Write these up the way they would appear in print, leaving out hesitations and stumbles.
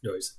Noise.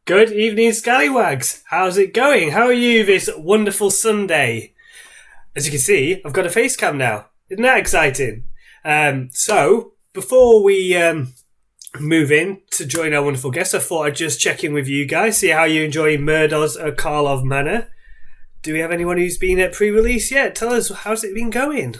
Good evening, Scallywags. How's it going? How are you this wonderful Sunday? As you can see, I've got a face cam now. Isn't that exciting? So, before we move in to join our wonderful guests, I thought I'd just check in with you guys, see how you enjoy Murdos at Karlov Manor. Do we have anyone who's been at pre-release yet? Tell us, how's it been going?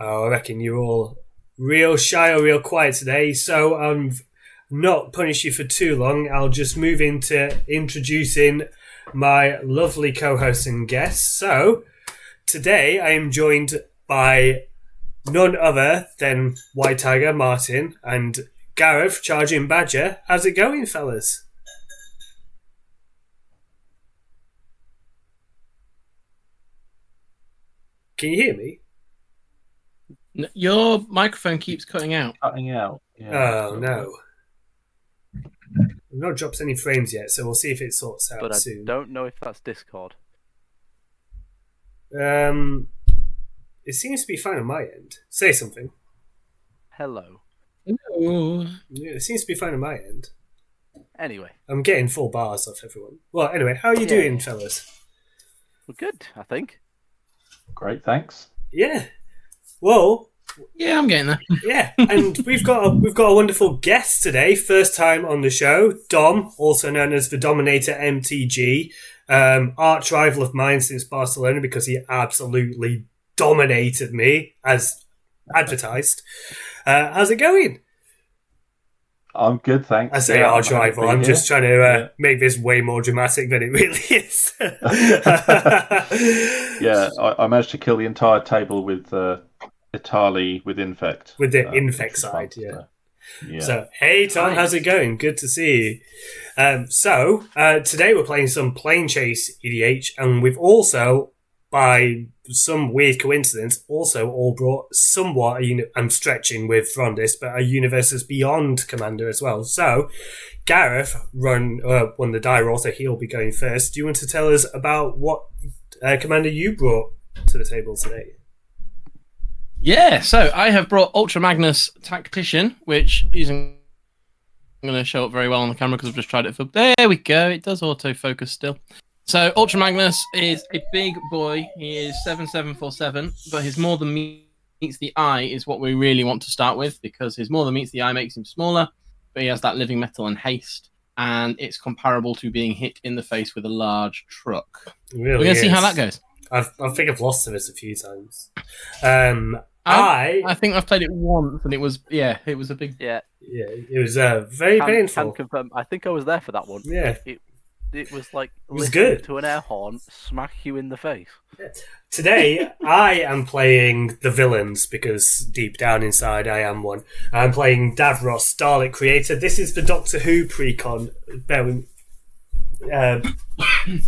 Oh, I reckon you're all real shy or real quiet today, so I'm not punish you for too long. I'll just move into introducing my lovely co-hosts and guests. So, today I am joined by none other than White Tiger Martin and Gareth Charging Badger. How's it going, fellas? Can you hear me? Your microphone keeps cutting out. Yeah. Oh, no. I've not dropped any frames yet, so we'll see if it sorts out but soon. I don't know if that's Discord. It seems to be fine on my end. Say something. Hello. Hello. Yeah, it seems to be fine on my end. Anyway, I'm getting full bars off everyone. Well, anyway, how are you doing, fellas? we're good, I think. Great, thanks. Yeah. Well, Yeah, I'm getting there. yeah, and we've got a wonderful guest today. First time on the show, Dom, also known as the Dominator MTG, arch rival of mine since Barcelona because he absolutely dominated me as advertised. How's it going? I'm good, thanks. I say arch rival. I'm just trying to make this way more dramatic than it really is. Yeah, I managed to kill the entire table with Itali with Infect. With the Infect side, yeah. Yeah. So, hey Tom, how's it going? Good to see you. So, today we're playing some Planechase EDH, and we've also, by some weird coincidence, also all brought somewhat, I'm stretching with Frondis, but a Universes Beyond commander as well. So, Gareth won the die roll, so he'll be going first. Do you want to tell us about what commander you brought to the table today? Yeah, so I have brought Ultra Magnus Tactician, which isn't going to show up very well on the camera because I've just tried it for... There we go, it does autofocus still. So Ultra Magnus is a big boy. He is 7747, but his more than meets the eye is what we really want to start with because his more than meets the eye makes him smaller, but he has that living metal and haste, and it's comparable to being hit in the face with a large truck. Really We're going to see how that goes. I think I've lost to this a few times. I think I've played it once, and it was a big... Yeah. Yeah, it was very painful. Can confirm. I think I was there for that one. Yeah. It was like was listening good. to an air horn smack you in the face. Today, I am playing the villains because deep down inside I am one. I'm playing Davros, Dalek Creator. This is the Doctor Who precon. Bear with me.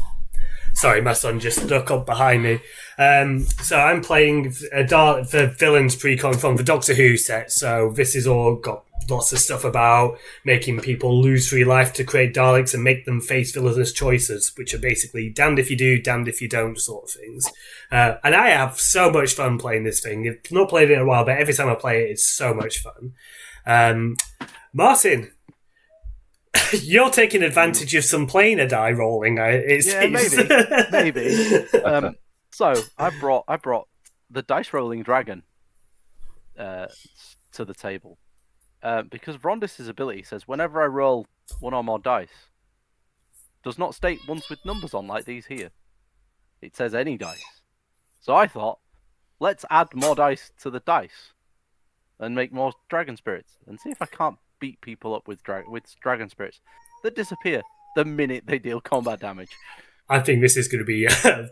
Sorry, my son just stuck up behind me. So I'm playing the villains precon from the Doctor Who set. So this is all got lots of stuff about making people lose free life to create Daleks and make them face villainous choices, which are basically damned if you do, damned if you don't sort of things. And I have so much fun playing this thing. I've not played it in a while, but every time I play it, it's so much fun. Martin, you're taking advantage of some planar die rolling. Maybe. So I brought the dice rolling dragon to the table because Vrondis' ability says whenever I roll one or more dice, does not state ones with numbers on like these here. It says any dice. So I thought, let's add more dice to the dice and make more dragon spirits and see if I can't beat people up with dragon spirits that disappear the minute they deal combat damage. I think this is going to be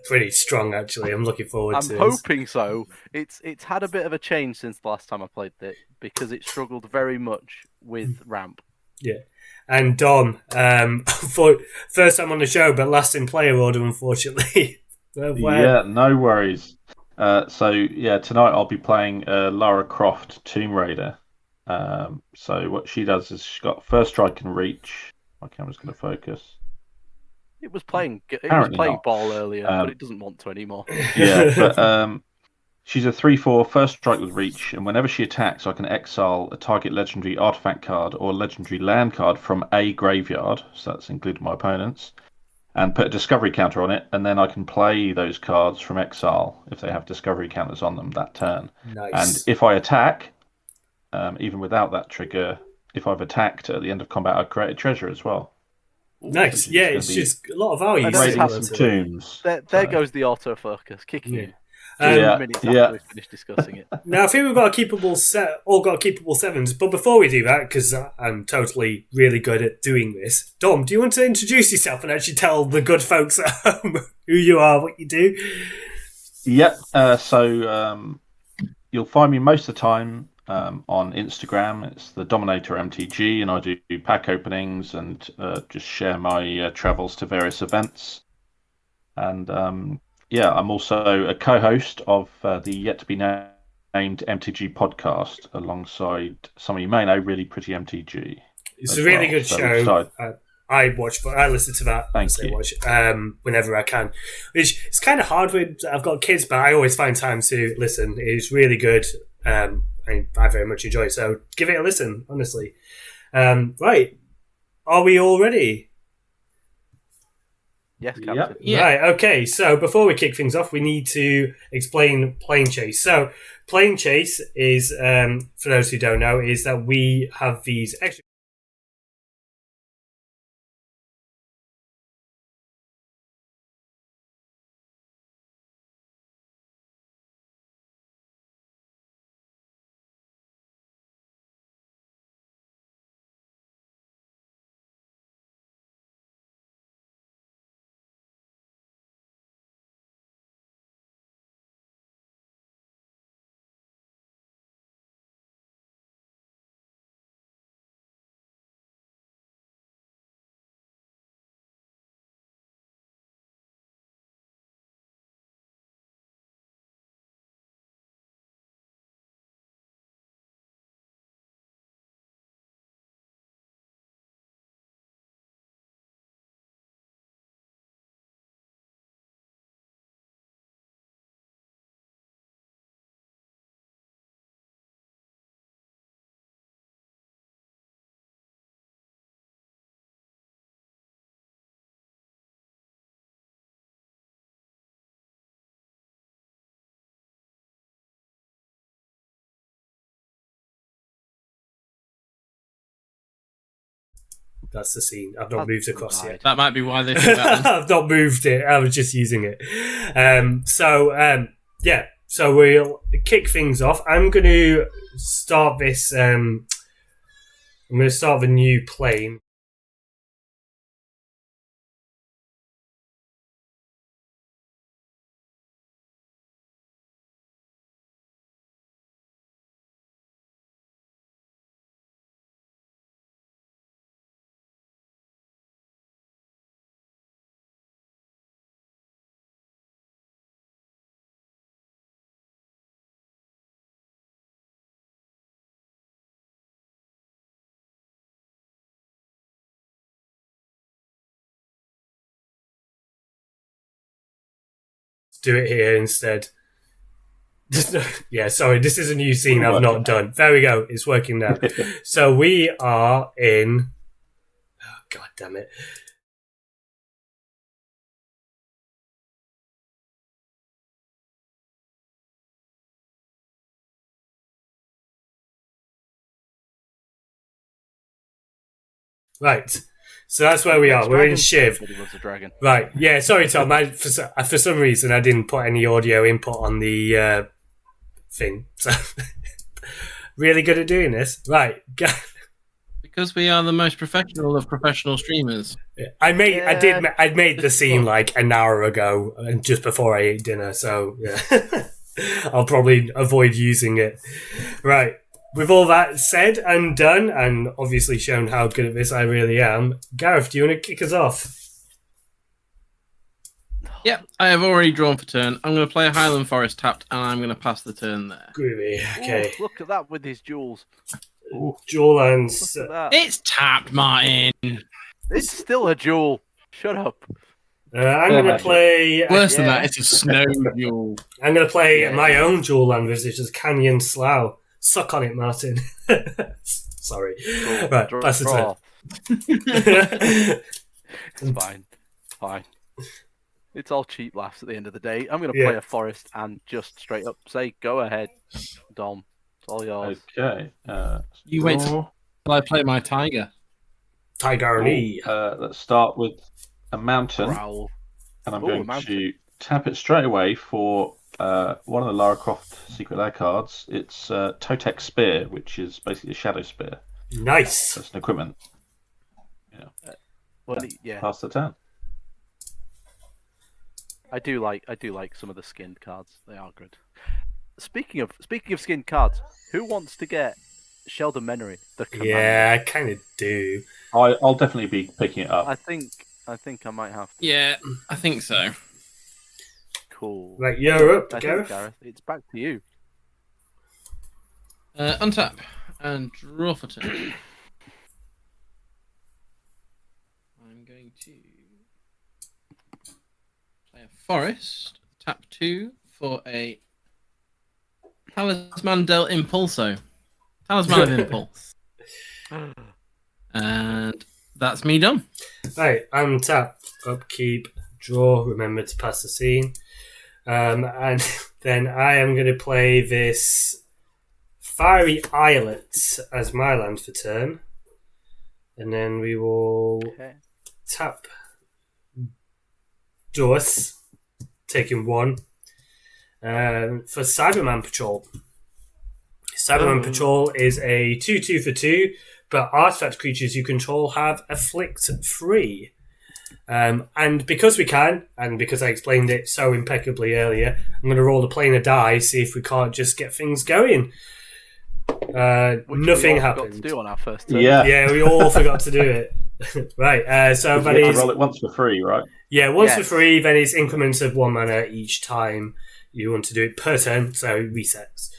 pretty strong, actually. I'm looking forward I'm to it. hoping so. It's had a bit of a change since the last time I played it because it struggled very much with ramp. Yeah. And Dom, for first time on the show, but last in player order, unfortunately. Yeah, no worries. Tonight I'll be playing Lara Croft Tomb Raider. So what she does is she's got first strike and reach. My camera's going to focus. It was playing Apparently not. ball earlier, but it doesn't want to anymore. Yeah, but she's a 3/4 first strike with reach, and whenever she attacks, I can exile a target legendary artifact card or legendary land card from a graveyard, so that's including my opponent's, and put a discovery counter on it, and then I can play those cards from exile if they have discovery counters on them that turn. Nice. And if I attack, even without that trigger, if I've attacked at the end of combat, I create a treasure as well. Nice. Yeah, it's just a lot of value. Raiding some tombs. There goes the autofocus kicking in. Minutes after we finished discussing it. Now I think we've got a keepable keepable sevens, but before we do that, because I'm totally really good at doing this, Dom, do you want to introduce yourself and actually tell the good folks at home who you are, what you do? Yep. You'll find me most of the time on Instagram. It's the Dominator MTG, and I do pack openings and just share my travels to various events. And I'm also a co-host of the yet-to-be-named MTG podcast alongside some of you may know, Really Pretty MTG. It's a really good show. I listen to that. Thank you. Watch whenever I can. Which it's kind of hard when I've got kids, but I always find time to listen. It's really good. I very much enjoy it. So give it a listen, honestly. Right. Are we all ready? Yes, Captain. Yep. Yeah. Right, okay. So before we kick things off, we need to explain Planechase. So Planechase is, for those who don't know, is that we have these extra That's the scene. I've not moved across yet. That might be why they think that. I've not moved it. I was just using it. So we'll kick things off. I'm going to start this. I'm going to start the new plane. Do it here instead. Yeah, sorry, this is a new scene I've not done. There we go, it's working now. So we are in... Oh, God damn it. Right. So that's where we are. We're in Shiv. Right. Yeah. Sorry, Tom. For some reason, I didn't put any audio input on the thing. So really good at doing this. Right. Because we are the most professional of professional streamers. I made the scene like an hour ago, and just before I ate dinner. So yeah, I'll probably avoid using it. Right. With all that said and done, and obviously shown how good at this I really am, Gareth, do you want to kick us off? Yep, I have already drawn for turn. I'm going to play a Highland Forest tapped, and I'm going to pass the turn there. Groovy. Okay. Ooh, look at that with his jewels. Jewel lands. Look at that. It's tapped, Martin. It's still a jewel. Shut up. I'm going to play. Worse than that, it's a snow jewel. I'm going to play my own Jewel Land which is Canyon Slough. Suck on it, Martin. Sorry. Right, pass the turn. It's fine. Fine. It's all cheap laughs at the end of the day. I'm going to play a forest and just straight up say, go ahead, Dom. It's all yours. Okay. You wait till I play my tiger. Tiger E. Let's start with a mountain. Growl. And I'm going to tap it straight away for one of the Lara Croft Secret Lair cards. It's Totek Spear, which is basically a Shadow Spear. Nice. That's an equipment. Pass the turn. I do like some of the skinned cards. They are good. Speaking of skinned cards, who wants to get Sheldon Menery, the commander? Yeah, I kind of do. I'll definitely be picking it up. I think I might have to. Yeah, I think so. Cool. Right, you're up, Gareth. Gareth. It's back to you. Untap and draw for turn. I'm going to play a forest. Tap 2 for a Talisman del Impulso. Talisman of Impulse. And that's me done. Right, untap, upkeep, draw, remember to pass the scene. And then I am going to play this Fiery Islet as my land for turn. And then we will tap Doris, taking 1, for Cyberman Patrol. Cyberman Patrol is a 2/2 for 2, but artifact creatures you control have afflict 3. And because we can, and because I explained it so impeccably earlier, I'm going to roll the planar die, see if we can't just get things going. Nothing happened. To do on our first turn. Yeah, we all forgot to do it. Right, so that is... roll it once for free, right? Yeah, once for free, then it's increments of 1 mana each time you want to do it per turn, so it resets.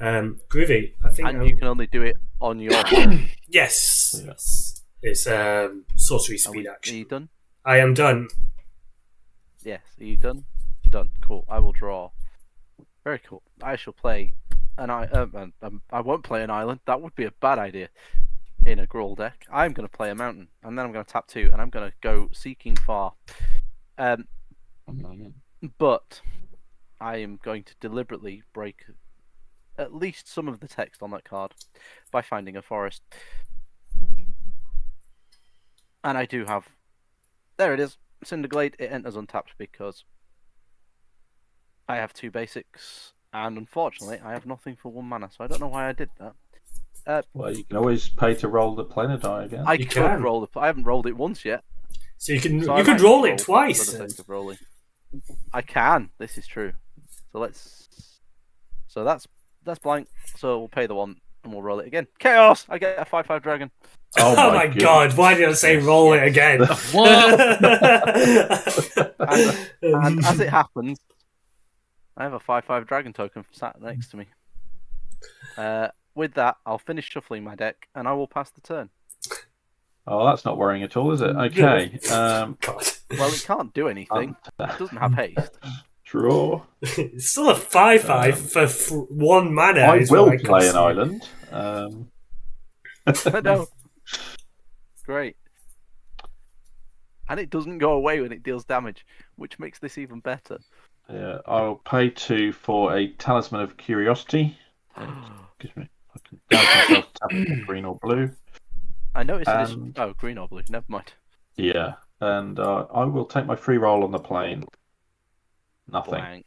Groovy. I think you can only do it on your turn. Yes. It's sorcery speed action. Are you done? I am done. Yes. Are you done? Done. Cool. I will draw. Very cool. I shall play I won't play an island. That would be a bad idea in a Gruul deck. I'm going to play a mountain, and then I'm going to tap 2, and I'm going to go Seeking Far. But I am going to deliberately break at least some of the text on that card by finding a forest. And I do have... There it is. Cinderglade. It enters untapped because I have 2 basics, and unfortunately I have nothing for 1 mana, so I don't know why I did that. Well, you can always pay to roll the planar die again. I could roll it. I haven't rolled it once yet. So you could roll it twice. For the sake of rolling. I can. This is true. So that's blank. So we'll pay the 1 and we'll roll it again. Chaos! I get a 5/5 dragon. Oh my god! Why did I say roll it again? and as it happens, I have a 5/5 dragon token sat next to me. With that, I'll finish shuffling my deck and I will pass the turn. Oh, that's not worrying at all, is it? Okay. God. Well, it can't do anything. It doesn't have haste. Draw. It's still a 5/5 for 1 mana. I will play an island. No. Great. And it doesn't go away when it deals damage, which makes this even better. Yeah, I'll pay 2 for a Talisman of Curiosity. Excuse me. I can down myself tap green or blue. I noticed it is... Oh, green or blue. Never mind. Yeah, and I will take my free roll on the plane. Nothing.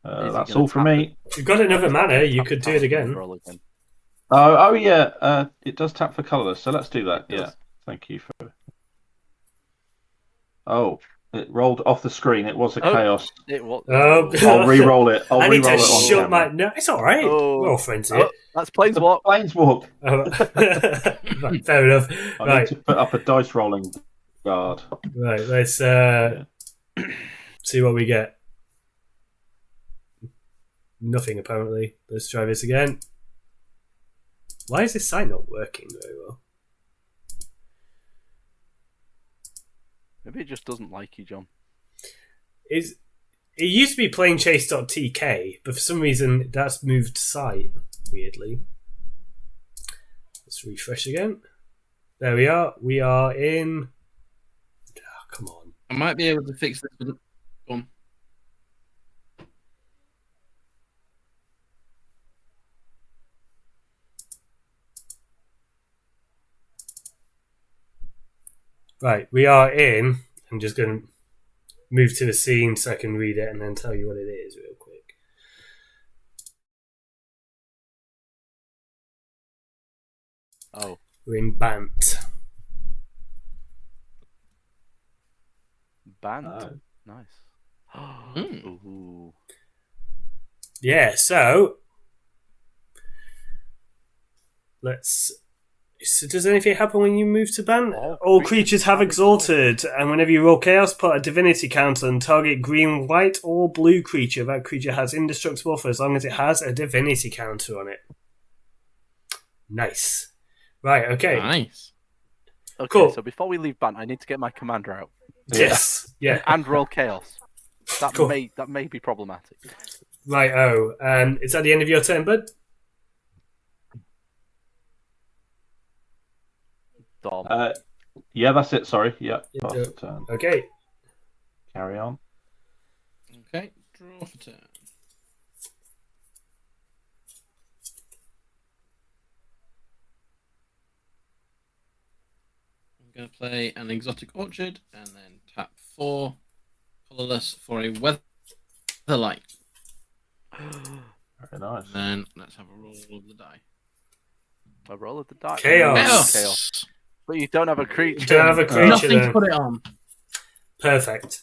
That's all for me. You've got another mana. You could do it again. Roll again. Oh yeah, it does tap for colourless, so let's do that. It Yeah, does. thank you for. Oh, it rolled off the screen. It was a Oh. chaos. It was. Oh, I'll re-roll it. I'll I need to re-roll it on shut my. camera. No, it's all right. We're all friends here. Oh, that's It's a Planeswalk. planeswalk. Right, fair enough. I Right, need to put up a dice rolling guard. right. Let's Yeah. see what we get. Nothing apparently. Let's try this again. Why is this site not working very well? Maybe it just doesn't like you, John. It used to be planechase.tk, but for some reason that's moved site weirdly. Let's refresh again. There we are. We are in. Oh, come on. I might be able to fix this with. Go on. Right, we are in. I'm just going to move to the scene so I can read it and then tell you what it is real quick. Oh, We're in Bant. banned. Oh. Nice. Ooh. Yeah, so let's. So does anything happen when you move to Bant? All creatures have exalted, and whenever you roll chaos, put a divinity counter on target green, white, or blue creature. That creature has indestructible for as long as it has a divinity counter on it. Nice. Right, okay. Nice. Okay, Cool. so before we leave Bant, I need to get my commander out Yes. Yeah. and roll chaos. That Cool. may be problematic. Right, is that the end of your turn, bud? Dom. Yeah, that's it. Sorry. Yeah, Yeah, pass do the it. turn. Okay. Carry on. Okay, draw for turn. I'm going to play an Exotic Orchard and then tap 4 colorless for a Weatherlight. Very nice. And then let's have a roll of the die. A roll of the dice. Chaos. Chaos. But you don't have a creature. You don't have a creature Nothing to then. put it on. Perfect.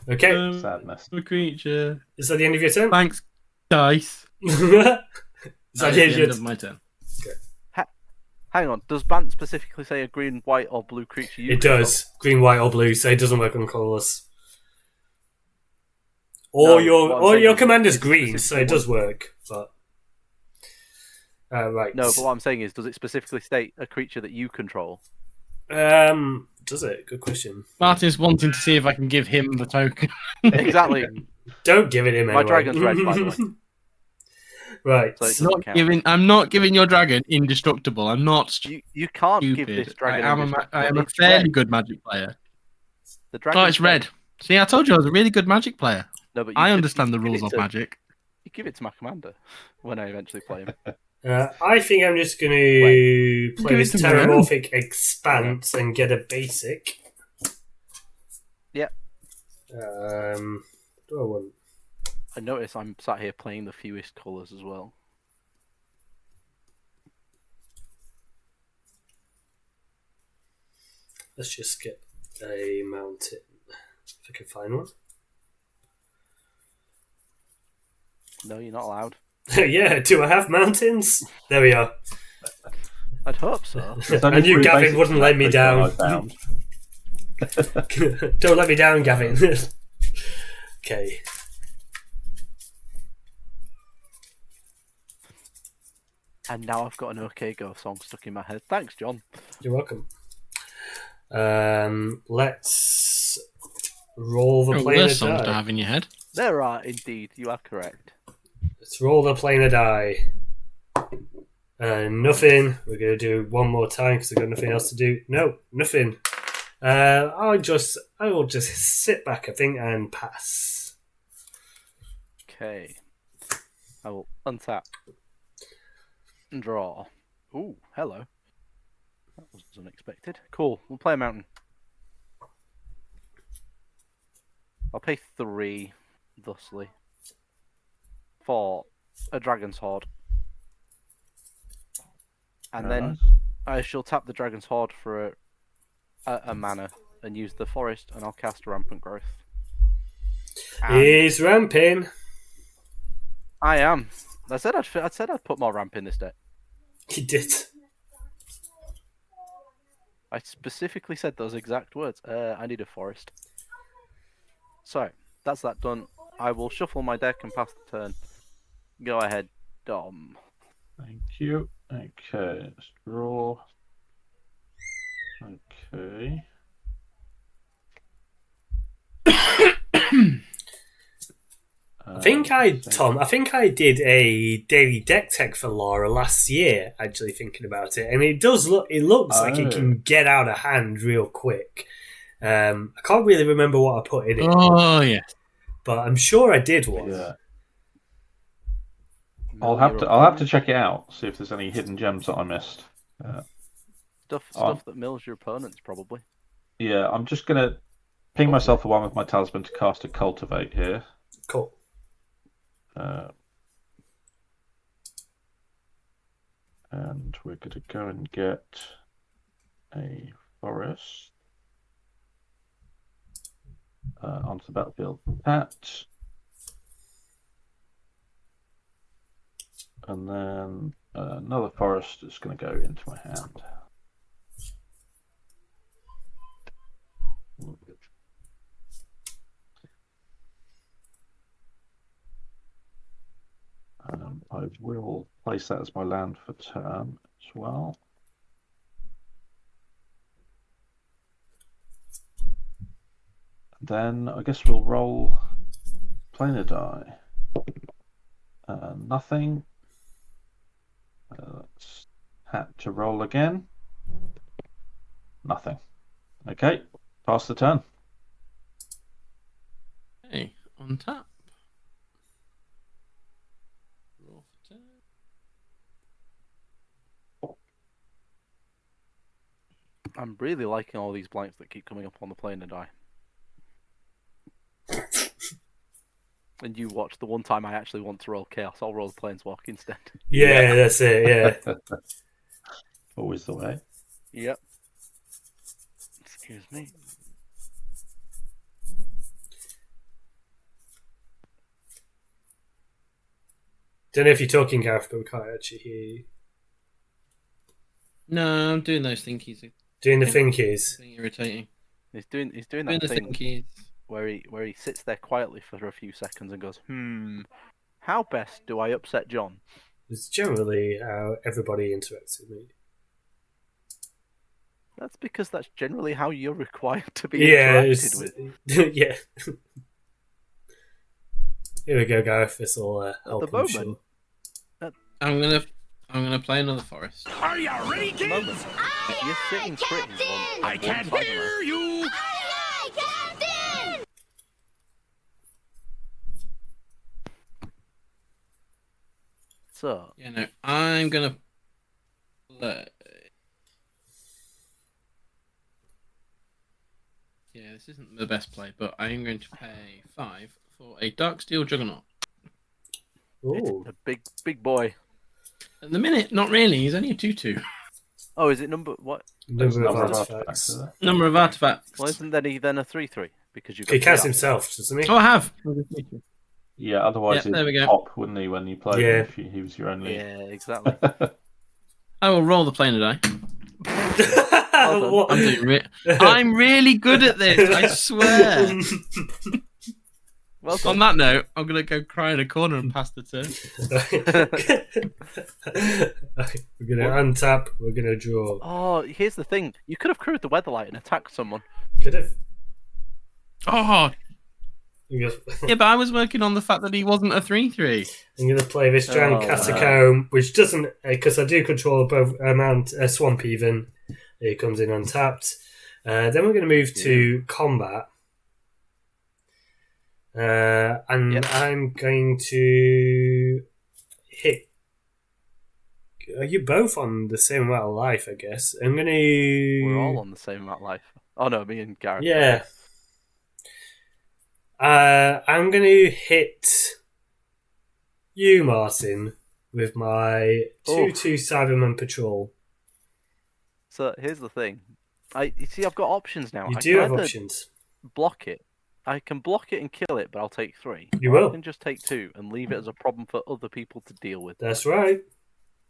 Okay. Sadness. A creature. Is that the end of your turn? Thanks, dice. Is that That's the the end of your end of my turn. Hang on. Does Bant specifically say a green, white, or blue creature? It does. Green, white, or blue, so it doesn't work on colourless. Or No, what I'm saying your is commander's it's green, so it specifically does work. But right. No, but what I'm saying is, does it specifically state a creature that you control? Does it? Good question. Martin's wanting to see if I can give him the token. Exactly. Don't give it him. My anyway. dragon's red, by the way. Right. So it doesn't count. I'm not giving your dragon indestructible. I'm not You can't give stupid. this dragon. I am a It's fairly red. good Magic player. The dragon. Oh, it's red. See, I told you I was a really good Magic player. No, but I understand the rules of Magic. You give it to my commander when I eventually play him. I think I'm just going to play Give it this to me. Terramorphic Expanse and get a basic. Yep. Do I want? I notice I'm sat here playing the fewest colours as well. Let's just get a mountain if I can find one. No, you're not allowed. Yeah, do I have mountains? There we are. I'd hope so. I knew Gavin wouldn't let me down. I found. Don't let me down, Gavin. Okay. And now I've got an OK Go song stuck in my head. Thanks, John. You're welcome. Let's roll the planar Worse songs to die. have in your head. There are indeed. You are correct. Let's roll the planar die. Nothing. We're going to do one more time because I've got nothing else to do. No, nothing. I will just sit back, I think, and pass. Okay. I will untap. And draw. Ooh, hello. That was unexpected. Cool. We'll play a mountain. I'll pay 3, thusly, for a dragon's horde. And Very then nice. I shall tap the Dragon's Hoard for a mana and use the Forest, and I'll cast Rampant Growth. And He's ramping. I am. I said I'd put more ramp in this deck. He did. I specifically said those exact words. I need a Forest. So that's that done. I will shuffle my deck and pass the turn. Go ahead, Dom. Thank you. Okay, let's draw. Okay. I think I did a daily deck tech for Laura last year. Actually, thinking about it, and it looks like it can get out of hand real quick. I can't really remember what I put in it. Oh yeah, but I'm sure I did one. Yeah. I'll have to check it out. See if there's any hidden gems that I missed. Stuff that mills your opponents, probably. Yeah, I'm just gonna ping myself a one with my talisman to cast a cultivate here. Cool. And we're going to go and get a forest onto the battlefield. That. And then another forest is going to go into my hand. I will place that as my land for turn as well. Then I guess we'll roll planar die. Nothing. Let's hat to roll again. Nothing. Okay, pass the turn. hey, on tap. Draw for turn. I'm really liking all these blanks that keep coming up on the planar die. And you watch the one time I actually want to roll Chaos, I'll roll Planeswalk instead. Yeah, that's it. Yeah. Always the way. Yep. Excuse me. Don't know if you're talking, Gareth, but we can't actually hear you. No, I'm doing those thinkies. Doing the thinkies. Being irritating. He's doing Doing that the thing thinkies. where he sits there quietly for a few seconds and goes, how best do I upset John? It's generally how everybody interacts with me. That's because that's generally how you're required to be Yeah, interacted with. yeah. Here we go, Gareth. This will help. the moment. Sure. I'm gonna play another forest. Are you ready, At the moment, kids? you're sitting pretty. I can't hear you. So, Yeah, no, I'm gonna play. Yeah, this isn't the best play, but I am going to pay 5 for a Darksteel Juggernaut. Ooh. it's a big boy. At the minute, not really. He's only a 2/2. Oh, is it number what? Number of Number of artifacts. artifacts, is there? Number of artifacts. Well, isn't he then a 3/3? Because you He casts himself, doesn't he? Oh, I have. Yeah, otherwise Yeah, there we he'd go. pop, wouldn't he, when you played Yeah. him if he was your only... Yeah, exactly. I will roll the planar die. What? I'm really good at this. I swear. Well On done. that note, I'm gonna go cry in a corner and pass the turn. We're gonna untap. We're gonna draw. Oh, here's the thing. You could have crewed the Weatherlight and attacked someone. Could have. Oh, I'm yeah, but I was working on the fact that he wasn't a 3/3. gonna play this Giant Oh, Catacomb, which doesn't, because I do control both amount Swamp even. It comes in untapped. Then we're gonna move to combat. And Yep. I'm going to hit. Are you both on the same amount of life? I guess I'm going to. We're all on the same amount of life. Oh no, me and Gareth. Yeah. I'm going to hit you, Martin, with my 2/2 Cyberman Patrol. So here's the thing. You see, I've got options now. You I do can have either options. block it. I can block it and kill it, but I'll take 3. You or will. I can just take 2 and leave it as a problem for other people to deal with. That's right.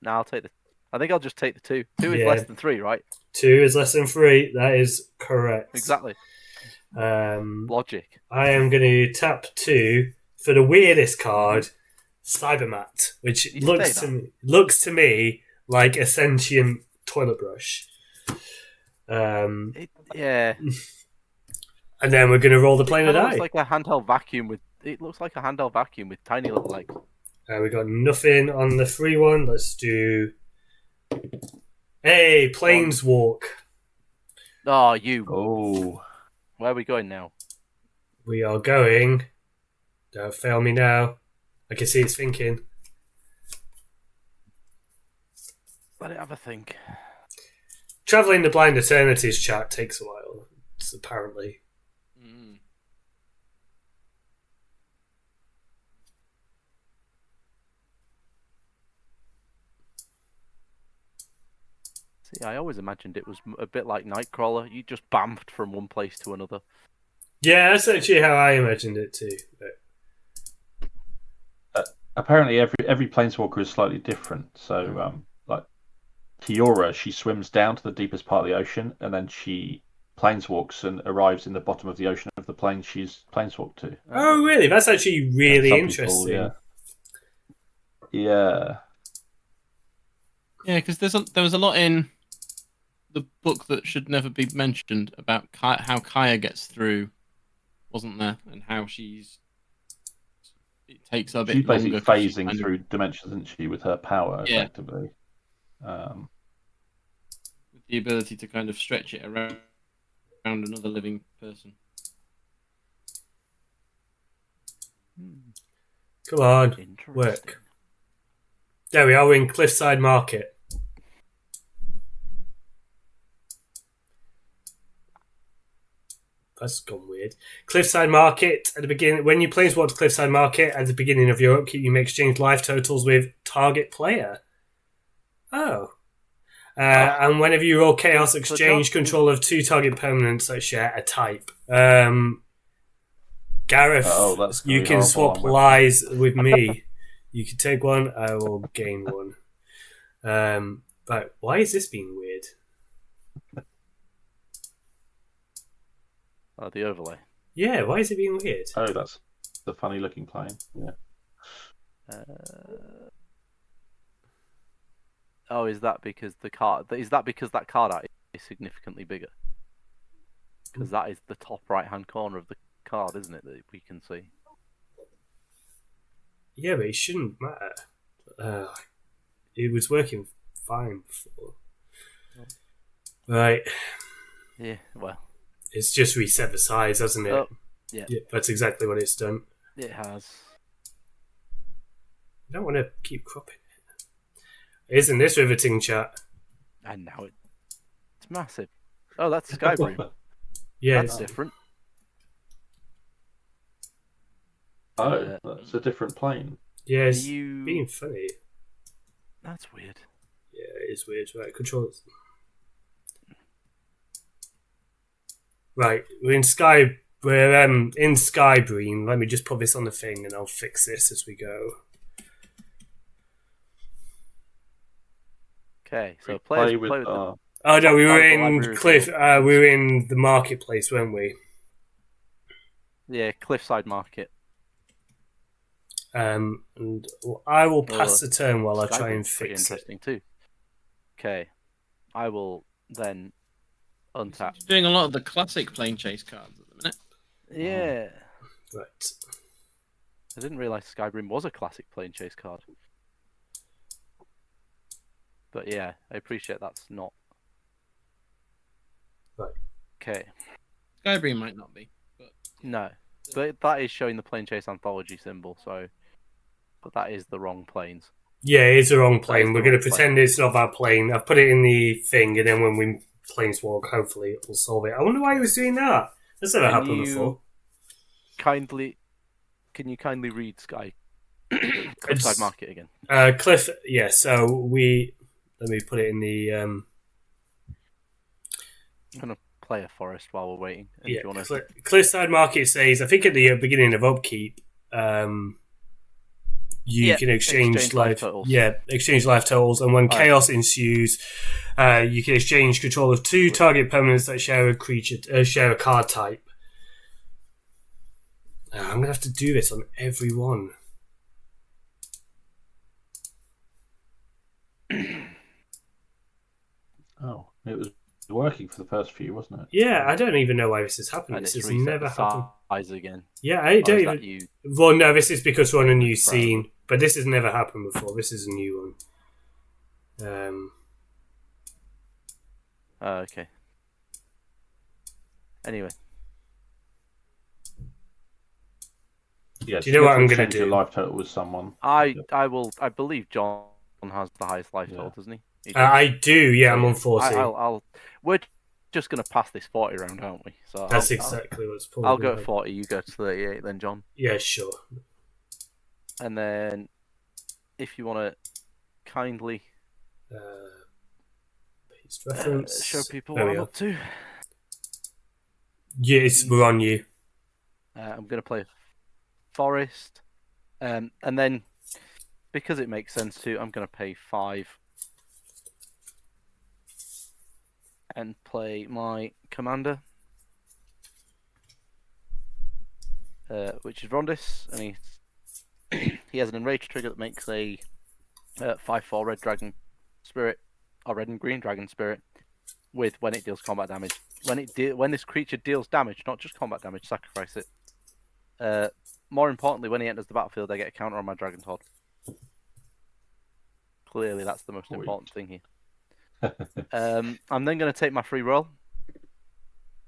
Now I'll take the. I think I'll just take the 2. 2 is Yeah. less than 3, right? 2 is less than 3. That is correct. Exactly. Logic. I am going to tap 2 for the weirdest card, Cybermat, which You looks say looks to me like a sentient toilet brush. Yeah. And then we're going to roll the It plane kinda of looks die. like a handheld vacuum with. It looks like a handheld vacuum with tiny little legs. We got nothing on the free one. Let's do. Hey, Planeswalk. Oh, you. Oh, Where are we going now? We are going. Don't fail me now. I can see it's thinking. Let it have a think. Traveling the Blind Eternities chat takes a while. It's apparently. See, I always imagined it was a bit like Nightcrawler. You just bamfed from one place to another. Yeah, that's actually how I imagined it too. But... apparently every planeswalker is slightly different. So, like Kiora, she swims down to the deepest part of the ocean, and then she planeswalks and arrives in the bottom of the ocean of the plane she's planeswalked to. Oh, really? That's actually really Some interesting. people, yeah. Yeah, because there was a lot in the book that should never be mentioned about how Kaya gets through, wasn't there? And how it takes a bit She's basically longer 'cause phasing through dimensions, isn't she, with her power, Yeah. effectively. with the ability to kind of stretch it around another living person. Come on, Interesting. work. There we are. We're in Cliffside Market. That's gone weird. Cliffside Market at the beginning. When you planeswalk to Cliffside Market at the beginning of your upkeep, you may exchange life totals with target player. Oh. And whenever you roll Chaos, exchange control of 2 target permanents that share a type. Gareth, that's gonna you be can horrible swap on lies with me. You can take 1, I will gain 1. But why is this being weird? Oh, the overlay. Yeah, why is it being weird? Oh, that's the funny looking plane. Yeah. Oh, is that because the card? Is that because that card art is significantly bigger? Because that is the top right-hand corner of the card, isn't it? That we can see. Yeah, but it shouldn't matter. It was working fine before. Right. Yeah. Well. It's just reset the size, hasn't it? Oh, yeah. That's exactly what it's done. It has. I don't want to keep cropping it. Isn't this riveting, chat? And now it's massive. Oh, that's Skybream. Yeah. That's different. Oh, that's a different plane. Yeah, it's you... being funny. That's weird. Yeah, it is weird. Right, controls. Right, we're in Skybream. Let me just put this on the thing and I'll fix this as we go. Okay, so Play play with with them. Oh no, we were Part of the in library Cliff. as We were in the marketplace, weren't we? Yeah, Cliffside Market. And I will pass the turn while I try and Skybream's pretty fix it. interesting too. Okay, I will then untap. Doing a lot of the classic Planechase cards at the minute. Yeah, Right. I didn't realize Skybream was a classic Planechase card. But yeah, I appreciate that's not. Right. Okay. Skybream might not be, but No, but that is showing the Planechase anthology symbol, so. But that is the wrong planes. Yeah, it's the wrong That is plane. the We're going wrong to pretend it's not our plane. I've put it in the thing, and then when we planeswalk, hopefully it will solve it. I wonder why he was doing that. That's never happened before. Can you kindly read Cliffside Market again? Cliff, yeah, so let me put it in the I'm gonna play a forest while we're waiting. And Yeah, do you want to? Cliffside Market says, I think at the beginning of upkeep, you Yeah, can exchange life totals. exchange life totals, and when chaos ensues, you can exchange control of 2 target permanents that share a card type. I'm gonna have to do this on every one. Oh, it was working for the first few, wasn't it? Yeah, I don't even know why this is happening. And This it's has reset never the happened. size again. Yeah, I don't Is even. that you? Well, no, this is because we're on a new scene, but this has never happened before. This is a new one. Okay. Anyway, Yeah. Do you know what I'm gonna exchange your do? life total with someone? I believe John has the highest life total, doesn't he? I do. Yeah, I'm on 40. We're just gonna pass this 40 round, aren't we? So That's exactly what's probably. I'll go at 40. You go to 38, then John. Yeah, sure. And then, if you want to kindly Paste reference. show people There what we I'm are. up to. Yes, we're on you. I'm going to play Forest. And then, because it makes sense to, I'm going to pay 5. And play my commander. Which is Rondis. And he has an enraged trigger that makes a 5/4 red dragon spirit, or red and green dragon spirit, with when it deals combat damage. When this creature deals damage, not just combat damage, sacrifice it. More importantly, when he enters the battlefield, I get a counter on my Dragon's Horde. Clearly, that's the most important thing here. I'm then going to take my free roll.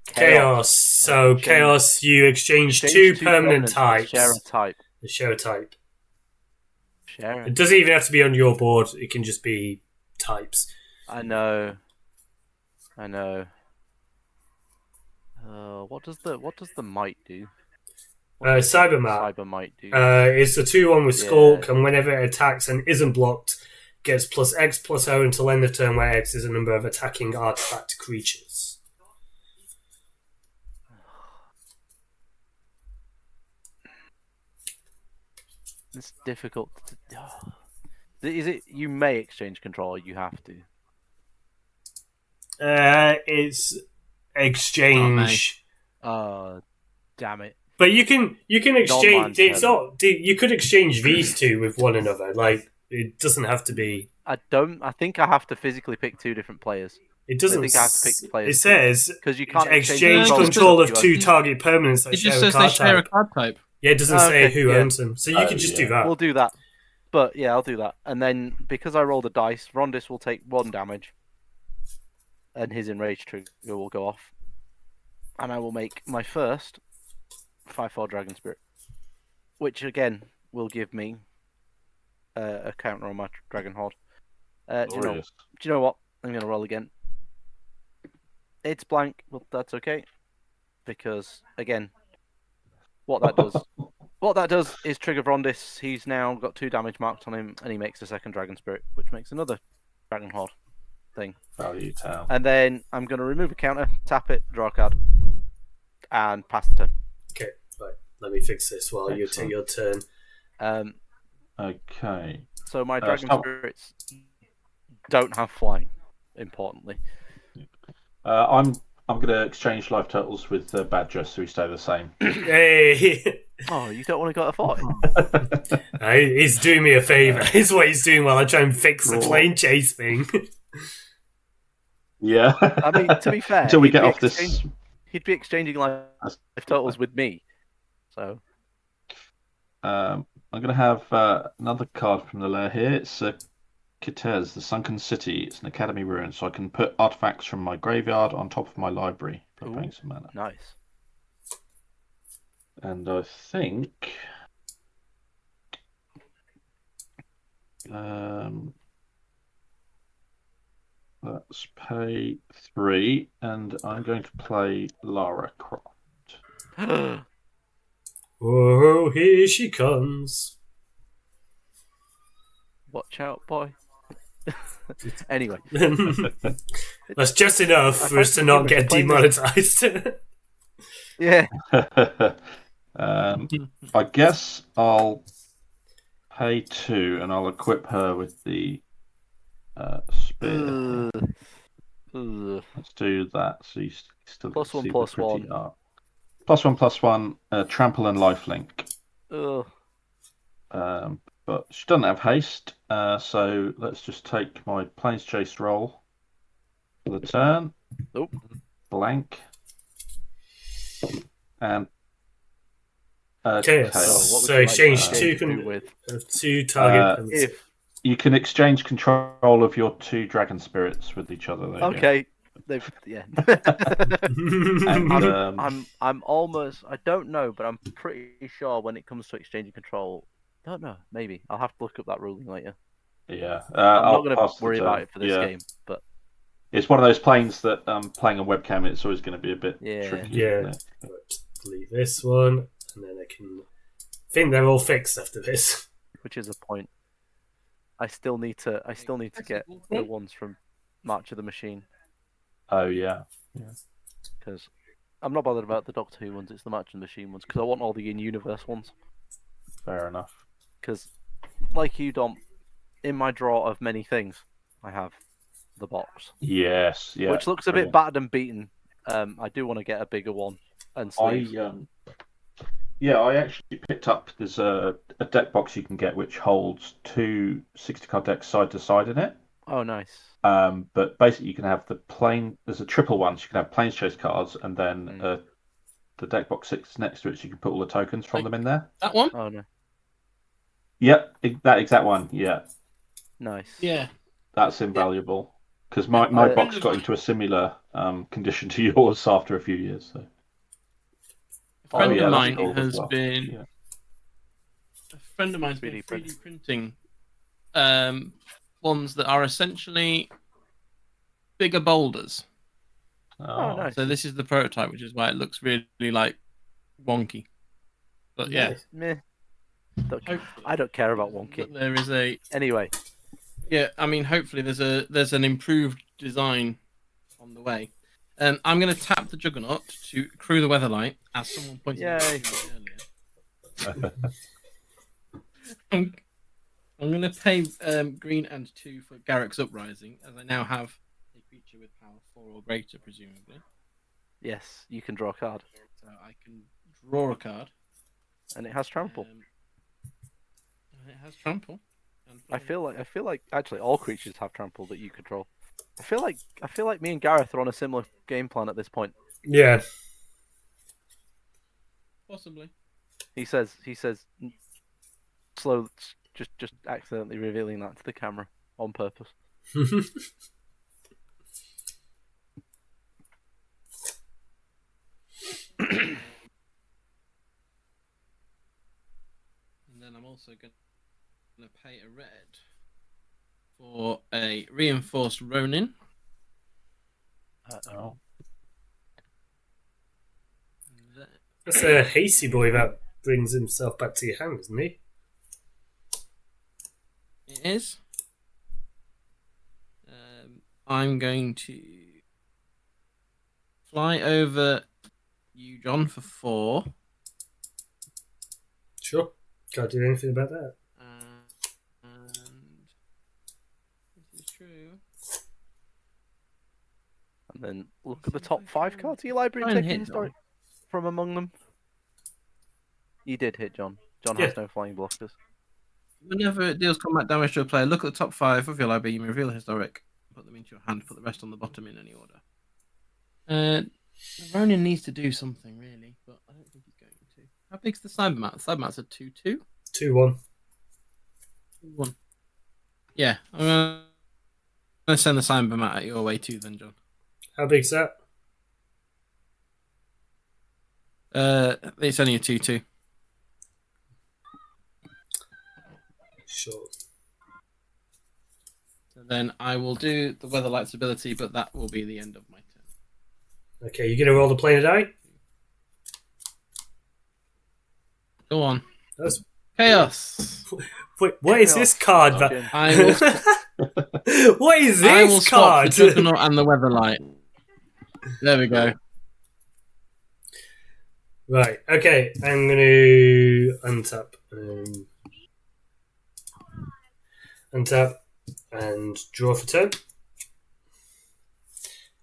Chaos. So Chaos, you exchange 2 permanent types. Share a type. Share a type. Share. It doesn't even have to be on your board. It can just be types. I know. What does the might do? Cybermat. Cyber might do. It's a 2/1 with Skulk, and whenever it attacks and isn't blocked, gets +X/+O until end of turn, where X is a number of attacking artifact creatures. It's difficult. Is it you may exchange control, or you have to? It's exchange. Oh, damn it! But you can exchange. It's Non-man not. You could exchange these 2 with one another. Like, it doesn't have to be. I don't. I think I have to physically pick 2 different players. It doesn't. I think I have to pick the players. It says because you can't exchange control of 2 target permanents that It share just a says card they share a type. card type. Yeah, it doesn't say who owns them, so you could just do that. We'll do that. But yeah, I'll do that. And then because I roll the dice, Rondis will take 1 damage, and his enraged trigger will go off, and I will make my first 5/4 Dragon Spirit, which again will give me a counter on my Dragon Horde. Do you know what? I'm going to roll again. It's blank, but that's okay, because again, what that does is trigger Rondis. He's now got 2 damage marked on him, and he makes a second Dragon Spirit, which makes another Dragon Horde thing. Value town. And then I'm going to remove a counter, tap it, draw a card, and pass the turn. Okay, right. Let me fix this while you take your turn. Okay. So my Dragon Spirits don't have flying, importantly. I'm going to exchange life totals with Badger, so we stay the same. Hey! Oh, you don't want to go to 40? He's doing me a favour. It's what he's doing while I try and fix the Planechase thing. Yeah. I mean, to be fair, until we get off this, he'd be exchanging life totals with me. So, I'm going to have another card from the lair here. It's Kitez, the Sunken City. It's an academy ruin, so I can put artifacts from my graveyard on top of my library for paying some mana. Nice. And I think let's pay 3, and I'm going to play Lara Croft. Oh, here she comes. Watch out, boy. Anyway, That's just enough for us to not get demonetized. yeah. I guess I'll pay 2 and I'll equip her with the spear. Let's do that. So you still Plus get to one, see plus the pretty one. art. Plus one, trample and lifelink. But she doesn't have haste, so let's just take my Planechase roll for the turn. Nope. Blank. And Okay, chaos. what would so you like exchange to two do with? two target. If You can exchange control of your 2 dragon spirits with each other. There you okay, they've yeah. go. And, I'm almost. I don't know, but I'm pretty sure when it comes to exchanging control. Don't know. Maybe I'll have to look up that ruling later. yeah, I'm I'll not going pass to the worry turn. about it for this Yeah. game, but It's one of those planes that playing on webcam, it's always going to be a bit Yeah. tricky. Yeah. Isn't it? Delete this one, and then I can. I think they're all fixed after this. which is a point. I still need to get the ones from March of the Machine Oh yeah. because I'm not bothered about the Doctor Who ones. It's the March of the Machine ones because I want all the in-universe ones. Fair enough. Because, like you, Dom, in my drawer of many things, I have the box, Yes. Yeah. which looks a bit battered and beaten. I do want to get a bigger one and sleeves. I actually picked up. There's a deck box you can get which holds 2 60-card decks side to side in it. Oh, nice. But basically, you can have there's a triple one, so you can have Planechase cards, and then the deck box sits next to it, so you can put all the tokens from them in there. That one? Oh no. Yep, that exact one. Yeah, Nice. Yeah. that's invaluable because my box got into a similar condition to yours after a few years. So. A friend of that's mine cool as has well. been. Yeah. A friend of mine's been 3D 3D printing ones that are essentially bigger boulders. Oh, nice. So this is the prototype, which is why it looks really like wonky. But yeah, Meh. I don't care about wonky. but there is a Anyway, yeah. I mean, hopefully there's an improved design on the way. I'm going to tap the Juggernaut to crew the Weatherlight, as someone pointed out earlier. I'm going to pay green and 2 for Garrick's Uprising, as I now have a creature with power 4 or greater, presumably. yes, you can draw a card, So I can draw a card. and it has trample. And it has trample. And I feel like actually all creatures have trample that you control. I feel like me and Gareth are on a similar game plan at this point. Yeah. possibly. He says slow, just accidentally revealing that to the camera on purpose. And then I'm also going to pay a red for a reinforced Ronin. Oh. That's a hasty boy that brings himself back to your hand, isn't he? It is. I'm going to fly over you, John, for 4. Sure. Can't do anything about that. And this is true. And then look at the top 5 cards of your library Try and and take a hit historic from among them. You did hit John. John Yeah. has no flying blockers. Whenever it deals combat damage to a player, look at the top 5 of your library. You may reveal a historic, put them into your hand, put the rest on the bottom in any order. Ronin needs to do something, really, but I don't think he's going to. How big's the Cybermat? The Cybermat's a 2/2? 2-1. 1. Yeah, I'm going to send the Cybermat at your way too, then, John. How big's that? It's only a 2/2. Sure. So then I will do the Weatherlight's ability, but that will be the end of my turn. Okay, you gonna roll the planar die? Go on. That's... Chaos! Wait, what is this card? Okay. I will What is I will this swap card? the Juggernaut and the Weatherlight. There we go. Right, okay, I'm going to untap. Untap and draw for turn.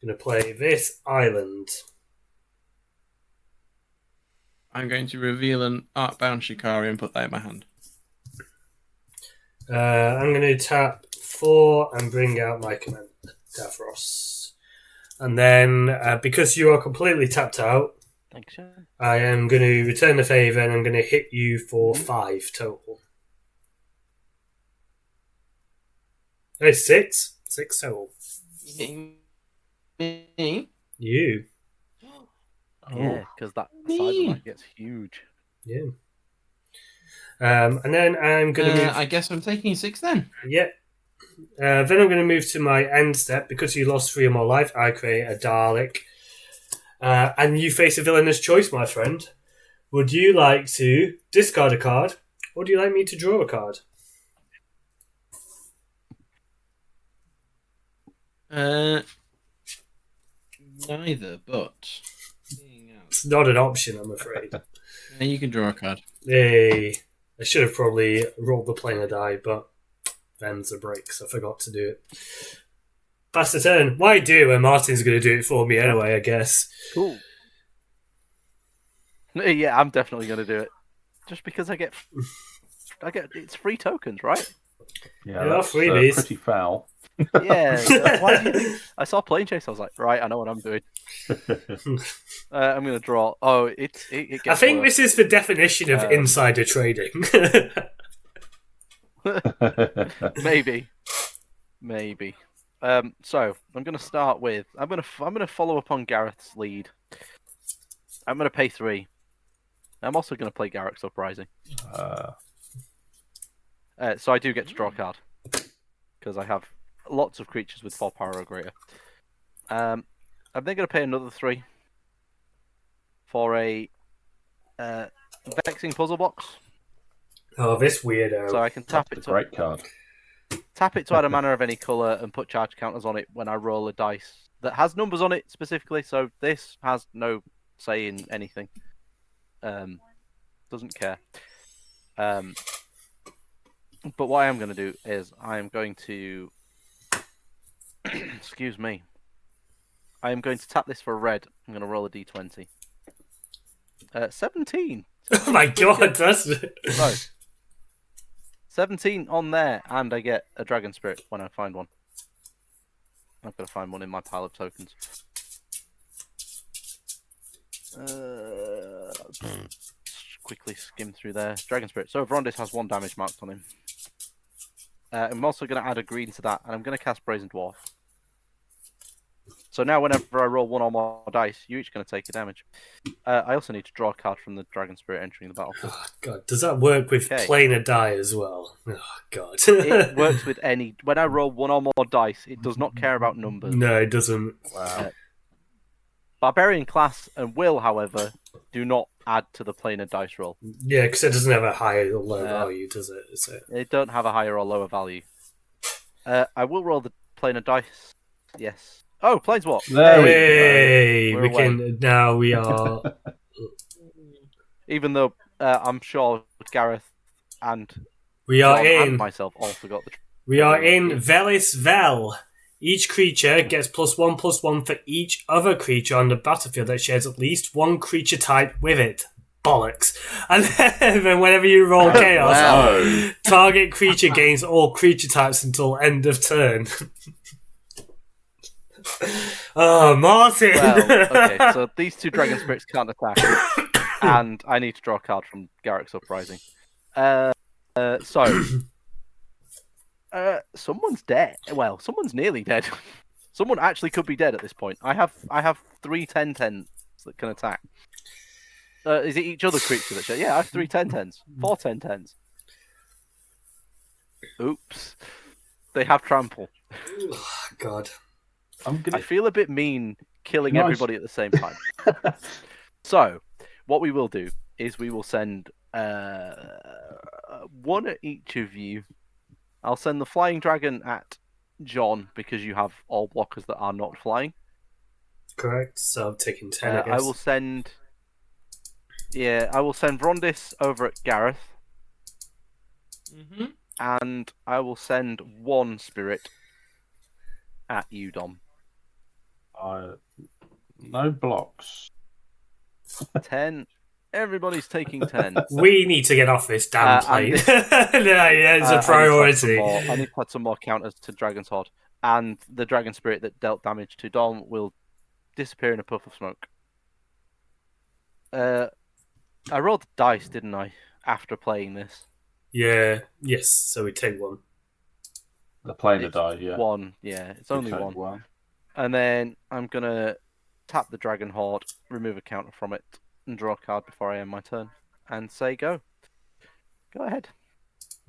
Going to play this island. I'm going to reveal an Arcbound Shikari and put that in my hand. I'm going to tap 4 and bring out my commander, Davros. And then, because you are completely tapped out, Thanks, Sean. I am going to return the favour and I'm going to hit you for 5 total. Oh, 6? 6 total. Me? You. Yeah, because that Cyberlight gets huge. Yeah. And then I'm going to move... I guess I'm taking 6 then. Yeah. Then I'm going to move to my end step. Because you lost 3 or more life, I create a Dalek. And you face a villainous choice, my friend. Would you like to discard a card, or do you like me to draw a card? Neither, but... It's not an option, I'm afraid. Yeah, you can draw a card. Hey, I should have probably rolled the planar die, but them's the breaks. I forgot to do it. Pass the turn. Why do when Martin's going to do it for me anyway, I guess. Cool. Yeah, I'm definitely going to do it. Just because I get it's free tokens, right? Yeah, Yeah, that's freebies. pretty foul. Yeah. Why do you think? I saw Planechase. I was like, right, I know what I'm doing. I'm going to draw. Oh, it gets I think worse. this is the definition of insider trading. Maybe. So I'm going to start with I'm going to follow up on Gareth's lead. I'm going to pay 3. I'm also going to play Garrick's Uprising. So I do get to draw a card because I have lots of creatures with 4 power or greater. I'm then going to pay another 3 for a Vexing Puzzle Box. Oh, this weirdo. So I can tap That's it a great card. Tap it to add a mana of any colour and put charge counters on it when I roll a dice that has numbers on it specifically. So this has no say in anything. Doesn't care. But what I am going to do is I am going to... Excuse me. I am going to tap this for red. I'm going to roll a d20. 17. Oh my god, that's... So, 17 on there, and I get a Dragon Spirit when I find one. I'm going to find one in my pile of tokens. Quickly skim through there. Dragon Spirit. So Vrondis has 1 damage marked on him. I'm also going to add a green to that, and I'm going to cast Brazen Dwarf. So now whenever I roll 1 or more dice, you're each going to take a damage. I also need to draw a card from the Dragon Spirit entering the battlefield. Oh god, does that work with Okay. planar die as well? Oh god. It works with any... When I roll 1 or more dice, it does not care about numbers. No, it doesn't. Wow. Barbarian class and will, however, do not add to the planar dice roll. Yeah, because it doesn't have a high or low value, does it? Is it? They don't have a higher or lower value. I will roll the planar dice. Yes. Oh, Planeswalk. There we Hey, We're we away. can now. We are. Even though I'm sure Gareth and We are John in. and myself all forgot the... We are in Velis Vel. Each creature gets +1/+1 for each other creature on the battlefield that shares at least 1 creature type with it. Bollocks. And then whenever you roll chaos, Wow. target creature gains all creature types until end of turn. Oh, Martin! Well, okay, so these 2 Dragon Spirits can't attack. And I need to draw a card from Garrick's Uprising. Someone's dead. Well, someone's nearly dead. Someone actually could be dead at this point. I have 3 10/10s that can attack. Is it each other creature that share? Yeah, I have 3 10/10s. 4 10/10s. Oops. They have trample. Oh, God. I'm gonna... I feel a bit mean killing Nice. everybody at the same time. So, what we will do is we will send 1 at each of you. I'll send the Flying Dragon at John because you have all blockers that are not flying. Correct. So I'm taking 10, I guess. I will send. Yeah, I will send Vrondis over at Gareth, Mm-hmm. and I will send one spirit at you, Dom. No blocks. 10. Everybody's taking 10. We need to get off this damn and plane. this- Yeah, it's a priority. I need to add some more counters to Dragon's Horde. And the Dragon Spirit that dealt damage to Dom will disappear in a puff of smoke. I rolled the dice, didn't I, after playing this? Yeah. Yes. So we take one. The planar It's die, yeah. One, yeah, it's only Okay, one. And then I'm going to tap the Dragon Horde, remove a counter from it, and draw a card before I end my turn. And say go. Go ahead.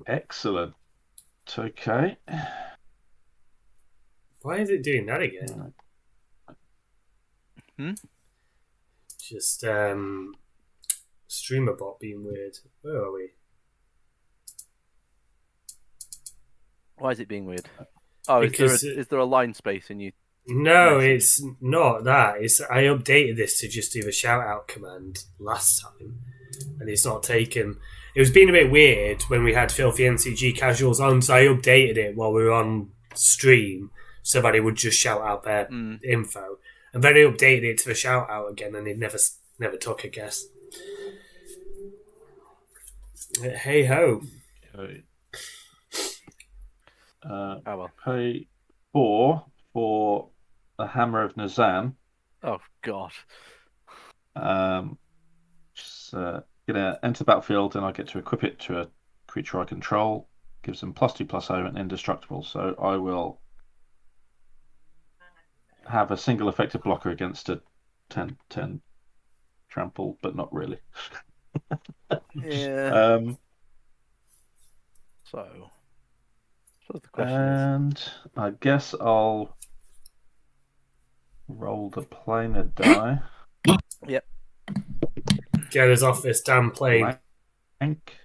Excellent. Okay. Why is it doing that again? Hmm? Just streamer bot being weird. Where are we? Why is it being weird? Oh, Because is there a line space in you? No, Message. it's not that. It's I updated this to just do the shout out command last time, and it's not taken. It was being a bit weird when we had Filthy NCG casuals on, so I updated it while we were on stream so that it would just shout out their info. And then I updated it to the shout out again, and it never took, I guess. Hey ho. Okay. Oh well. Pay 4 for the Hammer of Nazan. Oh god. Just gonna enter the battlefield, and I get to equip it to a creature I control. Gives them +2/+0 and indestructible. So I will have a single effective blocker against a 10/10 trample, but not really. Yeah. So the question is, And I guess I'll roll the planar die. yep. Get us off this damn plane. Blank.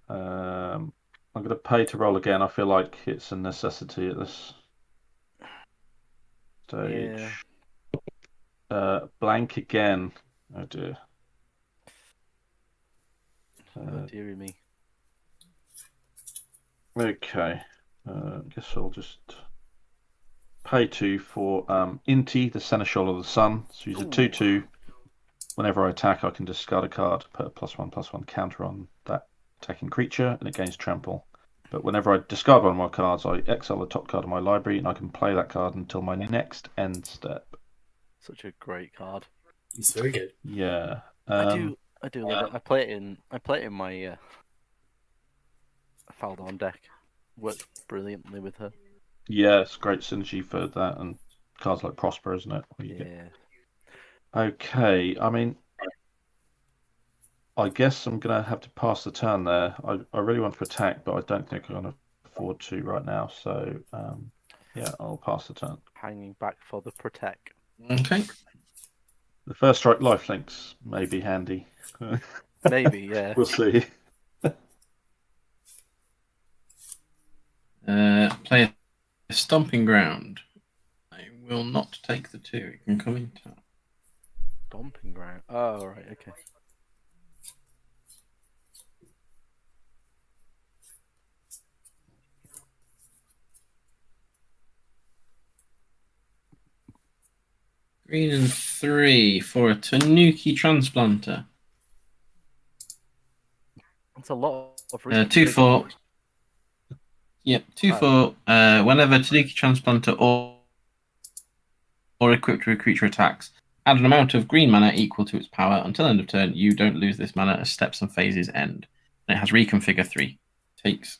I'm going to pay to roll again. I feel like it's a necessity at this stage. Blank again. Oh dear. Oh dearie me. Okay. Guess I'll just pay 2 for Inti, the Seneschal of the Sun. So use a 2/2. Whenever I attack, I can discard a card, put a +1/+1 counter on that attacking creature, and it gains trample. But whenever I discard one of my cards, I exile the top card of my library, and I can play that card until my next end step. Such a great card. It's very good. Yeah. I do love it. I play it in my Faldorn deck. Works brilliantly with her. Yeah, it's great synergy for that, and cards like Prosper, isn't it? Where you get... Okay, I mean, I guess I'm going to have to pass the turn there. I really want to attack, but I don't think I'm going to afford to right now. So, yeah, I'll pass the turn. Hanging back for the protect. Okay. The first strike lifelinks may be handy. Maybe, yeah. We'll see. Play a stomping ground. I will not take the 2. It can come into. Stomping ground. Oh, right, okay. Green and 3 for a Tanuki Transplanter. That's a lot of 2/4. Yep, 2/4. Whenever Tanuki Transplanter or equipped with a creature attacks, add an amount of green mana equal to its power. Until end of turn, you don't lose this mana as steps and phases end. And it has reconfigure 3. Takes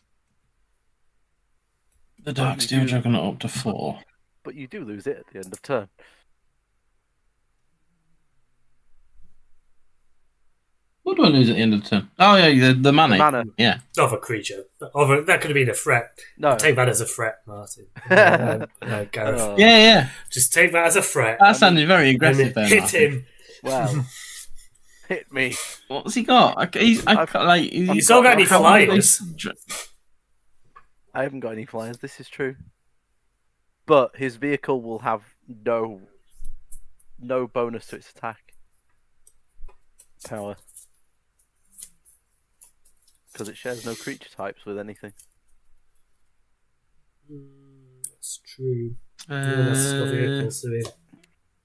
the Darksteel Juggernaut up to 4. But you do lose it at the end of turn. What do I lose at the end of the turn? Oh yeah, the mana. The mana. Yeah. Of a creature. That could have been a threat. No. Take that as a threat, Martin. Gareth. Oh. Yeah. Just take that as a threat. That sounded very And aggressive there. hit Martin. him. Well, hit me. What's he got? He's He's still got any how many flyers. I haven't got any flyers. This is true. But his vehicle will have no bonus to its attack power because it shares no creature types with anything. That's true. No one else has got vehicles, do we?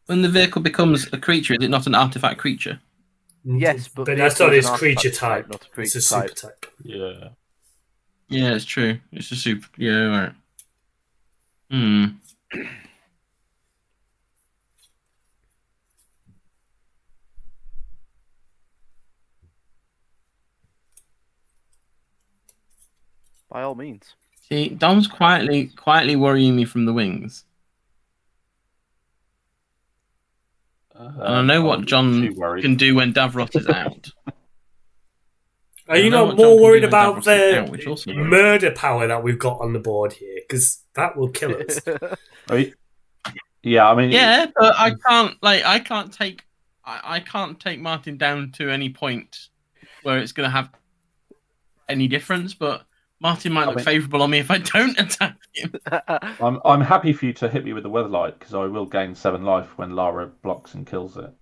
When the vehicle becomes a creature, is it not an artifact creature? Yes, but I vehicle thought is it's an creature artifact type. not a It's creature a super type. type. Yeah. Yeah, it's true. It's a super. Yeah, right. By all means. See, Dom's quietly worrying me from the wings. And I know what John can do when Davros is out. Are you not more worried about the murder power that we've got on the board here? Because that will kill us. Yeah, I mean, yeah, but I can't take Martin down to any point where it's going to have any difference. But Martin might look favourable on me if I don't attack him. I'm happy for you to hit me with the Weatherlight because I will gain 7 life when Lara blocks and kills it.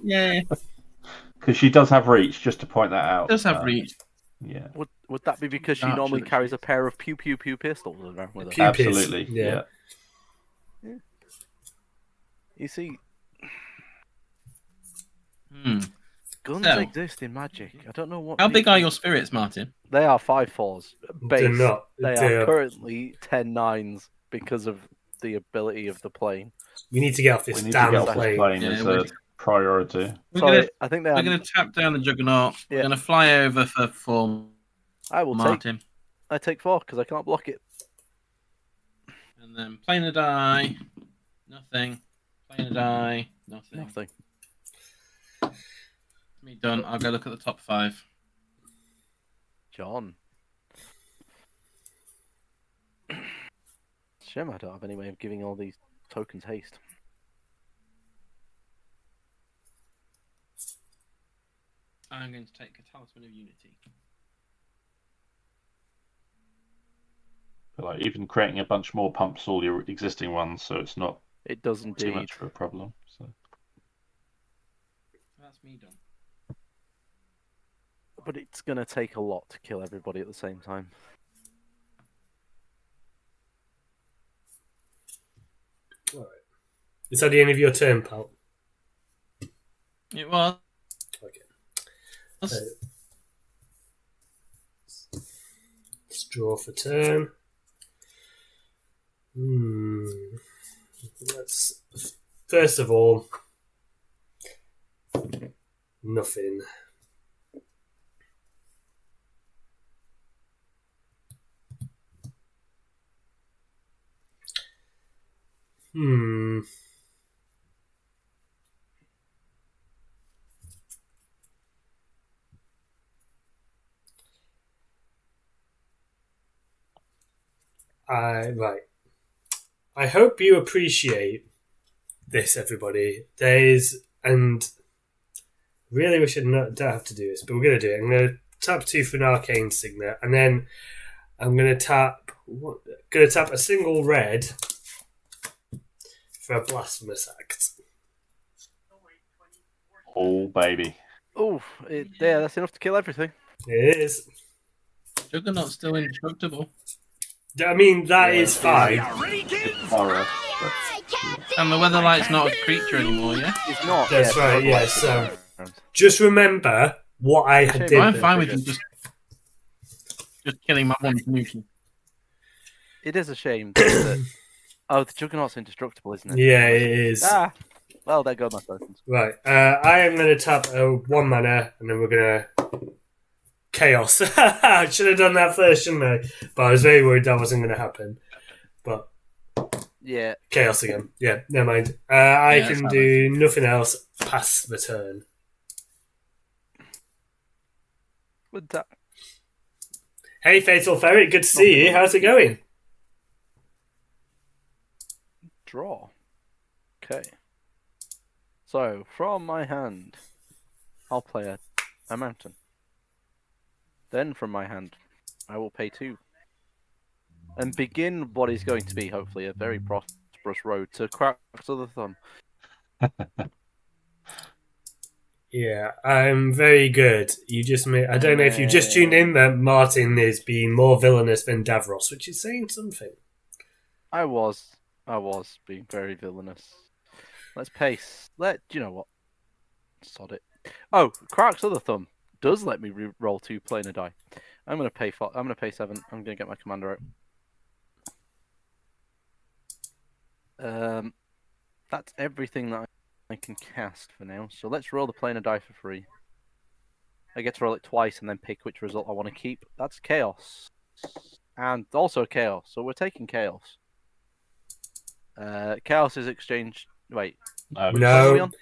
Yeah. Because she does have reach, just to point that out. Does have reach. Yeah. Would that be because she normally carries a pair of pew pistols around with her? Absolutely. Yeah. You see, guns So, exist in Magic. I don't know what. How big are your spirits, Martin? They are 5/4s base. They're not. They are currently 10/9s because of the ability of the plane. We need to get off this damn plane. As a priority. I think we're going to tap down the Juggernaut. Yeah. We're going to fly over for 4. I will Martin. I take 4 because I can't block it. And then plane a die. Nothing. Plane a die. Nothing. Me done. I'll go look at the top 5. John. Shame I don't have any way of giving all these tokens haste. I'm going to take a Talisman of Unity. Like even creating a bunch more pumps all your existing ones, so it's not. It does indeed. Too much of a problem. So. That's me done. But it's going to take a lot to kill everybody at the same time. All right. Is that the end of your turn, pal? It was. Okay. Let's draw for turn. Let's first of all, nothing. Right. I hope you appreciate this, everybody. And really we don't have to do this, but we're going to do it. I'm going to tap 2 for an Arcane Signet, and then I'm going to tap a single red for a Blasphemous Act. Oh, baby. Oh, yeah, that's enough to kill everything. It is. Juggernaut's still indestructible. I mean, that is fine. Horror. And the Weatherlight's not a creature anymore, yeah? It's not. That's right, yeah. So just remember what I did. I'm fine with you just killing my one Nuki. It is a shame that... Oh, the Juggernaut's indestructible, isn't it? Yeah, it is. Well, there go my tokens. Right. I am going to tap 1 mana, and then we're going to... Chaos. I should have done that first, shouldn't I? But I was very worried that wasn't going to happen. But yeah, Chaos again. Yeah, never mind. I can do nothing else past the turn. With that. Hey, Fatal Ferret, good to see you. How's it going? Draw. Okay. So, from my hand, I'll play a mountain. Then from my hand, I will pay 2. And begin what is going to be, hopefully, a very prosperous road to Cracks of the Thumb. Yeah, I'm very good. You just I don't know if you just tuned in, but Martin is being more villainous than Davros, which is saying something. I was being very villainous. Let's pace. Do you know what? Sod it. Oh, Cracks of the Thumb does let me roll 2 planar die. I'm gonna pay 7. I'm gonna get my commander out. That's everything that I can cast for now. So let's roll the planar die for free. I get to roll it twice and then pick which result I want to keep. That's Chaos. And also Chaos. So we're taking Chaos. Chaos is exchanged. Wait. No. No. What are we on?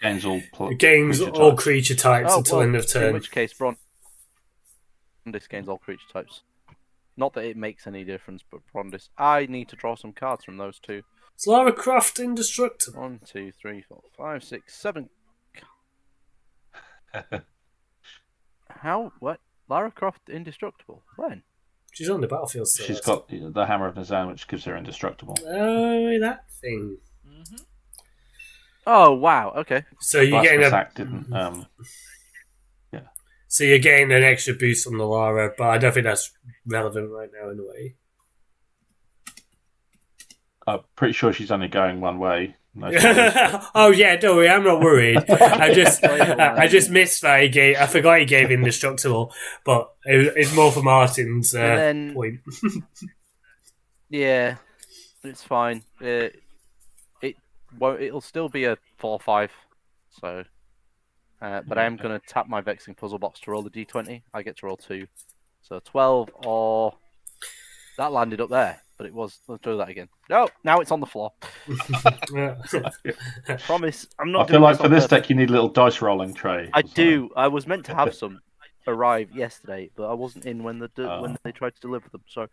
It gains creature all types. creature types until end of turn. In which case, Brondis gains all creature types. Not that it makes any difference, but Brondis. I need to draw some cards from those 2. Is Lara Croft indestructible? 1, 2, 3, 4, 5, 6, 7. How? What? Lara Croft indestructible? When? She's on the battlefield still. She's got the Hammer of Nazan, which gives her indestructible. Oh, that thing. Oh wow. Okay. So you're getting Act didn't. Yeah. So you're getting an extra boost from the Lara, but I don't think that's relevant right now in a way. I'm pretty sure she's only going one way. Oh yeah, don't worry, I'm not worried. I just missed that he gave. I forgot he gave indestructible, but it's more for Martin's point. Yeah, it's fine. It won't. It'll still be a 4/5. So, but I am going to tap my Vexing Puzzle Box to roll the d20. I get to roll 2, so 12 or that landed up there. But it was. Let's do that again. No, now it's on the floor. Promise, I'm not. I feel like for this deck you need a little dice rolling tray. I do. I was meant to have some arrive yesterday, but I wasn't in when they tried to deliver them. So,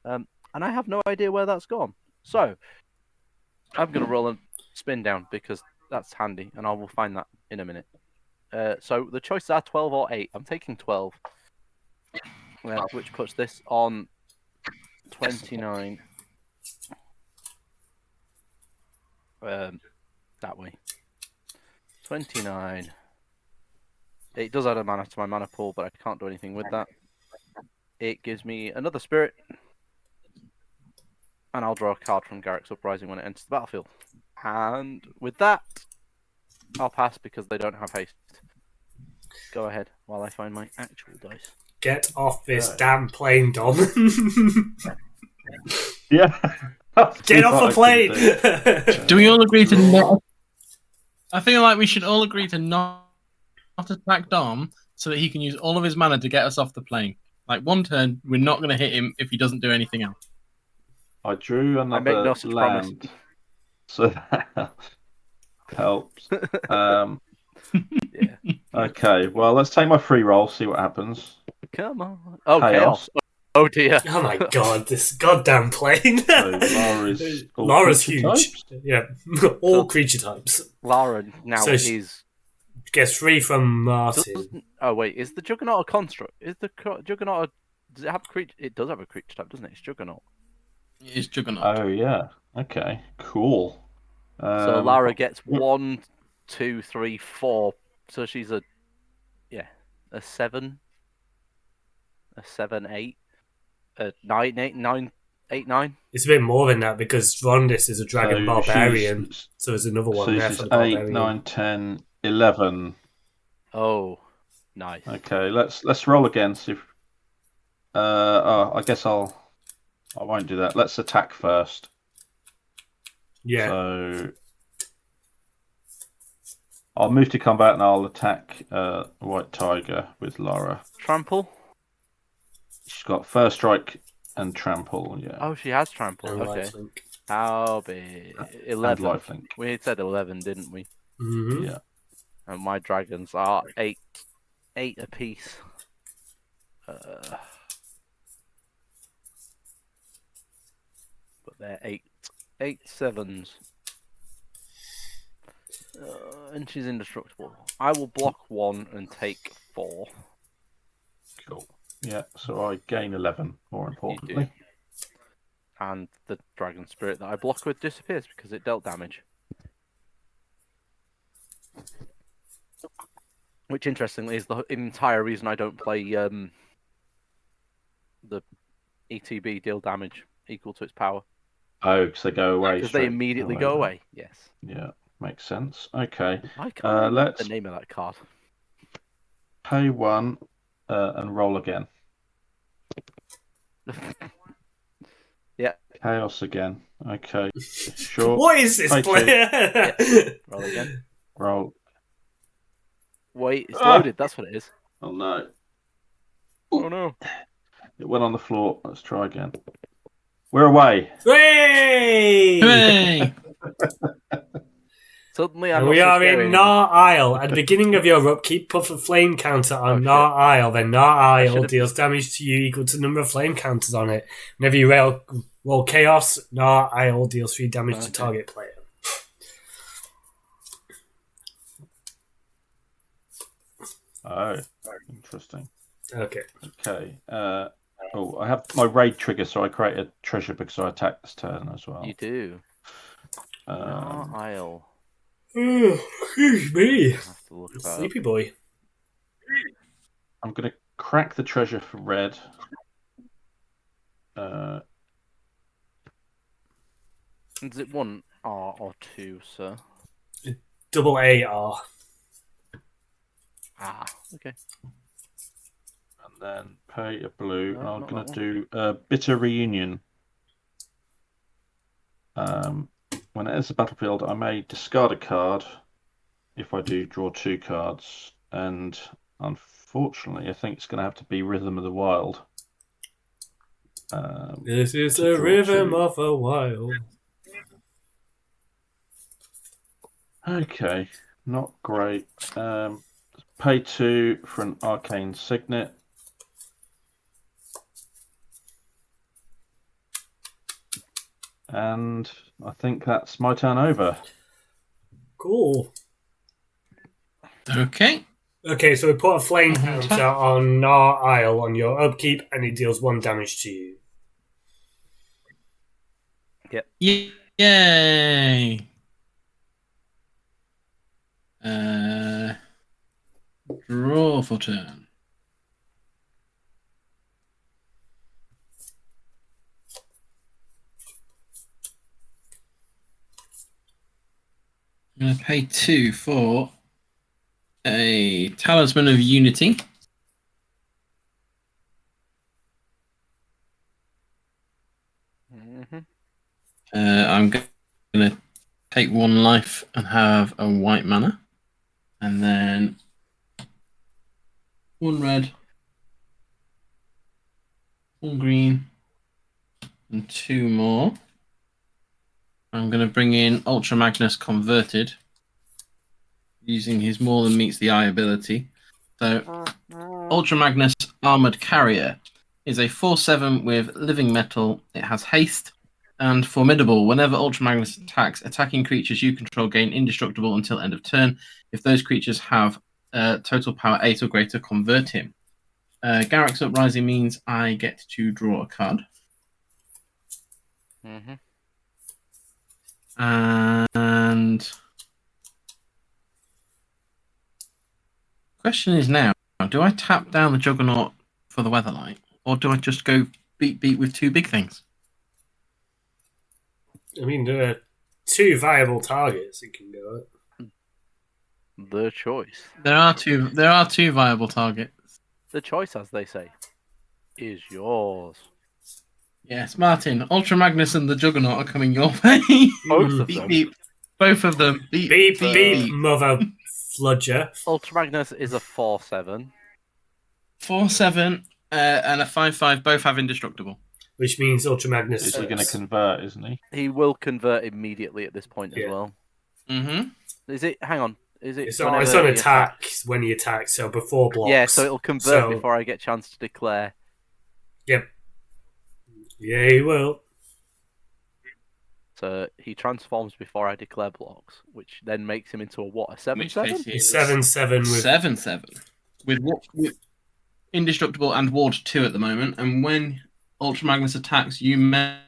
and I have no idea where that's gone. So, I'm gonna roll and spin down because that's handy, and I will find that in a minute. So the choices are 12 or 8. I'm taking 12, which puts this on 29. That way. 29. It does add a mana to my mana pool, but I can't do anything with that. It gives me another spirit. And I'll draw a card from Garrick's Uprising when it enters the battlefield. And with that, I'll pass because they don't have haste. Go ahead while I find my actual dice. Get off this damn plane, Dom. Yeah. Get off the plane! Do we all agree to not? I feel like we should all agree to not attack Dom so that he can use all of his mana to get us off the plane. Like one turn, we're not going to hit him if he doesn't do anything else. I drew another make no such land, so that helps. Yeah. Okay, well, let's take my free roll, see what happens. Come on. Oh, chaos. Oh dear. Oh my god, this goddamn plane. So Lara's huge. Types? Yeah, all creature types. Lara now So is... Gets free from Martin. Oh wait, is the Juggernaut a construct? Is the Juggernaut does it have a creature? It does have a creature type, doesn't it? It's Juggernaut. It's Juggernaut. Oh, yeah. Okay, cool. So Lara gets 1, 2, 3, 4. So she's a 7. A 7, 8. A 9, 8, 9, 8, 9. It's a bit more than that because Rondis is a dragon barbarian. So there's another one there for the 8, barbarian. 9, 10, 11. Oh, nice. Okay, let's roll again. See if. I guess I won't do that. Let's attack first. Yeah. So I'll move to combat and I'll attack White Tiger with Lara. Trample? She's got first strike and trample. Yeah. Oh, she has trample. And Okay. lifelink. How big? And 11. lifelink. We said 11, didn't we? Mm-hmm. Yeah. And my dragons are 8 apiece. But they're 8 7s. And she's indestructible. I will block 1 and take 4. Cool. Yeah, so I gain 11, more importantly. And the dragon spirit that I block with disappears because it dealt damage. Which, interestingly, is the entire reason I don't play the ETB deal damage equal to its power. Oh, because they go away. Because they immediately go away. Yes. Yeah, makes sense. Okay. I can't remember Let's the name of that card. pay 1 and roll again. Yeah. Chaos again. Okay. Sure. What is this Pay 2. player? Roll again. Roll. Wait, it's loaded. That's what it is. Oh no. Oh no. It went on the floor. Let's try again. We're away. Hooray! Hooray! Suddenly, And I'm we not so are scary in anymore. Nar Isle. At the beginning of your upkeep, put a flame counter on shit. Nar Isle. Then Nar Isle should've- deals damage to you equal to the number of flame counters on it. Whenever you roll Chaos, Nar Isle deals 3 damage to target player. Oh, interesting. Okay. Okay. I have my raid trigger, so I create a treasure because I attack this turn as well. You do. Isle. Excuse me. I have to look that up. Sleepy boy. I'm going to crack the treasure for red. Is it 1 R or 2, sir? Double AR. Ah, okay. And then pay a blue. No, and I'm not going that to do a bitter reunion. When it enters the battlefield, I may discard a card. If I do, draw 2 cards. And unfortunately, I think it's going to have to be Rhythm of the Wild. This is to the draw rhythm 2. of a wild. Okay, not great. Pay 2 for an arcane signet. And I think that's my turn over. Cool. Okay. Okay, so we put a flame counter on Nar Isle on your upkeep, and it deals 1 damage to you. Yay! Draw for turn. I'm going to pay 2 for a Talisman of Unity. Mm-hmm. I'm going to take 1 life and have a white mana. And then 1 red, 1 green, and 2 more. I'm going to bring in Ultra Magnus Converted using his More Than Meets the Eye ability. So, Ultra Magnus Armored Carrier is a 4/7 with Living Metal. It has haste and Formidable. Whenever Ultra Magnus attacks, attacking creatures you control gain indestructible until end of turn. If those creatures have total power 8 or greater, convert him. Garrick's Uprising means I get to draw a card. Mm-hmm. And question is now, do I tap down the Juggernaut for the Weatherlight, or do I just go beat with 2 big things? I mean, there are 2 viable targets you can go at. The choice. There are two viable targets. The choice, as they say, is yours. Yes, Martin, Ultra Magnus and the Juggernaut are coming your way. Both of Beep, them. beep. Both of them. Beep, Beep, beep, beep, beep. mother fludger. Ultra Magnus is a 4/7. 4/7 and a 5/5 both have indestructible. Which means Ultra Magnus. Is he going to convert, isn't he? He will convert immediately at this point as well. Mm-hmm. Is it? Hang on. Is it? It's on whenever he attack attacks? when he attacks, so before blocks. Yeah, so it'll convert before I get a chance to declare. Yep. Yeah, he will. So he transforms before I declare blocks, which then makes him into a what? A 7/7? He's 7/7 with 7/7 with what? indestructible and ward 2 at the moment, and when Ultra Magnus attacks, you may,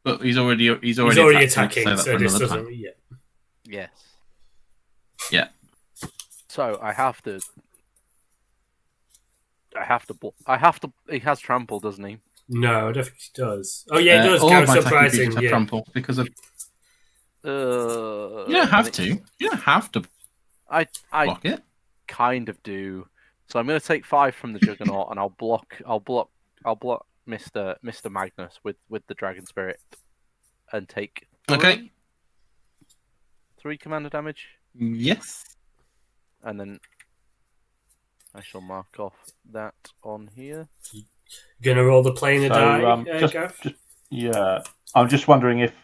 but he's already attacking, so so this another doesn't. time. Yeah. Yes. Yeah. So I have to. He has trample, doesn't he? No, I don't think he does. Oh yeah, he does. All Count of my attacking surprising. creatures have Yeah. trample because of. You You don't have to. You don't have to I block it. kind of do. So I'm going to take 5 from the Juggernaut, and I'll block Mr. Magnus with the Dragon Spirit, and take 3, Okay. 3 commander damage, Yes. and then I shall mark off that on here. Gonna roll the plane of die, Gareth? Yeah, I'm just wondering if,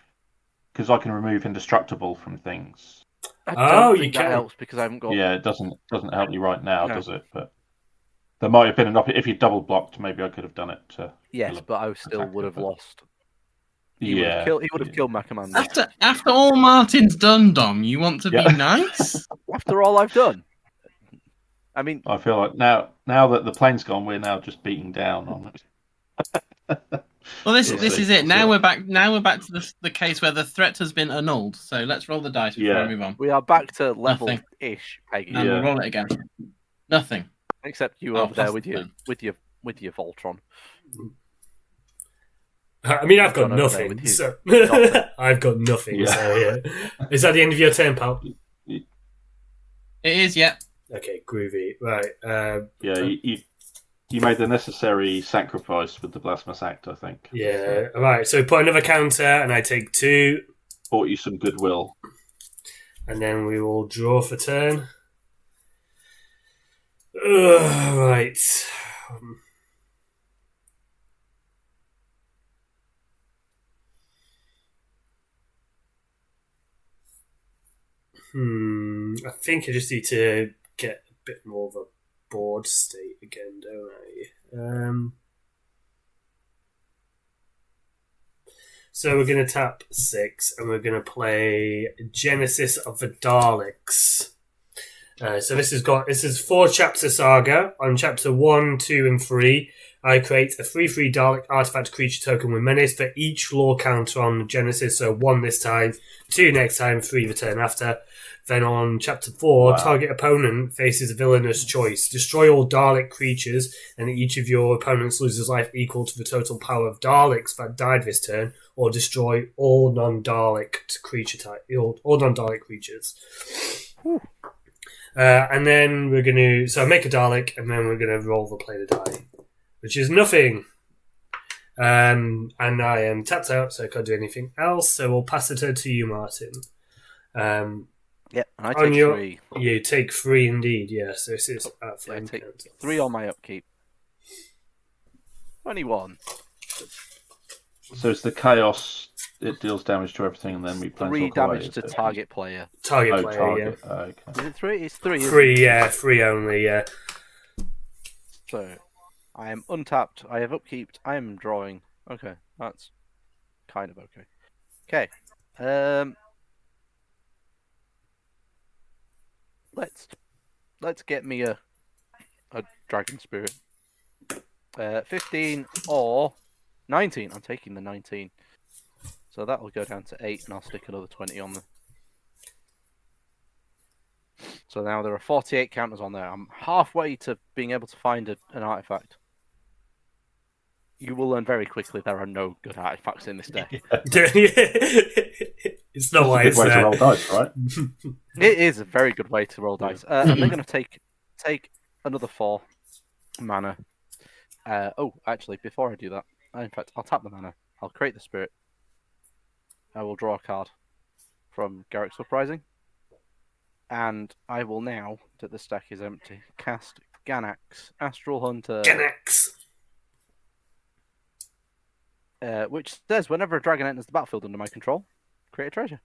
because I can remove indestructible from things. I Oh, don't you think that can. helps because I haven't got. Yeah, it doesn't help you right now, No. does it? But there might have been enough. If you double blocked, maybe I could have done it. Yes, but I still would have lost. He would have killed my commander. After all Martin's done, Dom, you want to be nice? After all I've done. I mean, I feel like now that the plane's gone, we're now just beating down on it. Well, this is it. Now we're back. Now we're back to the case where the threat has been annulled. So let's roll the dice before we move on. we are back to level-ish, Peggy. And we'll roll it again. Nothing. Except you over there with your Voltron. I mean, I've got gone over there nothing. with his So nothing. I've got nothing. So yeah. Is that the end of your turn, pal? It is, yeah. Okay, groovy. Right. You made the necessary sacrifice with the Blasphemous Act, I think. Yeah. All right. So put another counter, and I take 2, Bought you some goodwill. and then we will draw for turn. Right. I think I just need to get a bit more of a board state again, don't I? So we're going to tap 6, and we're going to play Genesis of the Daleks. So this is 4 chapter saga. On chapter 1, 2, and 3, I create a 3/3 Dalek artifact creature token with menace for each lore counter on Genesis. So 1 this time, 2 next time, 3 the turn after. Then on chapter 4, target opponent faces a villainous choice. Destroy all Dalek creatures, and each of your opponents loses life equal to the total power of Daleks that died this turn, or destroy all non-Dalek creature type, all non-Dalek creatures. And then we're going to make a Dalek, and then we're going to roll the plane of die, which is nothing. And I am tapped out, so I can't do anything else. So we'll pass it over to you, Martin. Yeah, and I take 3. You take 3 indeed, yeah. So this is I take 3 on my upkeep. 21. So it's the chaos. It deals damage to everything, and then we 3 damage to target player. Target player, target. yeah. Okay. Is it 3? It's 3. 3, yeah. 3 only, yeah. So, I am untapped. I have upkeep. I am drawing. Okay, that's kind of okay. Okay. Let's get me a Dragon Spirit. 15 or 19. I'm taking the 19. So that will go down to 8, and I'll stick another 20 on there. So now there are 48 counters on there. I'm halfway to being able to find an artifact. You will learn very quickly there are no good artifacts in this deck. It's not why it's a good way to roll dice, right? It is a very good way to roll dice. And they're going to take another 4 mana. Actually, before I do that, in fact, I'll tap the mana. I'll create the spirit. I will draw a card from Garrick's Uprising. And I will now, that the stack is empty, cast Ganax, Astral Hunter. Ganax! Which says, whenever a dragon enters the battlefield under my control, create a treasure.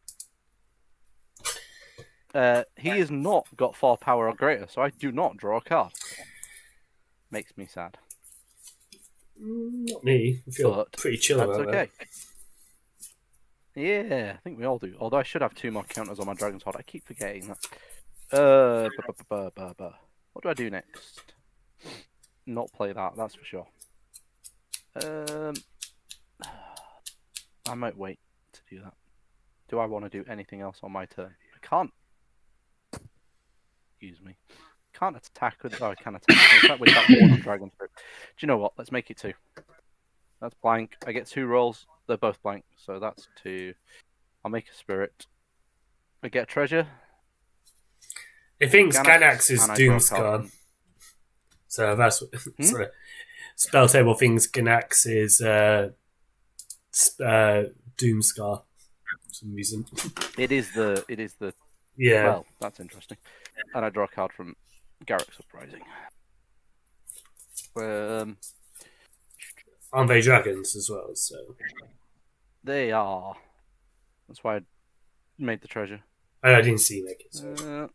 He has not got 4 power or greater, so I do not draw a card. Makes me sad. Not me. I feel pretty chill about that. That's okay. Yeah, I think we all do. Although I should have 2 more counters on my Dragon's Heart. I keep forgetting that. What do I do next? not play that. That's for sure. I might wait to do that. Do I want to do anything else on my turn? I can't. Excuse me. Can't attack with. Oh, I can attack. I can attack with that one on Dragon Spirit. Do you know what? Let's make it 2. That's blank. I get 2 rolls. They're both blank, so that's 2. I'll make a spirit. I get a treasure. I think Ganax is and I draw a card Doomscar. from- So that's sorry. Spell table thinks Ganax is Doomscar for some reason. It is the. Yeah. Well, that's interesting. And I draw a card from Garrick's Uprising. Aren't they dragons as well? So They are. That's why I made the treasure. I didn't see you make it. So.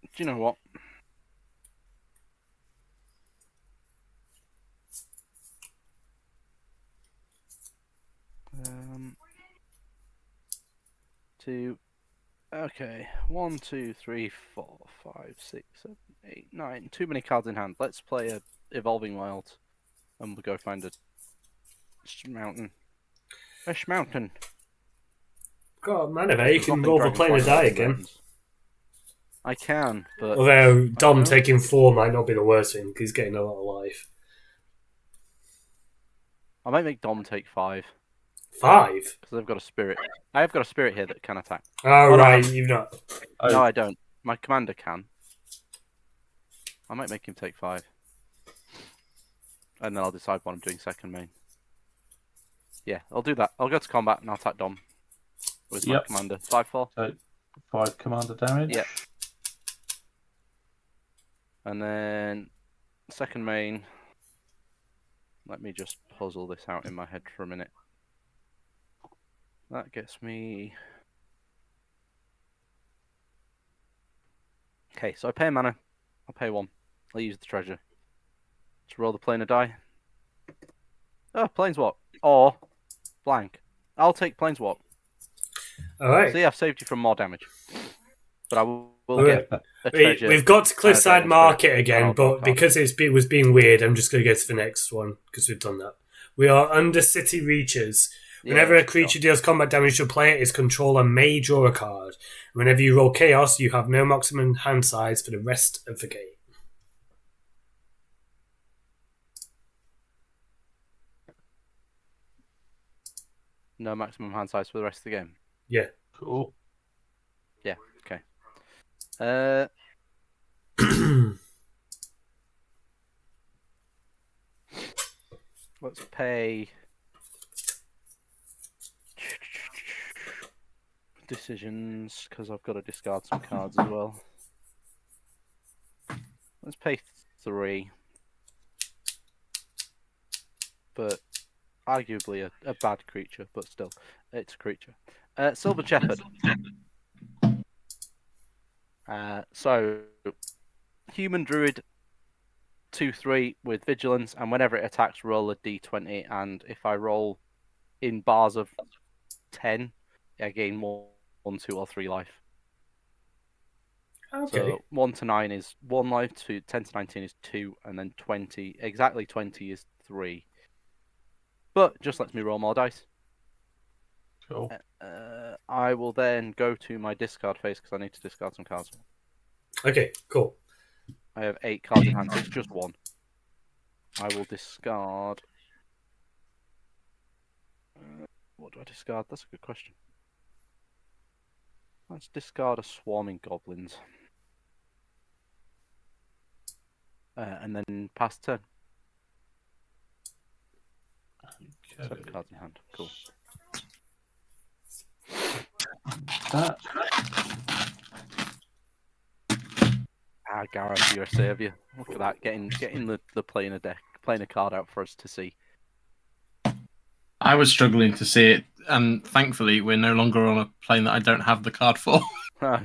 Do you know what? Two. Okay. 1, 2, 3, 4, 5, 6, 7, 8, 9. Too many cards in hand. Let's play a Evolving Wild, and we'll go find a mountain. A mountain. God, man, if you can roll for playing a die again. I can, but Although Dom taking 4 might not be the worst thing because he's getting a lot of life. I might make Dom take 5 5? because I've got a spirit. I have got a spirit here that can attack. Oh, no, right, you've not. No, I don't. My commander can. I might make him take 5, and then I'll decide what I'm doing second main. Yeah, I'll do that. I'll go to combat and I'll attack Dom with my commander. 5/4. So 5 commander damage. Yep. And then second main. Let me just puzzle this out in my head for a minute. That gets me. Okay, so I pay a mana. I'll pay 1. I'll use the treasure. Let's roll the planar die. Oh, Planeswalk. Or blank. I'll take Planeswalk. Alright. See, I've saved you from more damage. But I will get a treasure. We've got to Cliffside Market again, I'll but because it was being weird, I'm just going to go to the next one because we've done that. We are under City Reaches. Whenever a creature deals combat damage to a player, its controller may draw a card. Whenever you roll Chaos, you have no maximum hand size for the rest of the game. No maximum hand size for the rest of the game. Yeah. Cool. Yeah, okay. Let's pay decisions because I've got to discard some cards as well. Let's pay 3, but arguably a bad creature, but still, it's a creature. Silver Shepherd. So, human druid 2/3 with vigilance, and whenever it attacks, roll a d20. And if I roll in bars of 10, I gain 1, 2, or 3 life. Okay. So 1 to 9 is 1 life, 10 to 19 is 2, and then 20, exactly 20 is 3. But just lets me roll more dice. Cool. I will then go to my discard phase because I need to discard some cards. Okay, cool. I have 8 cards in hand, so it's just 1. I will discard. What do I discard? That's a good question. Let's discard a Swarming Goblins. And then pass turn. Okay. 7 cards in hand. Cool. That. Gareth, you're a saviour. Look at that, getting the playing a card out for us to see. I was struggling to see it, and thankfully we're no longer on a plane that I don't have the card for. Okay.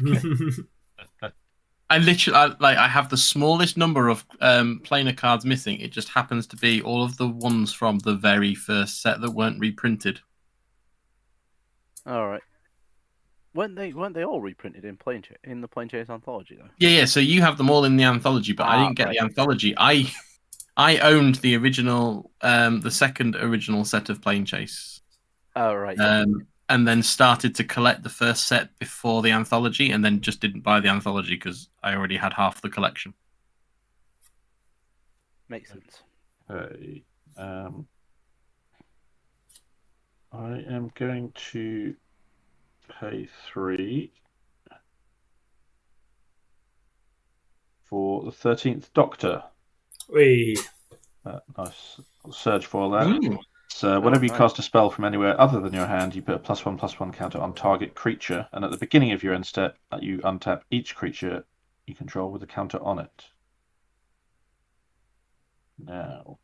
I literally, I have the smallest number of planar cards missing. It just happens to be all of the ones from the very first set that weren't reprinted. All right. weren't they all reprinted in the Planechase anthology though? Yeah. So you have them all in the anthology, but I didn't get right. the anthology. I owned the original, the second original set of Planechase. Oh right. And then started to collect the first set before the anthology, and then just didn't buy the anthology because I already had half the collection. Makes sense. Okay. I am going to pay 3 for the 13th Doctor. Wee. Nice surge for that. Ooh. So whenever you nice. cast a spell from anywhere other than your hand, you put a +1/+1 counter on target creature, and at the beginning of your end step, you untap each creature you control with a counter on it. Now,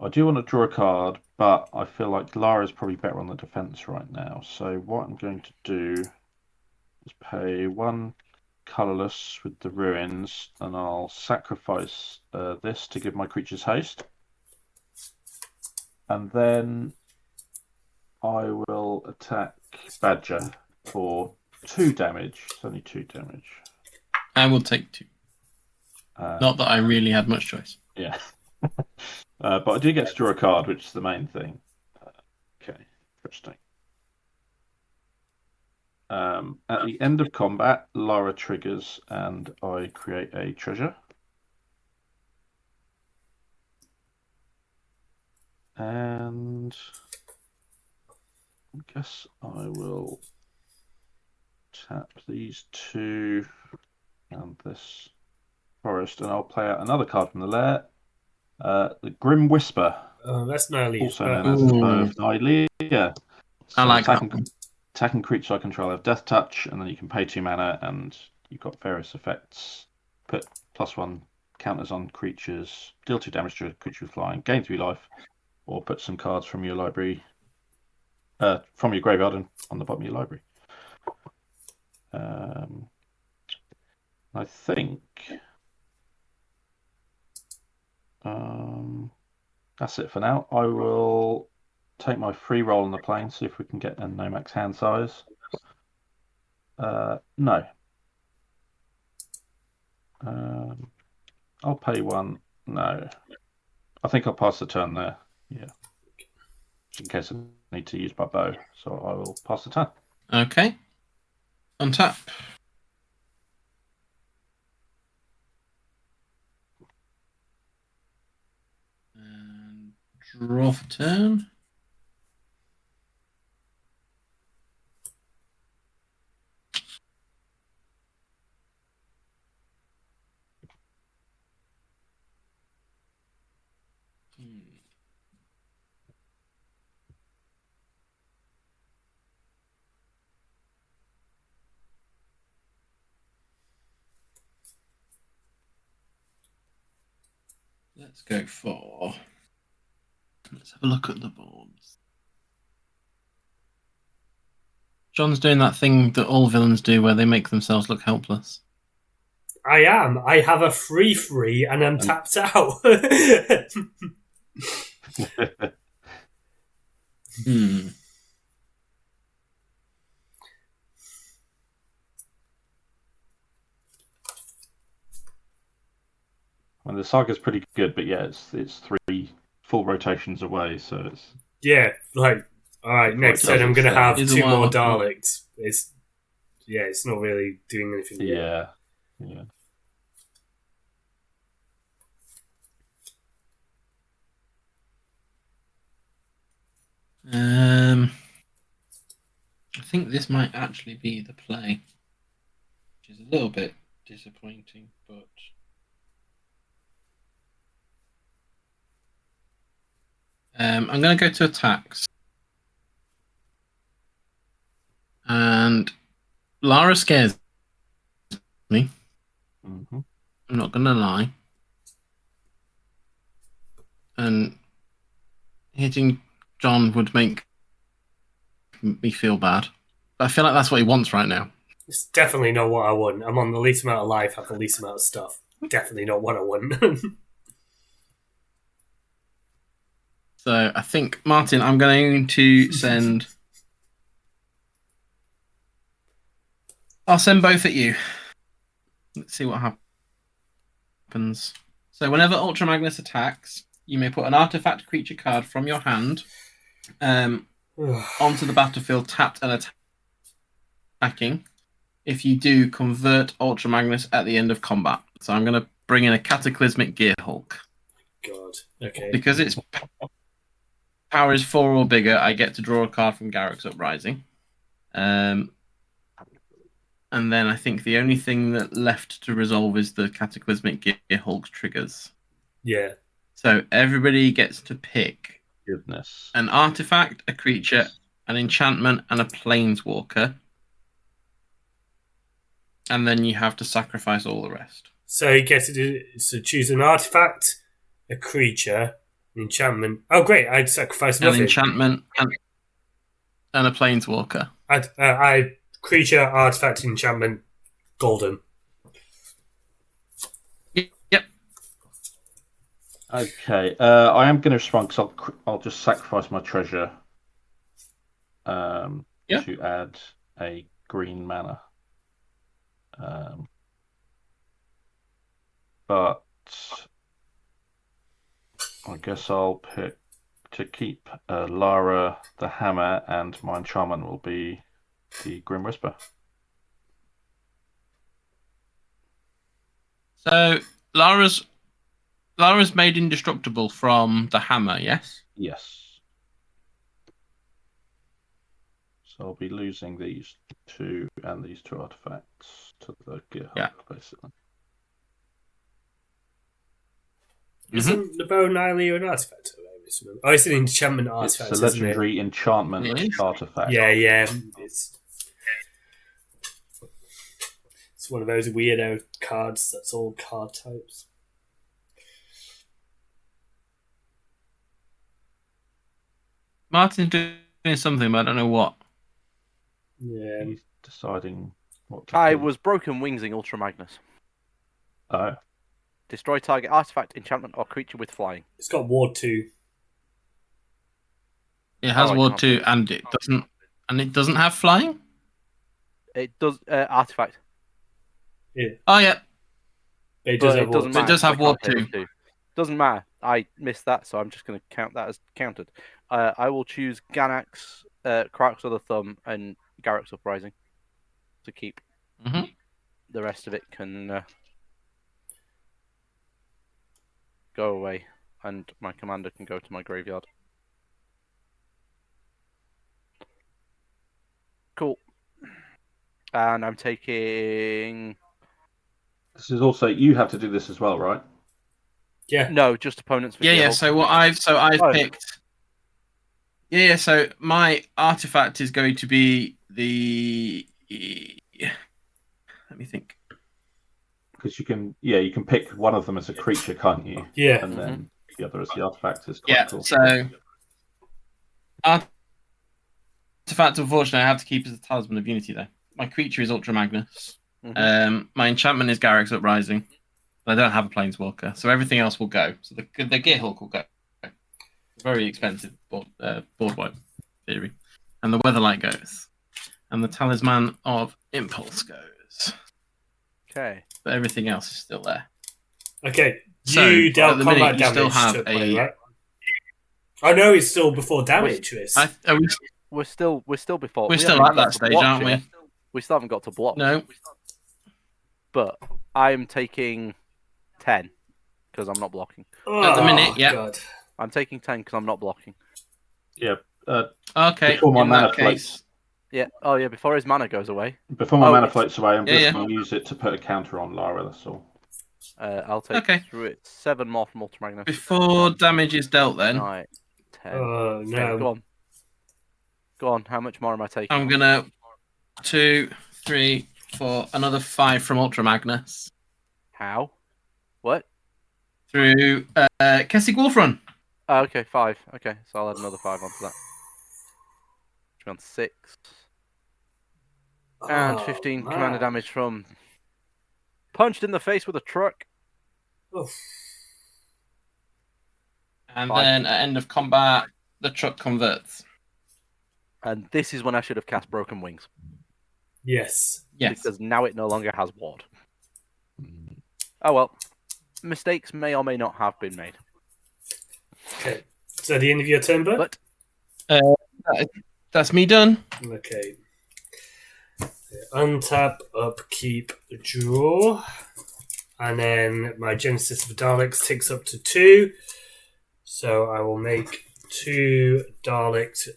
I do want to draw a card, but I feel like Lara's probably better on the defense right now. So what I'm going to do is pay 1 colorless with the ruins, and I'll sacrifice this to give my creatures haste. And then I will attack Badger for 2 damage. It's only 2 damage. I will take 2. Not that I really had much choice. Yeah. But I do get to draw a card, which is the main thing. Okay, interesting. At the end of combat, Lara triggers and I create a treasure. And I guess I will tap these 2 and this forest, and I'll play out another card from the lair. The Grim Whisper. Oh, that's Nylea. Also known as the Bow of Nylea. So I like that one. Attacking creatures I control have Death Touch, and then you can pay 2 mana, and you've got various effects. Put +1 counters on creatures, deal 2 damage to a creature with flying, gain 3 life, or put some cards from your library, from your graveyard on the bottom of your library. I think that's it for now. I will take my free roll on the plane, see if we can get a Nomax hand size. No. I'll pay 1. No. I think I'll pass the turn there. Yeah. In case I need to use my bow. So I will pass the turn. Okay. Untap. And draw for turn. Let's go for... Let's have a look at the boards. John's doing that thing that all villains do where they make themselves look helpless. I am. I have a free, and I'm tapped out. Well, the Saga's pretty good, but yeah, it's 3 full rotations away, so it's... Yeah, like, alright, next turn I'm going to have 2 more Daleks. It's not really doing anything yet. Yeah. I think this might actually be the play, which is a little bit disappointing, but I'm going to go to attacks, and Lara scares me. Mm-hmm. I'm not going to lie, and hitting John would make me feel bad. But I feel like that's what he wants right now. It's definitely not what I want. I'm on the least amount of life, have the least amount of stuff. Definitely not what I want. So I think, Martin, I'm going to send I'll send both at you. Let's see what happens. So whenever Ultra Magnus attacks, you may put an artifact creature card from your hand onto the battlefield tapped and attacking. If you do, convert Ultra Magnus at the end of combat. So I'm going to bring in a Cataclysmic Gearhulk. God. Okay. Because its power is 4 or bigger, I get to draw a card from Garruk's Uprising. And then I think the only thing that left to resolve is the Cataclysmic Gearhulk triggers. Yeah. So everybody gets to pick Goodness. an artifact, a creature, an enchantment, and a planeswalker. And then you have to sacrifice all the rest. So you get to choose an artifact, a creature, an enchantment. Oh, great! I'd sacrifice nothing. An enchantment and a planeswalker. I creature, artifact, enchantment, golden. Yep. Okay, I am going to respond because I'll just sacrifice my treasure to add a green mana. But I guess I'll pick to keep Lara the Hammer, and my enchantment will be the Grim Whisper. So Lara's made indestructible from the hammer, yes? Yes. So I'll be losing these two and these two artifacts to the Gearhulk, basically. Isn't the Bow Annihilate an artifact? Oh, it's an enchantment artifact. It's a legendary enchantment artifact. Yeah. It's one of those weirdo cards that's all card types. Martin's doing something, but I don't know what. Yeah. He's deciding what to I do. was Broken Wingsing Ultra Magnus. Oh. Destroy target artifact, enchantment, or creature with flying. It's got Ward 2. It has I Ward can't 2 do and it doesn't have flying? It does artifact. Yeah. Oh yeah. But it does But have it doesn't Ward matter. It does have I Ward can't hit 2. it too. Doesn't matter. I missed that, so I'm just going to count that as counted. I will choose Ganax, Cracks of the Thumb, and Garruk's Uprising to keep. Mhm. The rest of it can go away, and my commander can go to my graveyard. Cool. And I'm taking... This is also, you have to do this as well, right? Yeah. No, just opponents. For Yeah. Gearhulk. So I've Oh. picked. Yeah. So my artifact is going to be the. Let me think. Because you can pick one of them as a creature, can't you? Yeah. And then the other as the artifact is quite cool. So artifact, unfortunately, I have to keep as a Talisman of Unity though. My creature is Ultra Magnus. My enchantment is Garruk's Uprising. I don't have a Planeswalker, so everything else will go. So the Gearhulk will go. Very expensive board wipe theory. And the Weatherlight goes. And the Talisman of Impulse goes. Okay. But everything else is still there. Okay. So, you at dealt the combat minute, you damage still have to play, a- right? I know it's still before damage is. We're still before. We're we still haven't at that got to stage, block aren't we? yet. We still haven't got to block. No. But I'm taking 10 because I'm not blocking. At the minute, yeah. God. I'm taking 10 because I'm not blocking. Yeah. Okay. Before my in mana that floats. case, Yeah. Oh yeah. Before his mana goes away, Before my mana it's- floats away, I'm Yeah, just going to use it to put a counter on Lara, that's all. I'll take Okay. through it 7 more from Ultra Magnus. before damage is dealt, then 9, 10. Oh, Okay, no. go on. Go on. How much more am I taking? I'm gonna 2, 3, 4, another 5 from Ultra Magnus How? What? through Kessie Wolfrun. Oh, okay, 5. Okay, so I'll add another 5 onto that. Which one's 6. And 15 commander man. damage from punched in the face with a truck. Oof. And 5. then at end of combat, the truck converts. And this is when I should have cast Broken Wings. Yes. Yes. Because now it no longer has ward. Oh well. Mistakes may or may not have been made. Okay. So the end of your turn, Bert? But That's me done. Okay. Untap, upkeep, draw. And then my Genesis of Daleks ticks up to 2. So I will make 2 Dalek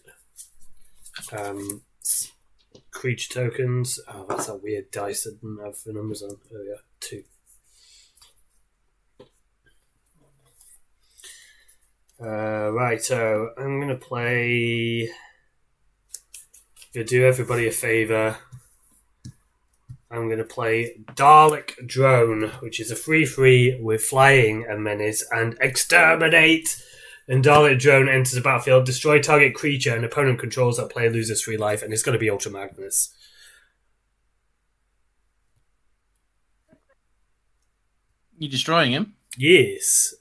creature tokens. Oh, that's a weird dice I didn't have the numbers on earlier. 2. Right, so I'm going to play... to do everybody a favour. I'm going to play Dalek Drone, which is a 3/3 with flying and menace and exterminate. And Dalek Drone enters the battlefield, destroy target creature and opponent controls that player loses 3 life, and it's going to be Ultra Magnus. You destroying him? Yes.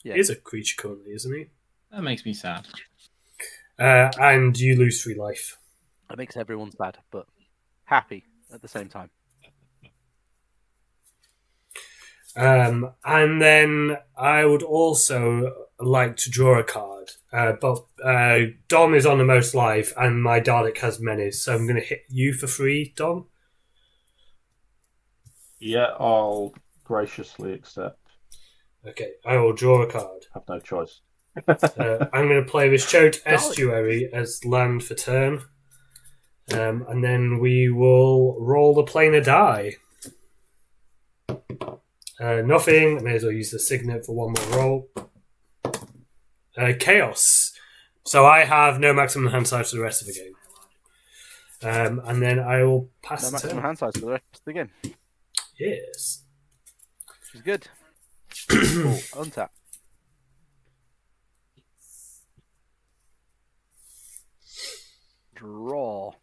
Yeah. He is a creature currently, isn't he? That makes me sad. And you lose 3 life. that makes everyone sad, but happy at the same time. And then I would also like to draw a card. But Dom is on the most life, and my Dalek has menace, so I'm going to hit you for free, Dom. Yeah, I'll graciously accept. Okay, I will draw a card. Have no choice. I'm going to play this Choked Estuary as land for turn. And then we will roll the planar die. Nothing. I may as well use the signet for one more roll. Chaos. So I have no maximum hand size for the rest of the game. And then I will pass No the maximum turn. hand size for the rest of the game, Yes. which is good. Cool. Untap. Draw.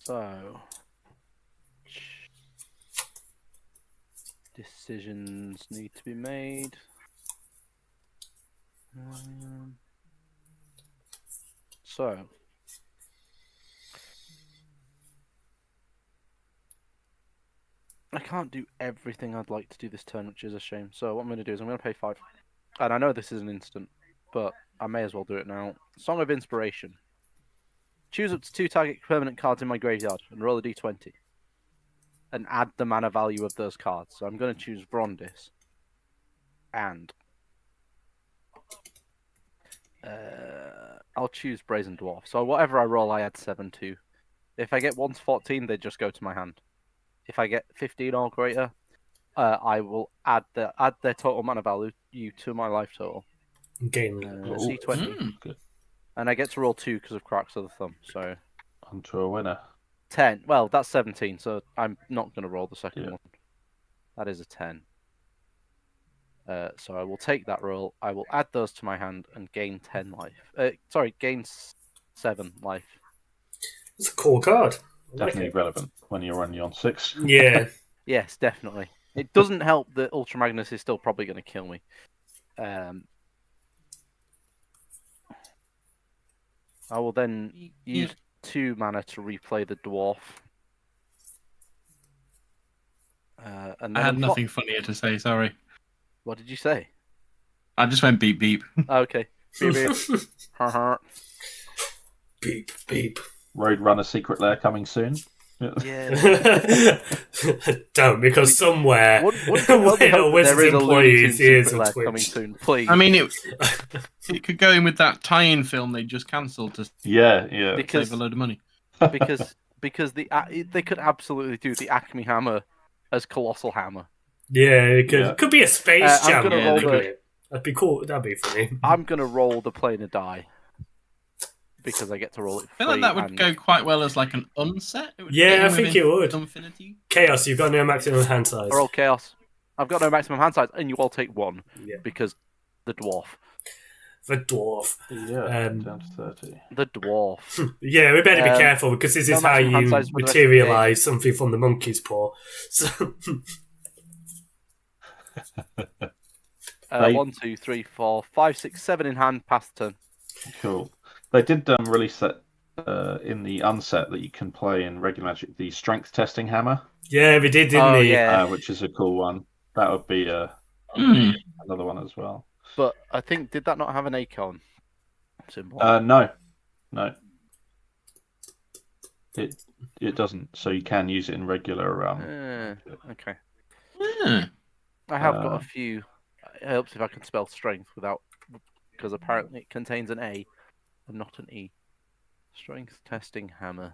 So decisions need to be made. So I can't do everything I'd like to do this turn, which is a shame. So what I'm going to do is I'm going to pay 5. And I know this is an instant, but I may as well do it now. Song of Inspiration. Choose up to 2 target permanent cards in my graveyard and roll a d20. And add the mana value of those cards. So I'm going to choose Vrondis. And I'll choose Brazen Dwarf. So whatever I roll, I add 7 to. If I get 1 to 14, they just go to my hand. If I get 15 or greater, I will add their total mana value to my life total. Game. C20. Good. And I get to roll 2 because of Cracks of the Thumb. So Onto a winner. 10. Well, that's 17, so I'm not going to roll the second Yeah. one. That is a 10. So I will take that roll. I will add those to my hand and gain 10 life. Gain 7 life. It's a cool card. I like Definitely it. relevant when you're only on 6. Yeah. Yes, definitely. It doesn't help that Ultra Magnus is still probably going to kill me. I will then use 2 mana to replay the dwarf. And I then had nothing funnier to say, sorry. What did you say? I just went beep beep. Okay. Beep, beep. Beep, beep. Roadrunner Secret Lair coming soon. Yeah. Don't, because somewhere Wouldn't you help me where a hope that Wizards there is a Looney employee Tunes hears Secret a Lair Twitch. coming soon, please. I mean, it could go in with that tie-in film they just cancelled to Yeah. because save a load of money. because they could absolutely do the Acme Hammer as Colossal Hammer. Yeah, it could, Yeah. could be a Space I'm Jam. gonna roll couldn't the- it? That'd be cool. That'd be funny. I'm gonna roll the planar die because I get to roll it. I feel like that would go quite well as like an unset. It would Yeah, fit in I with think it would. Infinity. Chaos, you've got no maximum hand size. I roll Chaos. I've got no maximum hand size, and you all take 1 Yeah. because the dwarf. The dwarf. Yeah. Down to 30. The dwarf. Yeah, we better be Um, careful because this no is how maximum hand you size for the rest of the materialize something from the monkey's paw. So, They- 1, 2, 3, 4, 5, 6, 7 in hand, pass turn. Cool. They did release that in the unset that you can play in regular Magic, the strength testing hammer, Yeah, we did, didn't Oh, we? yeah. which is a cool one. That would be Hmm. another one as well. But I think, did that not have an acorn symbol? No. It doesn't. So you can use it in regular. Okay. Yeah. I have got a few. It helps if I can spell strength without, because apparently it contains an A and not an E. Strength testing hammer.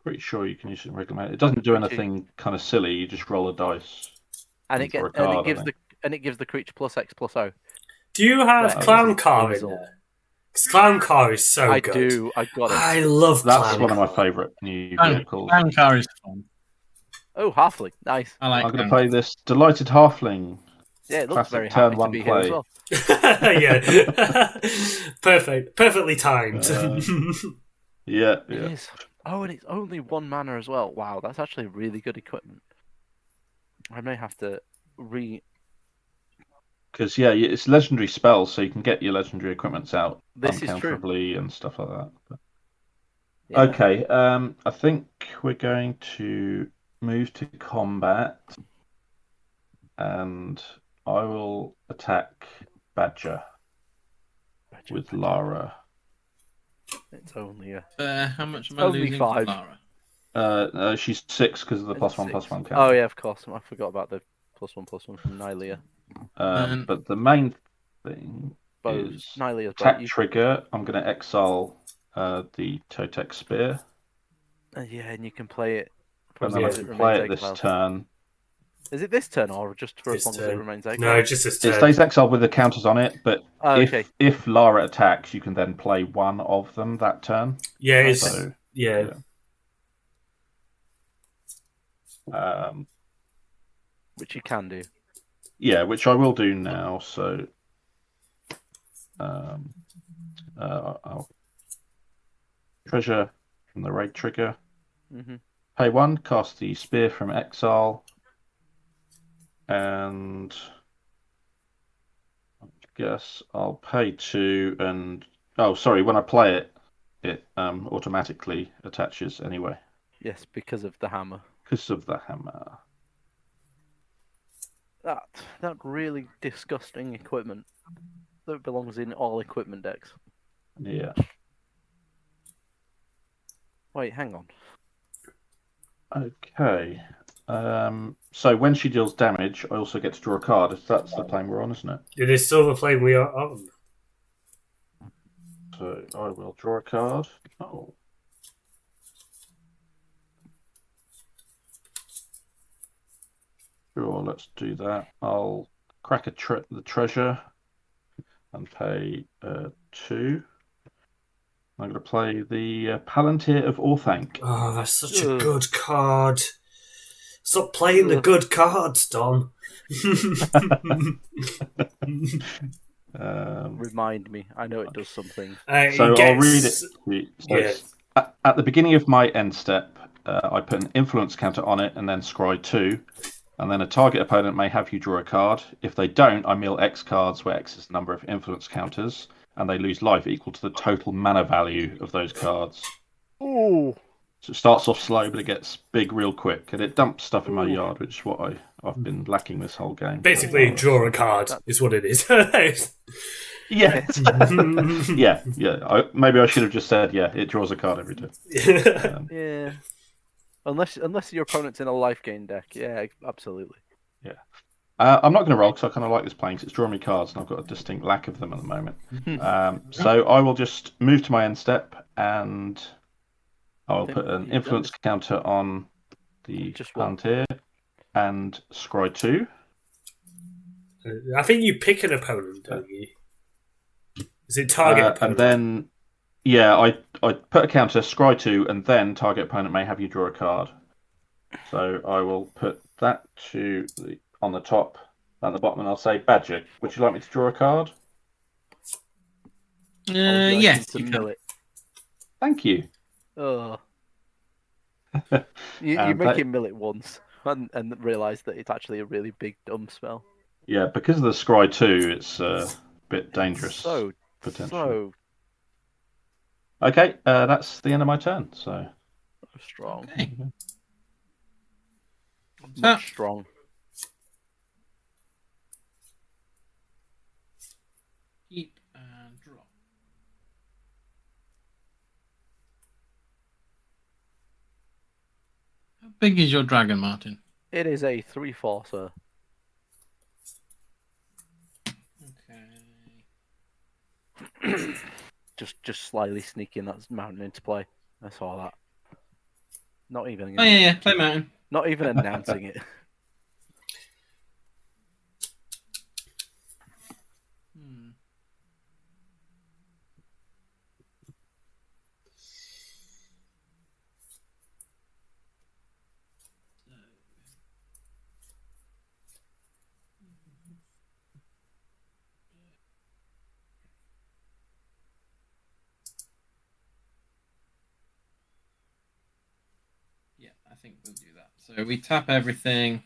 Pretty sure you can use it in regular Magic. It doesn't do anything kind of silly. You just roll a dice. And And it for a get, and card, it gives the creature +X +O. Do you have Well, Clown this is Car in result. there? Because Clown Car is so I good. do. I got it. I love That's Clown one of my Car. favourite new vehicles. Clown car is fun. Oh, halfling. Nice. I like I'm going to Clown play this Delighted Halfling. Yeah, it looks Classic very turn happy to one be here as play. well. Yeah. Perfectly timed. Yeah. It is. Oh, and it's only 1 mana as well. Wow, that's actually really good equipment. I may have to Because it's legendary spells, so you can get your legendary equipments out This is true. uncounterably and stuff like that. But... Yeah. Okay, I think we're going to move to combat, and I will attack Badger with Lara. It's only a. How much am I Only losing 5. for Lara? She's 6 because of the It's +1/+1 6. counter. Oh yeah, of course. I forgot about the +1/+1 from Nylea. But the main thing is Nylea's attack boat. You... trigger. I'm going to exile the Totek Spear, yeah, and you can play it. For and as then long I as it can play remains it this exiled. turn. Is it this turn or just for This as long as turn. it remains No, exiled? just this It turn. stays exiled with the counters on it, but Oh, okay. if Lara attacks, you can then play one of them that turn. Yeah, it's So, yeah. Which you can do. Yeah, which I will do now. So, I'll treasure from the raid trigger. Mm-hmm. Pay 1, cast the spear from exile, and I guess I'll pay 2. And when I play it, it automatically attaches anyway Yes, because of the hammer. because of the hammer. That really disgusting equipment that belongs in all equipment decks. Yeah. Wait, hang on. Okay. So when she deals damage, I also get to draw a card. That's the plane we're on, isn't it? It is Silver Flame we are on. So I will draw a card. Oh. Sure, let's do that. I'll crack the treasure and pay 2. I'm going to play the Palantir of Orthanc. Oh, that's such a Ugh. good card. Stop playing the good cards, Don. Remind me. I know it does something. So I'll read it. So it's, at the beginning of my end step, I put an influence counter on it and then scry 2. And then a target opponent may have you draw a card. If they don't, I mill X cards, where X is the number of influence counters, and they lose life equal to the total mana value of those cards. Ooh. So it starts off slow, but it gets big real quick, and it dumps stuff in my yard, which is what I've been lacking this whole game. Basically, draw a card is what it is. Yeah. Yeah. Maybe I should have just said, it draws a card every turn. Yeah. Unless your opponent's in a life gain deck. Yeah, absolutely. Yeah. I'm not going to roll because I kind of like this playing because it's drawing me cards and I've got a distinct lack of them at the moment. So I will just move to my end step and I'll put an influence counter on the Palantir and scry 2. I think you pick an opponent, don't you? Is it target opponent? And then, I put a counter, scry 2, and then target opponent may have you draw a card. So I will put that on the top and the bottom, and I'll say, Badger, would you like me to draw a card? Yes, you mill can. it. Thank you. Oh. You make him mill it once. and realised that it's actually a really big dumb spell. Yeah, because of the Scry 2, it's a bit dangerous, So potentially. Okay, that's the end of my turn, so... strong. Okay. Much strong. Keep and drop. How big is your dragon, Martin? It is a 3/4, sir. Okay. just slightly sneaking that mountain into play. I saw that. Not even. Oh yeah, play mountain. Not even announcing it. Yeah, I think we'll do that. So we tap everything.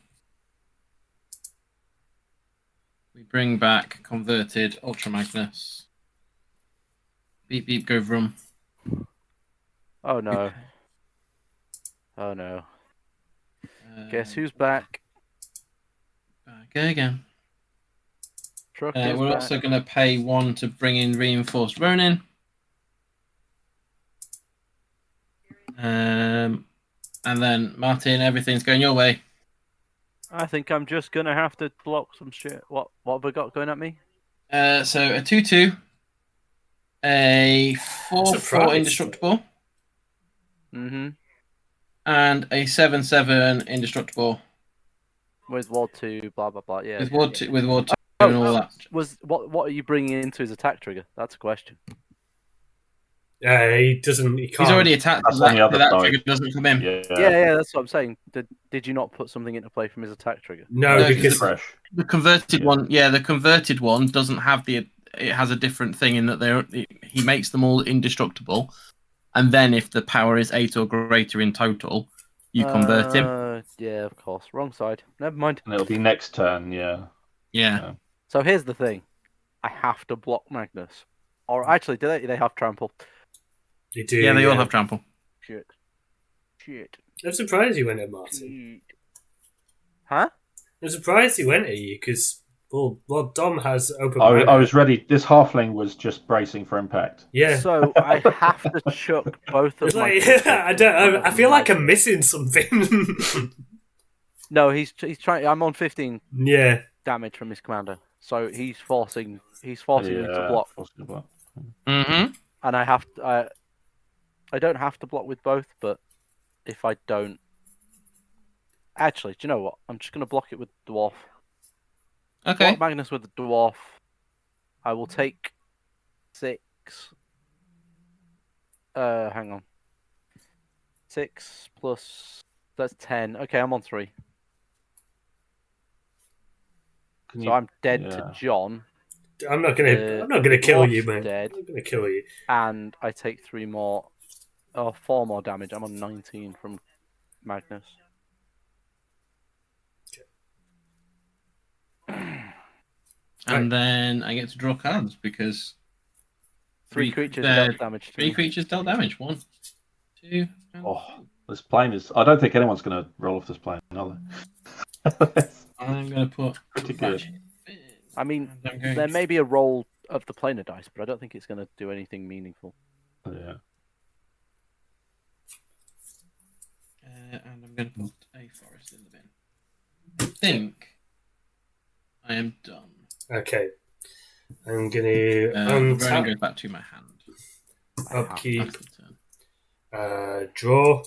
We bring back converted Ultra Magnus. Beep beep go vroom. Oh no. Oh no. Guess who's back? Back again. Truck We're is back. also going to pay 1 to bring in reinforced Ronin. And then Martin, everything's going your way. I think I'm just gonna have to block some shit. What have we got going at me? So a 2/2, a 4/4 Surprise. indestructible, Mm-hmm. and a 7/7 indestructible. With Ward 2, blah blah blah. Yeah. With Ward 2, Oh, and all that. What are you bringing into his attack trigger? That's a question. He doesn't. He can't. He's already attacked. That's on the other that side. trigger doesn't come in. Yeah, that's what I'm saying. Did you not put something into play from his attack trigger? No, No, because Fresh. The converted one, the converted one doesn't have the. It has a different thing in that he makes them all indestructible, and then if the power is 8 or greater in total, you convert him. Yeah, of course. Wrong side. Never mind. And it'll be next turn, yeah. Yeah. So here's the thing. I have to block Magnus. Or actually, do they have trample? they do. Yeah, they all have trample. Shit. I'm surprised you went at Martin. Huh? I'm surprised he went at you because Dom has open. I was ready. This halfling was just bracing for impact. Yeah. So I have to chuck both of It's my. like, I feel like I'm missing something. No, he's trying. I'm on 15 yeah. damage from his commander, so he's forcing me to block, forcing to block. Mm-hmm. and I don't have to block with both, but if I don't, actually, do you know what? I'm just gonna block it with dwarf. Okay. Block Magnus with the dwarf. I will take 6. Hang on. 6 plus that's 10. Okay, I'm on 3. So I'm dead to John. I'm not gonna kill you, man. Dead. I'm not gonna kill you. And I take 4 more damage. I'm on 19 from Magnus. And then I get to draw cards because 3 creatures dealt damage. 3 creatures dealt damage. 1, 2. Oh, this plane is. I don't think anyone's going to roll off this plane, are they? I'm going to put. Pretty good. I mean, there may be a roll of the planar dice, but I don't think it's going to do anything meaningful. Yeah. And I'm going to put a forest in the bin. I think I am done. Okay. I'm gonna Rolling untap, goes back to my hand. upkeep, That's the turn. draw.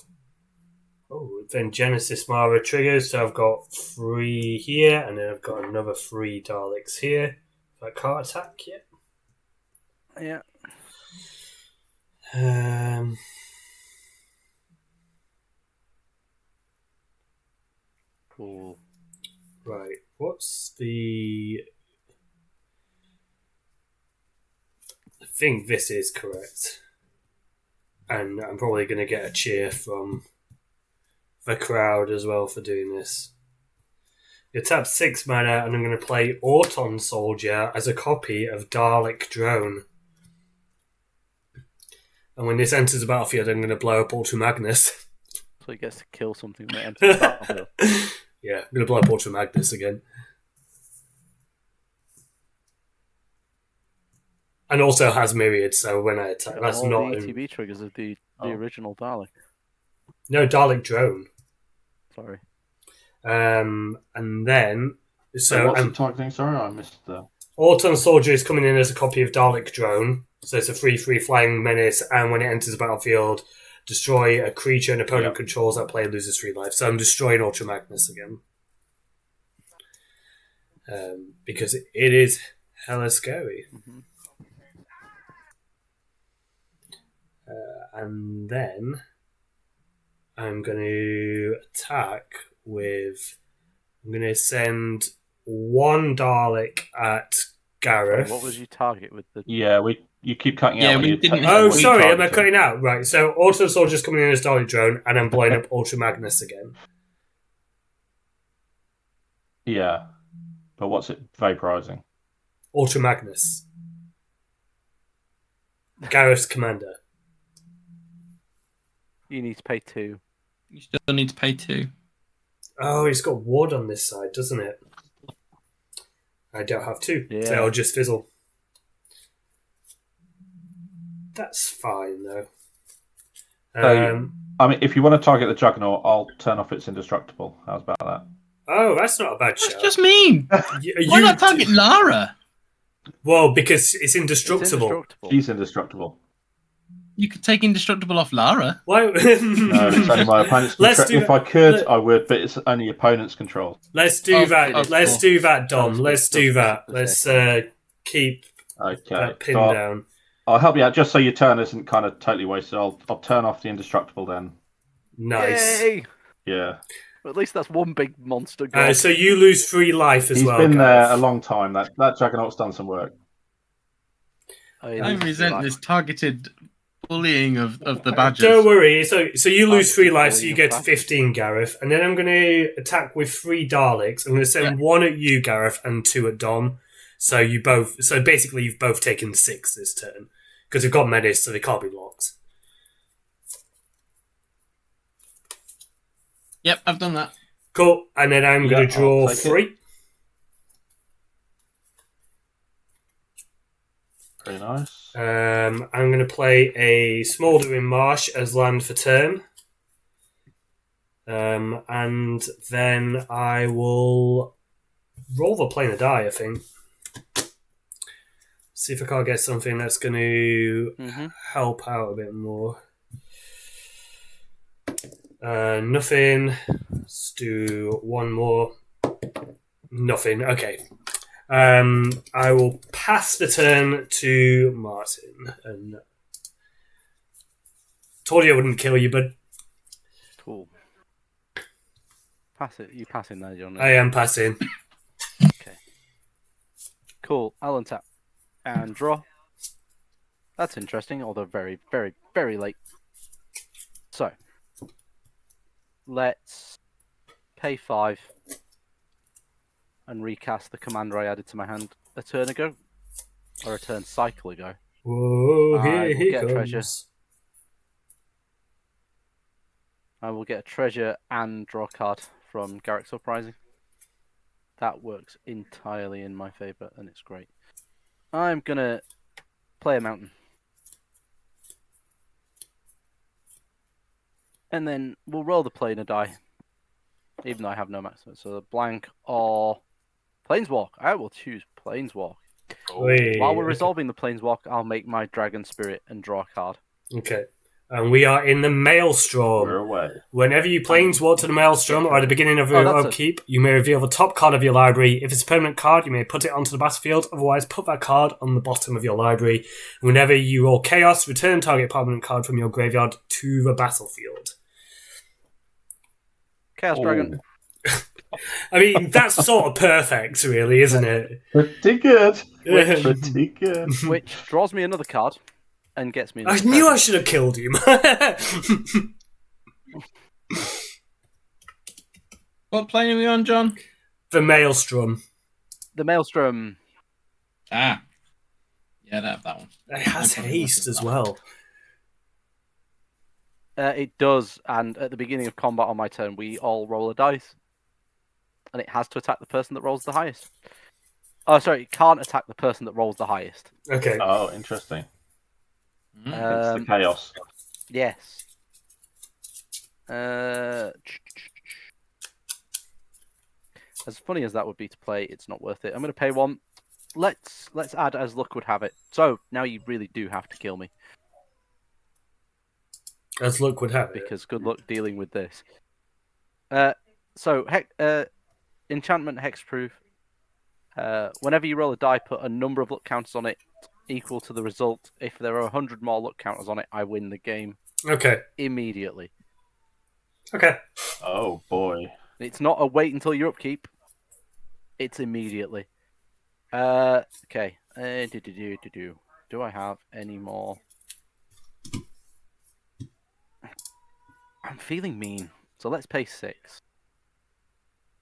Oh, then Genesis Mara triggers. So I've got 3 here, and then I've got another 3 Daleks here. If I can't attack yet. Yeah. Cool. Right. What's the? I think this is correct, and I'm probably going to get a cheer from the crowd as well for doing this. You tap 6 mana, and I'm going to play Auton Soldier as a copy of Dalek Drone. And when this enters the battlefield, I'm going to blow up Ultra Magnus. So he gets to kill something when it enters the battlefield. Yeah, I'm going to blow up Ultra Magnus again. And also has Myriad, so when I attack, that's all not... the ETB triggers of the original Dalek. No, Dalek Drone. Sorry. And then... So what's the targeting? Sorry, I missed the... Auton Soldier is coming in as a copy of Dalek Drone. So it's a 3/3 flying menace, and when it enters the battlefield, destroy a creature an opponent controls. That player loses 3 life. So I'm destroying Ultra Magnus again. Because it is hella scary. Mm-hmm. And then I'm going to attack with... I'm going to send 1 Dalek at Gareth. Sorry, what was you target with the... Yeah, you keep cutting out. Yeah, when we you didn't- ta- Oh, when you sorry, am I target cutting out? Right, so Auto Soldier's coming in as Dalek Drone, and I'm blowing up Ultra Magnus again. him. Yeah, but what's it vaporizing? Ultra Magnus. Gareth's commander. You need to pay 2. You still need to pay 2. Oh, he's got ward on this side, doesn't it? I don't have 2, so Yeah. I'll just fizzle. That's fine, though. I mean, if you want to target the Juggernaut, I'll turn off its indestructible. How's about that? Oh, that's not a bad That's shot. just mean. Why not target Lara? Well, because it's It's indestructible. indestructible. She's indestructible. You could take indestructible off Lara. Why? No, it's only my opponent's Let's control. do If I could, let- I would, but it's only opponent's control. Let's do Oh, that. of Let's course. do that, Dom. That's Let's good. do that. That's Let's keep Okay. that pin So down. I'll help you out just so your turn isn't kind of totally wasted. I'll turn off the indestructible then. Nice. Yay! Yeah. At least that's one big monster god. So you lose 3 life as He's well. been Gareth. there a long time. That Juggernaut's done some work. I resent this targeted bullying of the badgers. Don't worry. So you lose 3 life, so bullying you of get badgers. 15, Gareth. And then I'm going to attack with 3 Daleks. I'm going to send 1 at you, Gareth, and 2 at Dom. So you both. So basically, you've both taken 6 this turn because we've got menace, so they can't be locked. Yep, I've done that. Cool. And then I'm going Yeah, to draw I'll take it. 3. Very nice. I'm going to play a Smouldering Marsh as land for turn. And then I will roll the plane of die, I think. See if I can't get something that's going to help out a bit more. Nothing. Let's do 1 more. Nothing. Okay. I will pass the turn to Martin. And told you I wouldn't kill you, but Cool. Pass it. You pass in there, John. I am passing. Okay. Cool. I'll untap and draw. That's interesting, although very, very, very late. So, let's pay 5 and recast the commander I added to my hand a turn ago, or a turn cycle ago. Whoa, I here will he get a comes. treasure. I will get a treasure and draw a card from Garrick's Uprising. That works entirely in my favour, and it's great. I'm going to play a mountain. And then we'll roll the plane a die, even though I have no maximum. So the blank or Planeswalk. I will choose Planeswalk. Wait, While we're okay. resolving the Planeswalk, I'll make my Dragon Spirit and draw a card. Okay. And we are in the Maelstrom. We're away. Whenever you planeswalk to the Maelstrom or at the beginning of your that's upkeep, you may reveal the top card of your library. If it's a permanent card, you may put it onto the battlefield. Otherwise, put that card on the bottom of your library. Whenever you roll Chaos, return target permanent card from your graveyard to the battlefield. Chaos Oh. Dragon. I mean, that's sort of perfect, really, isn't it? Pretty good. Yeah. Pretty good. Which draws me another card and gets me I another knew I treasure. should have killed you. What plane are we on, John? The Maelstrom. The Maelstrom. Ah. Yeah, I'd have that one. It has I probably would haste have as that. well. It does, and at the beginning of combat on my turn, we all roll a dice, and it has to attack the person that rolls the highest. Oh, sorry, it can't attack the person that rolls the highest. Okay. Oh, interesting. It's the Um, chaos. yes. As funny as that would be to play, it's not worth it. I'm going to pay 1. Let's add as luck would have it. So now you really do have to kill me, As luck would have it. because good luck dealing with this. So enchantment hexproof. Whenever you roll a die, put a number of luck counters on it equal to the result. If there are 100 more luck counters on it, I win the game Okay. immediately. Okay. Oh boy. It's not a wait until your upkeep. It's immediately. Okay. Do I have any more? I'm feeling mean, so let's pay 6.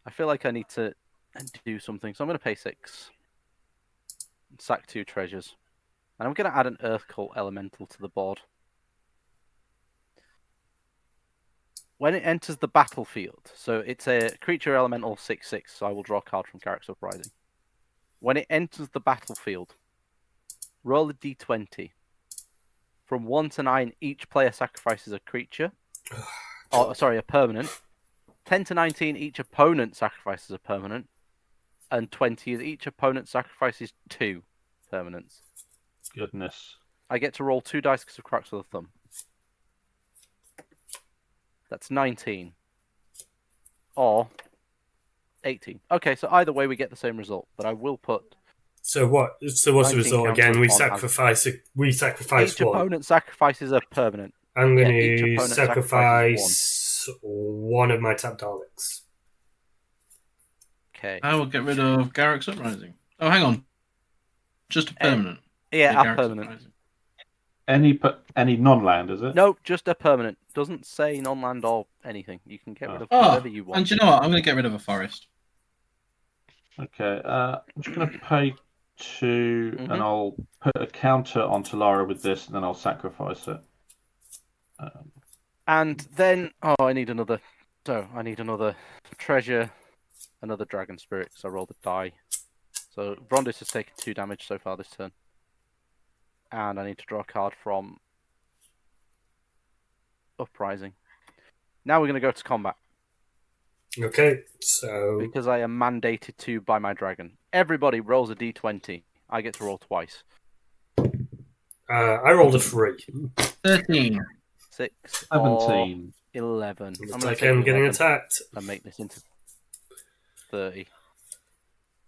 I feel like I need to do something, so I'm going to pay 6. Sack 2 treasures. And I'm going to add an Earth Cult Elemental to the board. When it enters the battlefield, so it's a creature elemental 6/6, so I will draw a card from Garruk's Uprising. When it enters the battlefield, roll a d20. From 1 to 9, each player sacrifices a creature. A permanent. 10 to 19, each opponent sacrifices a permanent. And 20 is each opponent sacrifices 2 permanents. Goodness. I get to roll 2 dice because of Crux of the Thumb. That's 19. Or 18. Okay, so either way we get the same result, but I will put... So what? So what's the 19 result again? counters We on sacrifice. We sacrifice each one. opponent sacrifices a permanent. I'm going each to opponent sacrifice one of my tap Daleks. Okay. I will get rid of Garruk's Uprising. Oh, hang on. Just a permanent. Yeah, a Garruk's permanent. Uprising. Any non-land, is it? No, just a permanent. Doesn't say non-land or anything. You can get rid of Oh, whatever you want. and do you know what? I'm going to get rid of a forest. Okay. I'm just going to pay 2, Mhm. and I'll put a counter on Talara with this, and then I'll sacrifice it. And then, I need another. So I need another treasure, another dragon spirit. So I rolled a die. So Brondis has taken 2 damage so far this turn, and I need to draw a card from Uprising. Now we're going to go to combat Okay, so because I am mandated to by my dragon. Everybody rolls a d20. I get to roll twice. I rolled a 3. 13. 6 or 17. 11. Looks gonna like take I'm getting 11 attacked. and make this into 30.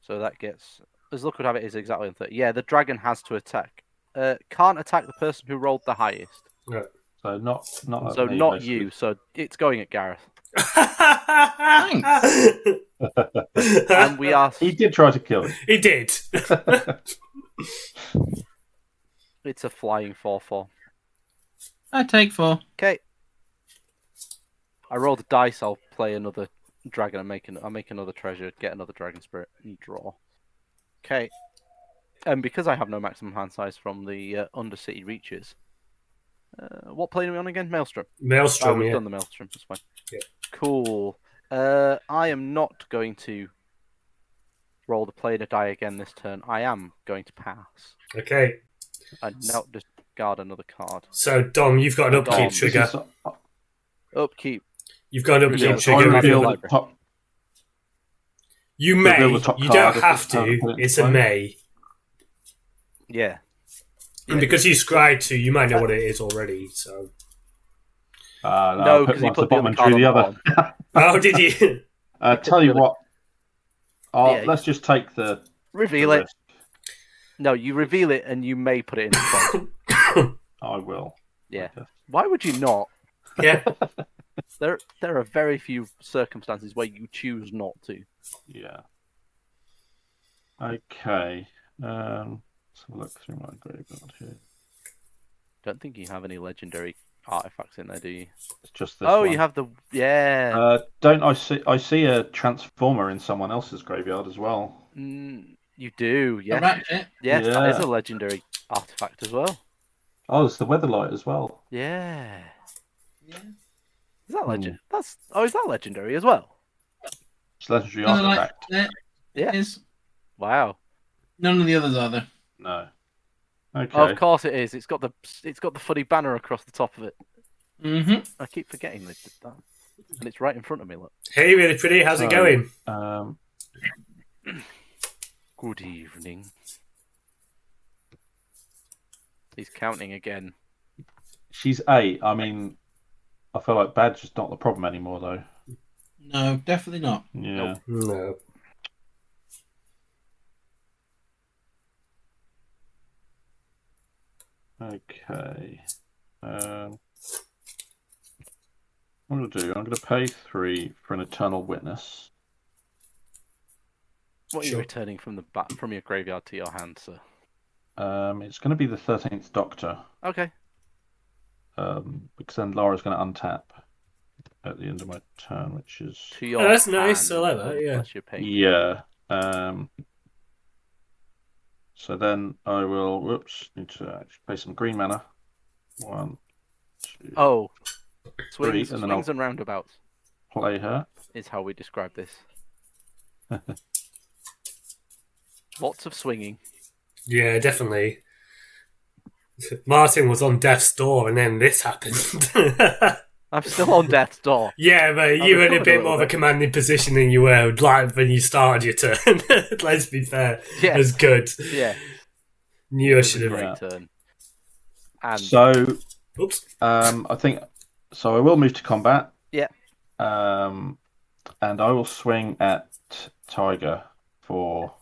So that gets, as luck would have it, is exactly on 30. Yeah, the dragon has to attack. Can't attack the person who rolled the highest. Right. So not So me, not basically. you. So it's going at Gareth. Thanks. And we are. He did try to kill him. He did. It's a flying 4/4. I take 4. Okay. I rolled a dice. I'll play another dragon and I'll make another treasure, get another dragon spirit, and draw. Okay. And because I have no maximum hand size from the Undercity Reaches, what plane are we on again? Maelstrom. Maelstrom, we've yeah. done the Maelstrom. That's fine. Yeah. Cool. I am not going to roll the planar die again this turn. I am going to pass. Okay, And now discard another card. so Dom, you've got an upkeep Dom, This trigger. is- Upkeep. You've got an upkeep Yeah, I trigger. reveal Library. the top. You may. reveal the top You card don't of have the card to. and put it in It's a play. may. Yeah. And because you scried to, you might know what it is already. So. No, No, I put 'cause he one to the put the bottom other and card drew the on the other. Oh, did you? Tell you what. Yeah, Let's just take the Reveal it. risk. No, you reveal it and you may put it into play. I will. Yeah. Okay. Why would you not? Yeah. There are very few circumstances where you choose not to. Yeah. Okay. Let's have a look through my graveyard here. Don't think you have any legendary artifacts in there, do you? It's just this Oh, one. you have the Don't I see? I see a transformer in someone else's graveyard as well. you do, yes. Ratchet. Yes, that is Yeah. a legendary artifact as well. Oh, it's the Weatherlight as well. Yeah. Yeah. Is that legend? Is that legendary as well? It's a legendary None of artifact. that. Yeah. It is. Wow. None of the others are though. No. Okay. Oh, of course it is. It's got the funny banner across the top of it. Mm-hmm. I keep forgetting they did that, and it's right in front of me. Look. Hey, really pretty. How's it going? Good evening. He's counting again. She's 8. I mean, I feel like badge is not the problem anymore, though. No, definitely not. Yeah. No. Okay. What I'm going to do, I'm going to pay 3 for an Eternal Witness. What are you returning from your graveyard to your hand, sir? It's going to be the 13th Doctor. Okay. Because then Lara's going to untap at the end of my turn, which is... To your that's nice. hand, I like that, yeah. unless you're paying. Yeah. So then I will... Whoops. Need to actually pay some green mana. 1, 2... Oh. Three, Swings and then I'll and roundabouts play her. is how we describe this. Lots of swinging. Yeah, definitely. Martin was on death's door, and then this happened. I'm still on death's door. Yeah, but you were in a recovered a bit little more of a bit. commanding position than you were like when you started your turn. Let's be fair. Yeah. It was good. Yeah. Knew I It was should a have. great turn. And So, Oops. I think... So I will move to combat. Yeah. And I will swing at Tiger for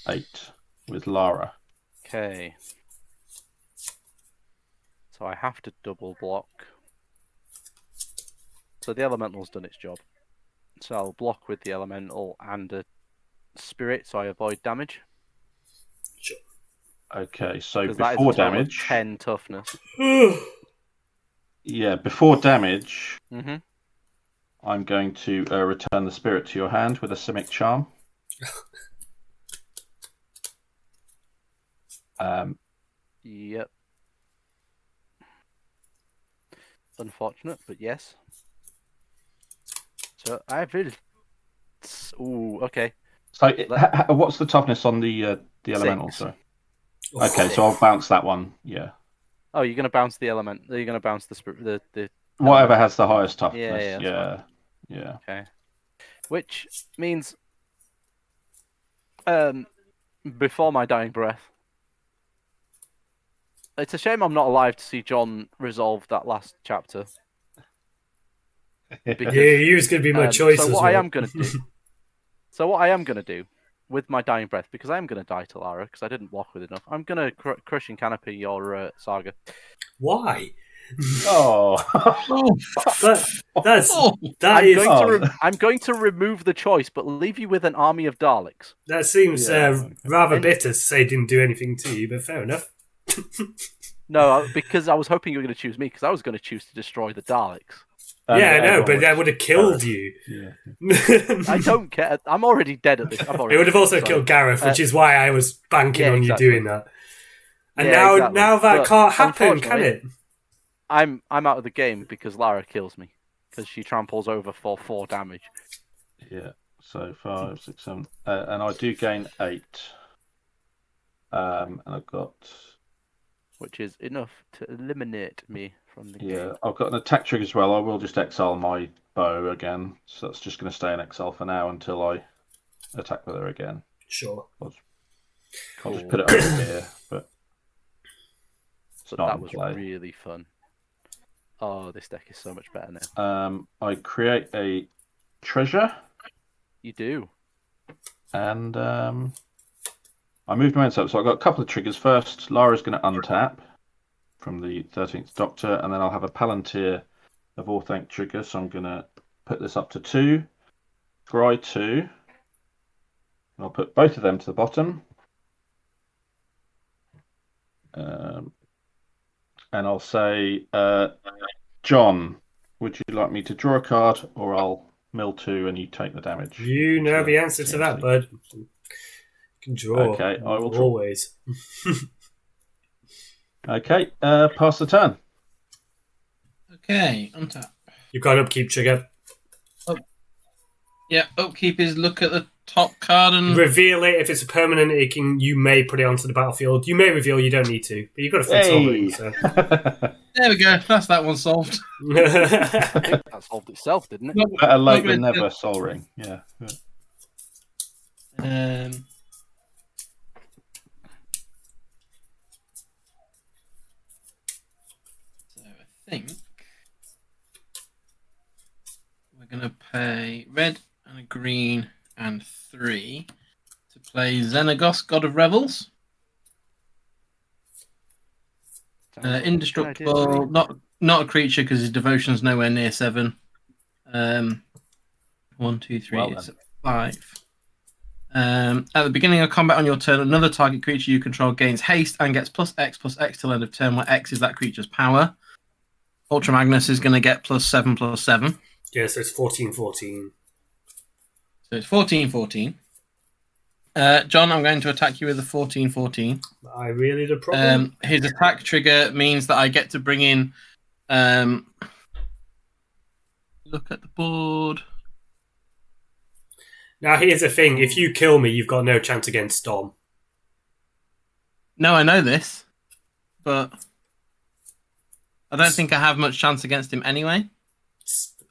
8 with Lara. okay. So I have to double block. So the elemental's done its job. So I'll block with the elemental and a spirit, so I avoid damage. Okay, so Because that is a before total of damage... 10 toughness. Yeah, before damage, Mm-hmm. I'm going to return the spirit to your hand with a Simic Charm. Yep. Unfortunate, but yes. So I really. Ooh, okay. So, what's the toughness on the elemental? 6. So, okay, so I'll bounce that one. Yeah. Oh, you're gonna bounce the element. You're gonna bounce the spirit. The Whatever has the highest toughness. Yeah, Yeah. that's Yeah. Okay. Which means, before my dying breath, it's a shame I'm not alive to see John resolve that last chapter. Because, Yeah, you was going to be my choice so as what well. I am gonna do with my dying breath, because I am gonna die to Lara because I didn't block with enough. I'm gonna crush and canopy your Saga. Why? Oh. I'm going to remove the choice, but leave you with an army of Daleks. That seems Yeah. rather bitter to say didn't do anything to you, but fair enough. No, because I was hoping you were going to choose me, because I was going to choose to destroy the Daleks. Yeah, I know, but that would have killed you. Yeah. I don't care. I'm already dead at this. It would have also killed Gareth, which is why I was banking on exactly. you doing that. And Yeah, exactly. now that But can't happen, can unfortunately, it? I'm out of the game because Lara kills me because she tramples over for 4 damage. Yeah. So 5, 6, 7, and I do gain 8. And I've got Which is enough to eliminate me from the game. Yeah, I've got an attack trigger as well. I will just exile my bow again, so that's just going to stay in exile for now until I attack with her again. Sure. I'll just put it over here, but it's But not that in was play. really fun. Oh, this deck is so much better now. I create a treasure, You do. and I moved my hands up. So I've got a couple of triggers. First, Lara's going to untap from the 13th Doctor, and then I'll have a Palantir of Orthanc trigger, so I'm going to put this up to 2, Scry 2, and I'll put both of them to the bottom. and I'll say, John, would you like me to draw a card, or I'll mill 2 and you take the damage? You know the answer to that, bud. You can draw. Okay, I will draw. Always. Okay, pass the turn. Okay, untap. You've got upkeep trigger. Yeah, upkeep is look at the top card and Reveal it. If it's a permanent, you may put it onto the battlefield. You may reveal, you don't need to. But you've got a free sovereign, so. there we go. That's that one solved. I think that solved itself, didn't it? Better late than never, Sol Ring. Yeah. So I think we're going to pay red and a green and 3 to play Xenagos, God of Revels. Indestructible, not a creature because his devotion's nowhere near 7. 1, 2, 3, Well, it's 5. At the beginning of combat on your turn, another target creature you control gains haste and gets +X till end of turn, where X is that creature's power. Ultra Magnus is going to get +7/+7. Yeah, so it's 14/14. So it's 14/14. John, I'm going to attack you with a 14/14. I really the problem. His attack trigger means that I get to bring in. Look at the board. Now, here's the thing. If you kill me, you've got no chance against Dom. No, I know this, but I don't think I have much chance against him anyway.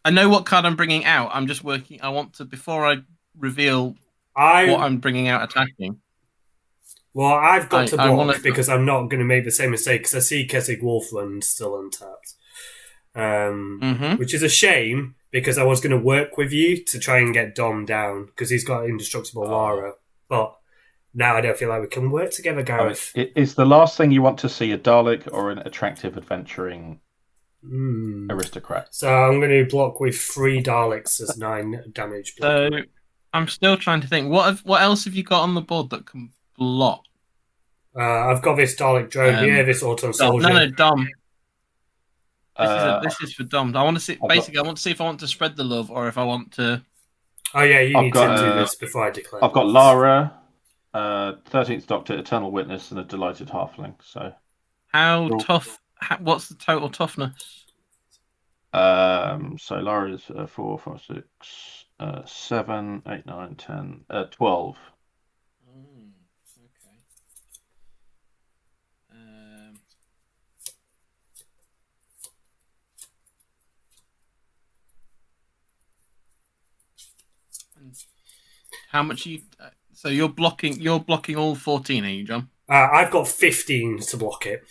I know what card I'm bringing out. I'm just working. I want to, before I reveal what I'm bringing out attacking. Well, I've got to block because I'm not going to make the same mistake because I see Kessig Wolfland still untapped. Which is a shame because I was going to work with you to try and get Dom down because he's got Indestructible Lara. But now I don't feel like we can work together, Gareth. Is the last thing you want to see a Dalek or an attractive adventuring aristocrat? So I'm going to block with 3 Daleks as 9 damage. So I'm still trying to think. What else have you got on the board that can block? I've got this Dalek drone here, this Autumn Soldier. No, Dom. This is for Dom. I want to see. Basically, I want to see if I want to spread the love or if I want to. Oh yeah, you need to do this before I declare. I've got Lara, 13th Doctor, Eternal Witness, and a Delighted Halfling. So, how tough? What's the total toughness? So Lara is 4, 5, 6, 7, 8, 9, 10, 12. How much you? So you're blocking all 14, are you, John? I've got 15 to block it.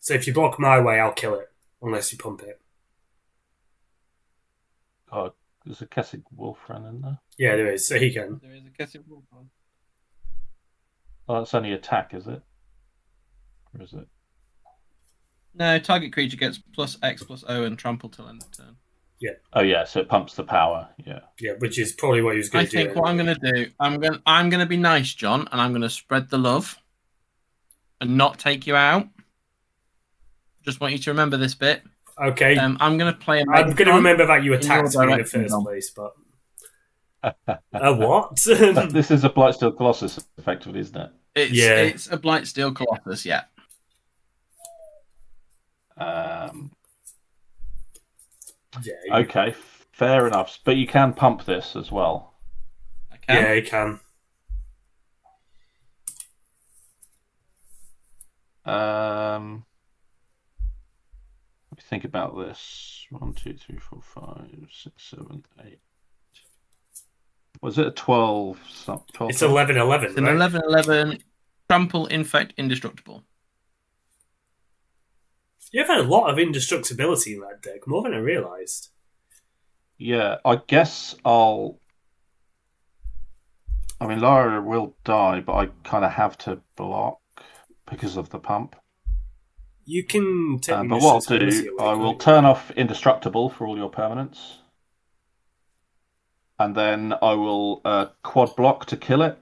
So if you block my way, I'll kill it unless you pump it. Oh, there's a Kessig Wolfran in there. Yeah, there is. So he can. There is a Kessig Wolfran. Oh, that's only attack, is it? Or is it? No, target creature gets +X/+O and trample till end of turn. Yeah. Oh yeah, so it pumps the power. Yeah. Yeah, which is probably what he was going to do. I think what I'm going to do, I'm going to be nice, John, and I'm going to spread the love and not take you out. Just want you to remember this bit. Okay. I'm going to play. I'm going to remember that you attacked me in the first place, but a what? This is a Blightsteel Colossus, effectively, isn't it? It's a Blightsteel Colossus. Yeah. Okay, fair enough. But you can pump this as well. I can. Yeah, you can. Let me think about this. 1, 2, 3, 4, 5, 6, 7, 8. Was it a 12? 12 it's 11/11. It's an 11/11. Trample, infect, indestructible. You've had a lot of indestructibility in that deck, more than I realised. Yeah, I guess I mean, Lara will die, but I kind of have to block because of the pump. You can take but what I'll do, I will turn off Indestructible for all your permanents. And then I will quad block to kill it.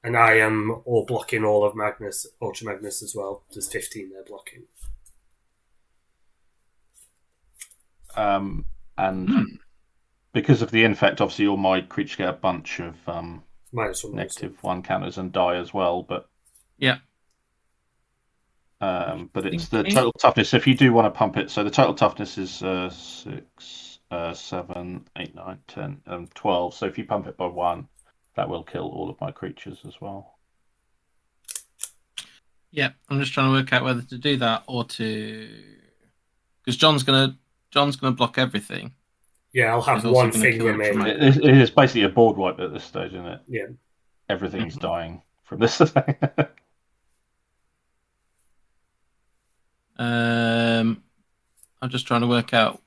And I am all blocking all of Magnus, Ultra Magnus as well. There's 15 there blocking. And because of the infect, obviously all my creatures get a bunch of -1 counters and die as well. But Yeah. but it's the total toughness. If you do want to pump it, so the total toughness is 6, 7, 8, 9, 10, 12. So if you pump it by 1, that will kill all of my creatures as well. Yeah, I'm just trying to work out whether to do that or to, because John's gonna block everything. Yeah, I'll have He's also one gonna thing kill remaining. Ultraman. It is basically a board wipe at this stage, isn't it? Yeah. Everything's dying from this thing. I'm just trying to work out.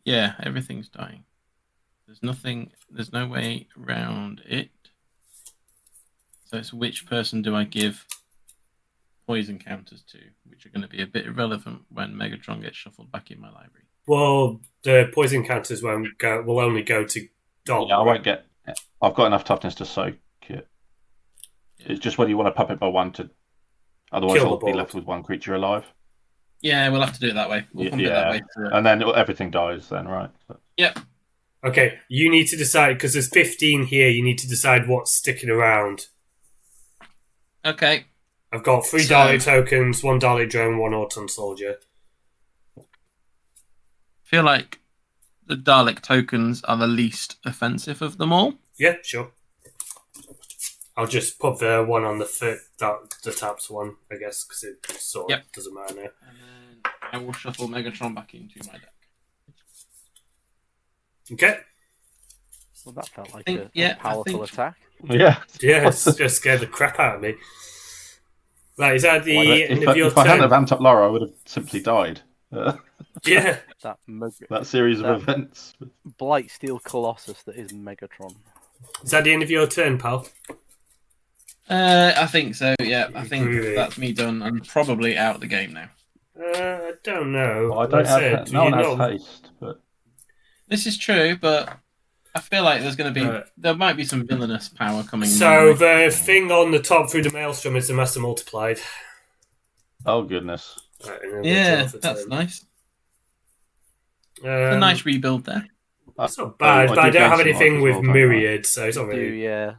Yeah, everything's dying. There's no way around it. So it's which person do I give poison counters to, which are going to be a bit irrelevant when Megatron gets shuffled back in my library. Well, the poison counters will only go to Dom. Yeah, I won't get. I've got enough toughness to soak it. It's just whether you want to pump it by 1 to. Otherwise, I'll be left with 1 creature alive. Yeah, we'll have to do it that way. We'll pump it that way. And then everything dies. Then, right? Yep. Okay, you need to decide because there's 15 here. You need to decide what's sticking around. Okay. I've got 3 Dalek tokens, 1 Dalek drone, 1 Auton soldier. I feel like the Dalek tokens are the least offensive of them all. Yeah, sure. I'll just put the one on the taps one, I guess, because it sort of doesn't matter now. And then I will shuffle Megatron back into my deck. Okay. Well, that felt like a powerful attack. Yeah. Yeah, it's just scared the crap out of me. Right, is that the end of your turn? If I hadn't have amped up Lara, I would have simply died. Yeah. That series of events. Blightsteel Colossus that is Megatron. Is that the end of your turn, pal? I think so, yeah. I think that's me done. I'm probably out of the game now. I don't know. Well, I don't have no one has haste, but this is true, but I feel like there's going to be there might be some villainous power coming. So the thing on the top through the maelstrom is the Master Multiplied. Oh goodness! Right, yeah, that's nice. A nice rebuild there. It's not bad, but I don't have anything with Myriad, so it's not really. Yeah.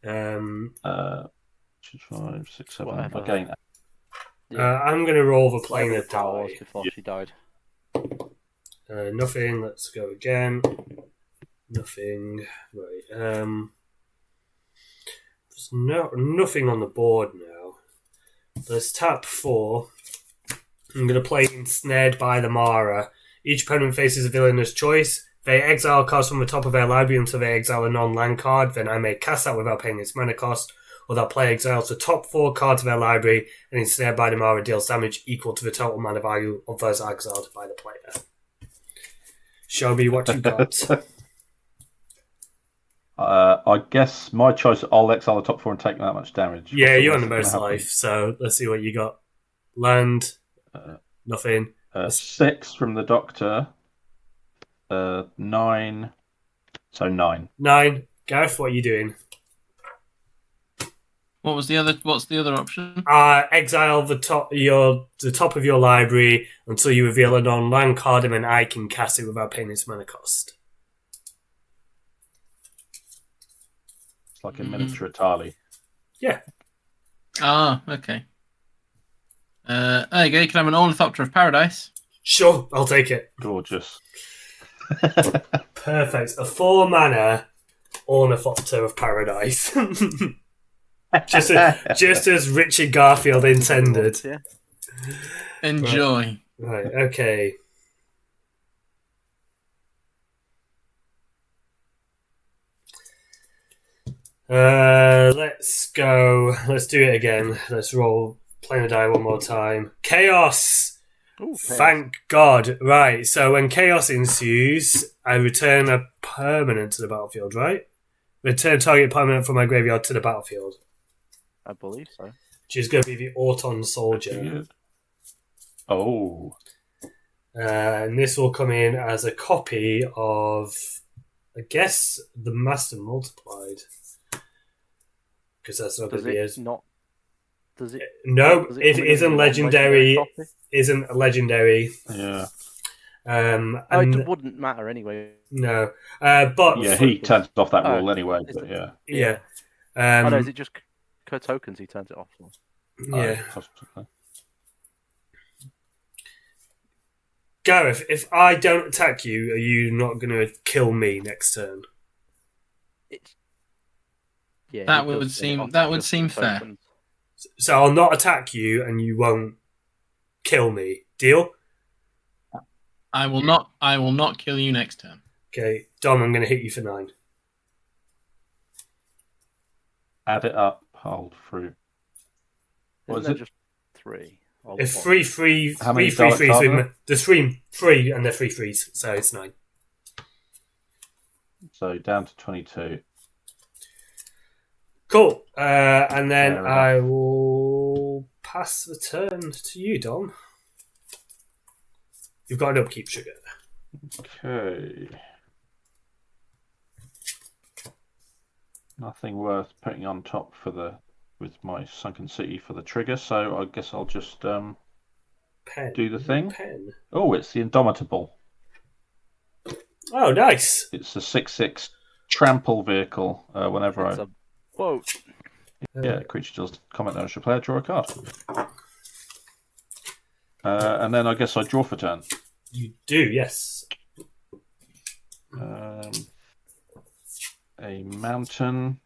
5, 6, 7. Again. I'm going to roll the planar die before she died. Nothing. Let's go again. Nothing. Right. There's nothing on the board now. Let's tap 4. I'm going to play Ensnared by the Mara. Each opponent faces a villainous choice. They exile cards from the top of their library until they exile a non-land card. Then I may cast that without paying its mana cost. Or that player exiles the top 4 cards of their library and Ensnared by the Mara deals damage equal to the total mana value of those exiled by the player. Show me what you got. I guess my choice, I'll exile the top 4 and take that much damage. Yeah, you're on the most life, so let's see what you got. Land, nothing. 6 from the Doctor. 9. So 9. 9. Gareth, what are you doing? What's the other option? Exile the top of your library until you reveal a non-land card, and then I can cast it without paying its mana cost. It's like a miniature Atali. Yeah. Ah, okay. There you go. You can have an Ornithopter of Paradise. Sure, I'll take it. Gorgeous. Perfect. A 4 mana Ornithopter of Paradise. just as Richard Garfield intended. Yeah. Enjoy. Right, okay. Let's go. Let's do it again. Let's roll planar die one more time. Chaos! Ooh, Thank God. Right, so when chaos ensues, I return a permanent to the battlefield, right? Return target permanent from my graveyard to the battlefield. I believe so. Which is going to be the Auton Soldier. Oh. And this will come in as a copy of, I guess, the Master Multiplied. Because that's not going to be as... Does it? No, does it come in isn't a legendary. non-legendary copy? Isn't a legendary. Yeah. And It wouldn't matter anyway. no, but Yeah, he turns off that rule Oh, anyway, is but it? yeah. yeah, Oh no, is it just tokens he turns it off for? yeah. Possibly. Gareth, if I don't attack you, are you not going to kill me next turn? It's yeah. That he does would turn it seem- off that for would just seem the fair. tokens. So I'll not attack you, and you won't kill me. Deal? I will not kill you next turn. Okay, Dom, I'm going to hit you for 9. Add it up, hold through. What Isn't is there it? just 3? Or It's what? 3 How many threes Daleks are there? There's three, and they're 3 threes, so it's 9. So down to 22. Cool. And then Fair I will pass the turn to you, Dom. You've got an upkeep trigger. Okay. Nothing worth putting on top with my sunken city for the trigger, so I guess I'll just Pen. do the thing. Pen. Oh, it's the Indomitable. Oh, nice. It's a 6/6 trample vehicle. Whenever It's a quote. creature does comment on a player, draw a card. And then I guess I draw for turn. You do, yes. A mountain.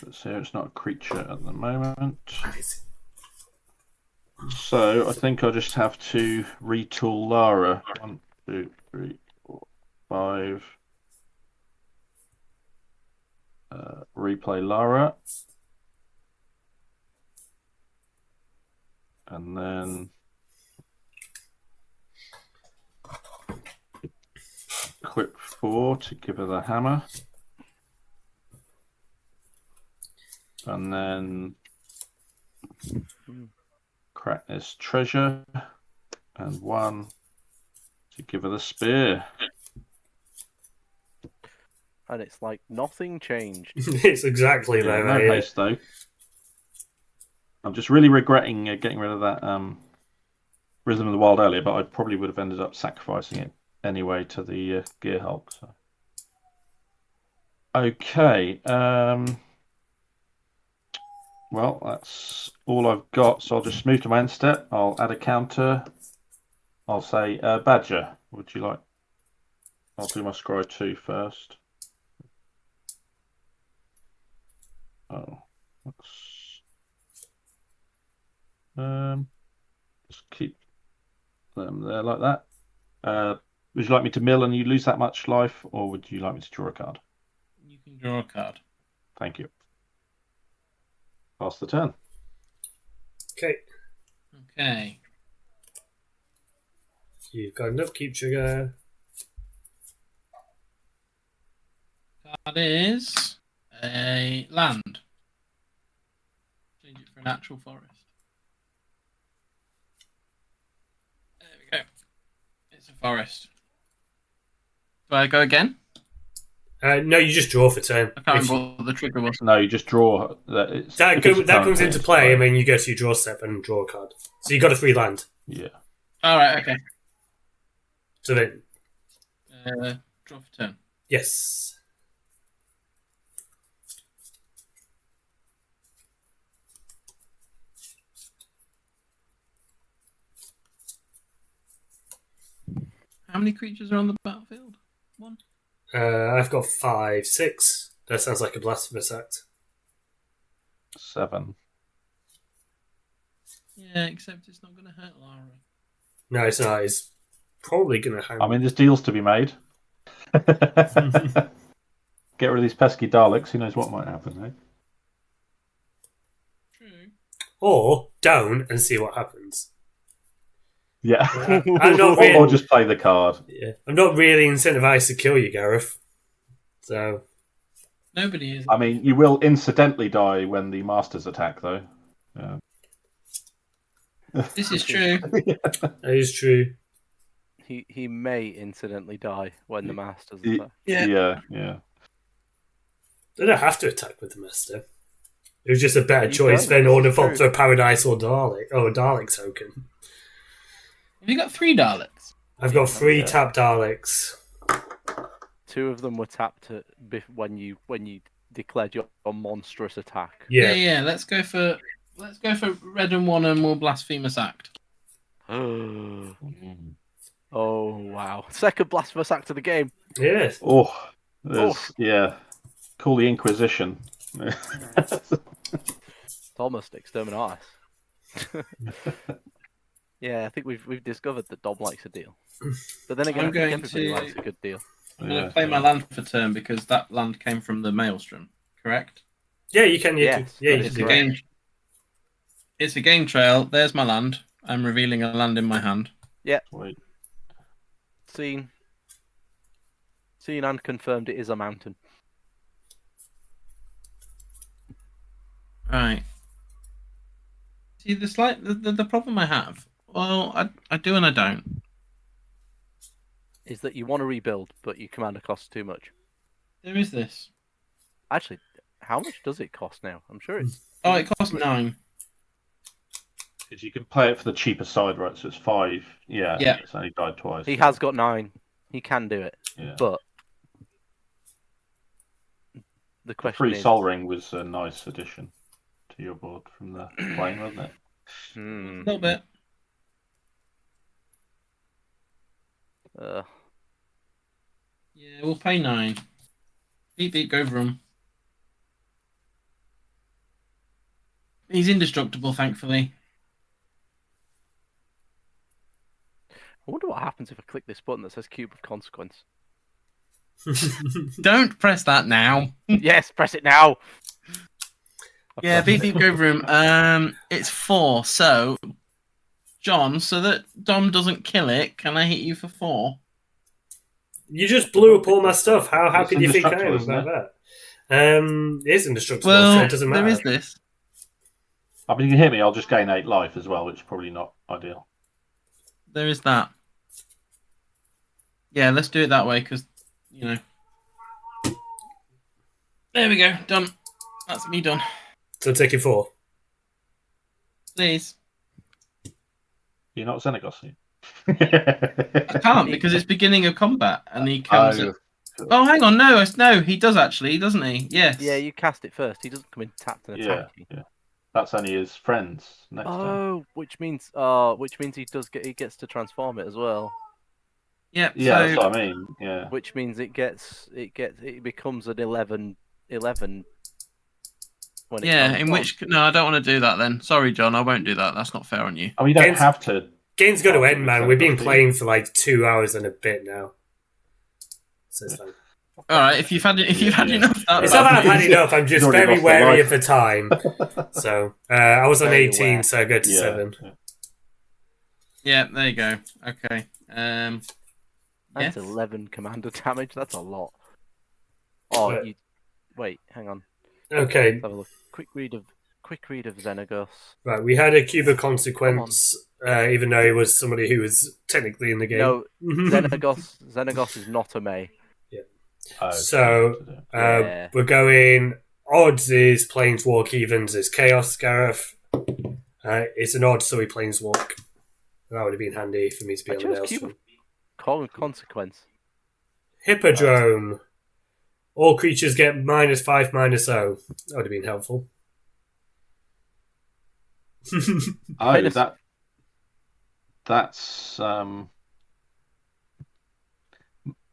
Let's see, it's not a creature at the moment. So I think I just have to retool Lara. 1, 2, 3, 4, 5. Replay Lara. And then equip 4 to give her the hammer. And then crack this treasure. And 1 to give her the spear. And it's like nothing changed. It's exactly Yeah, like no that. Yeah. haste though. I'm just really regretting getting rid of that Rhythm of the Wild earlier, but I probably would have ended up sacrificing it anyway to the Gear Hulk. So. Okay. Well, that's all I've got. So I'll just move to my end step. I'll add a counter. I'll say Badger. Would you like? I'll do my Scry 2 first. Oh, just keep them there like that. Would you like me to mill and you lose that much life, or would you like me to draw a card? You can draw a card. Thank you. Pass the turn. Okay. Okay. You've got an upkeep trigger. Card is a land. Change it for a natural forest. There we go. It's a forest. Do I go again? No, you just draw for turn. I can't If remember what the trigger was. No, you just draw. that comes into play, and then you go to your draw step and draw a card. So you got a free land. Yeah. All right. Okay. So then, Draw for turn. yes. How many creatures are on the battlefield? 1. I've got 5, 6. That sounds like a blasphemous act. 7. Yeah, except it's not going to hurt Lara. No, it's not. It's probably going to hang. I mean, there's deals to be made. Get rid of these pesky Daleks. Who knows what might happen, eh? True. Or don't and see what happens. Yeah. I'm not really, Or just play the card. yeah, I'm not really incentivized to kill you, Gareth. So Nobody is. I mean, you will incidentally die when the Masters attack, though. Yeah. This is true. that is true. He may incidentally die when the Masters Y- attack. Yeah. Yeah. They don't have to attack with the master. It was just a better You choice don't, than this is Ornithop true. for Paradise or Dalek. Oh, a Dalek token. Have you got 3 Daleks? I've got 3 Yeah. tap Daleks. 2 of them were tapped when you declared your monstrous attack. Yeah. Let's go for red and 1 and more Blasphemous Act. Oh wow! Second blasphemous act of the game. Yes. Oh, yeah. Call the Inquisition. Thomas Exterminatus. Yeah, I think we've discovered that Dom likes a deal. But then again, I'm I think going everybody to- likes a good deal. I'm going to play my land for turn because that land came from the Maelstrom, correct? Yeah, you can. Yes, You that can is do a that. game. It's a game trail. There's my land. I'm revealing a land in my hand. Wait. Seen and confirmed it is a mountain. Right. See, the problem I have. Well, I do and I don't. Is that you want to rebuild, but your commander costs too much. There is this. Actually, how much does it cost now? I'm sure it's Oh, it costs 9. Because you can play it for the cheaper side, right? So it's 5. Yeah. Yeah. It's only died twice. he has got 9. He can do it, Yeah. but the The question free is, Sol Ring was a nice addition to your board from the plane, wasn't it? A little bit. Yeah, we'll pay 9. Beat, go Vroom. He's indestructible, thankfully. I wonder what happens if I click this button that says Cube of Consequence. Don't press that now. Yes, press it now. Yeah, beat, go Vroom. It's 4, so... John, so that Dom doesn't kill it, can I hit you for 4? You just blew up all my stuff. How happy do you think I am indestructible, about that? It is indestructible, Well, so it doesn't matter. there is this. I mean, you can hit me, I'll just gain 8 life as well, which is probably not ideal. There is that. Yeah, let's do it that way, because, you know. There we go, done. That's me done. So take it 4. Please. You're not Xenagos, are you? I can't, because it's beginning of combat, and he comes... Oh, Oh, hang on, no, he does actually, doesn't he? Yes. Yeah, you cast it first. He doesn't come in tapped and attack you. yeah. That's only his friends next time. Oh, which means he gets to transform it as well. Yep, Yeah, so... that's what I mean. Yeah. Which means it becomes an 11 when it Yeah, comes in on. which... No, I don't want to do that then. Sorry, John, I won't do that. That's not fair on you. I mean, you don't Games- have to. Game's got to end, man. We've been Xenagos, playing for like 2 hours and a bit now. So it's fine. All right, if you've had enough, that It's not that I've had He's enough. I'm just already very lost a wary life. of the time. So I was on Very 18, aware. so I go to Yeah. 7. Yeah, there you go. Okay. That's Yes. 11 commander damage. That's a lot. Oh, Right. you wait. Hang on. Okay, Let's have a look. Quick read of Xenagos. right. We had a Cube of Consequence, even though he was somebody who was technically in the game. No, Xenagos is not a May. Oh, So, Yeah. we're going odds is Planeswalk, evens is Chaos, Gareth. It's an odd, so he Planeswalk. That would have been handy for me to be I on the chose Cube Maelstrom. of Consequence. Hippodrome. All creatures get -5/-0. That would have been helpful. Oh, that's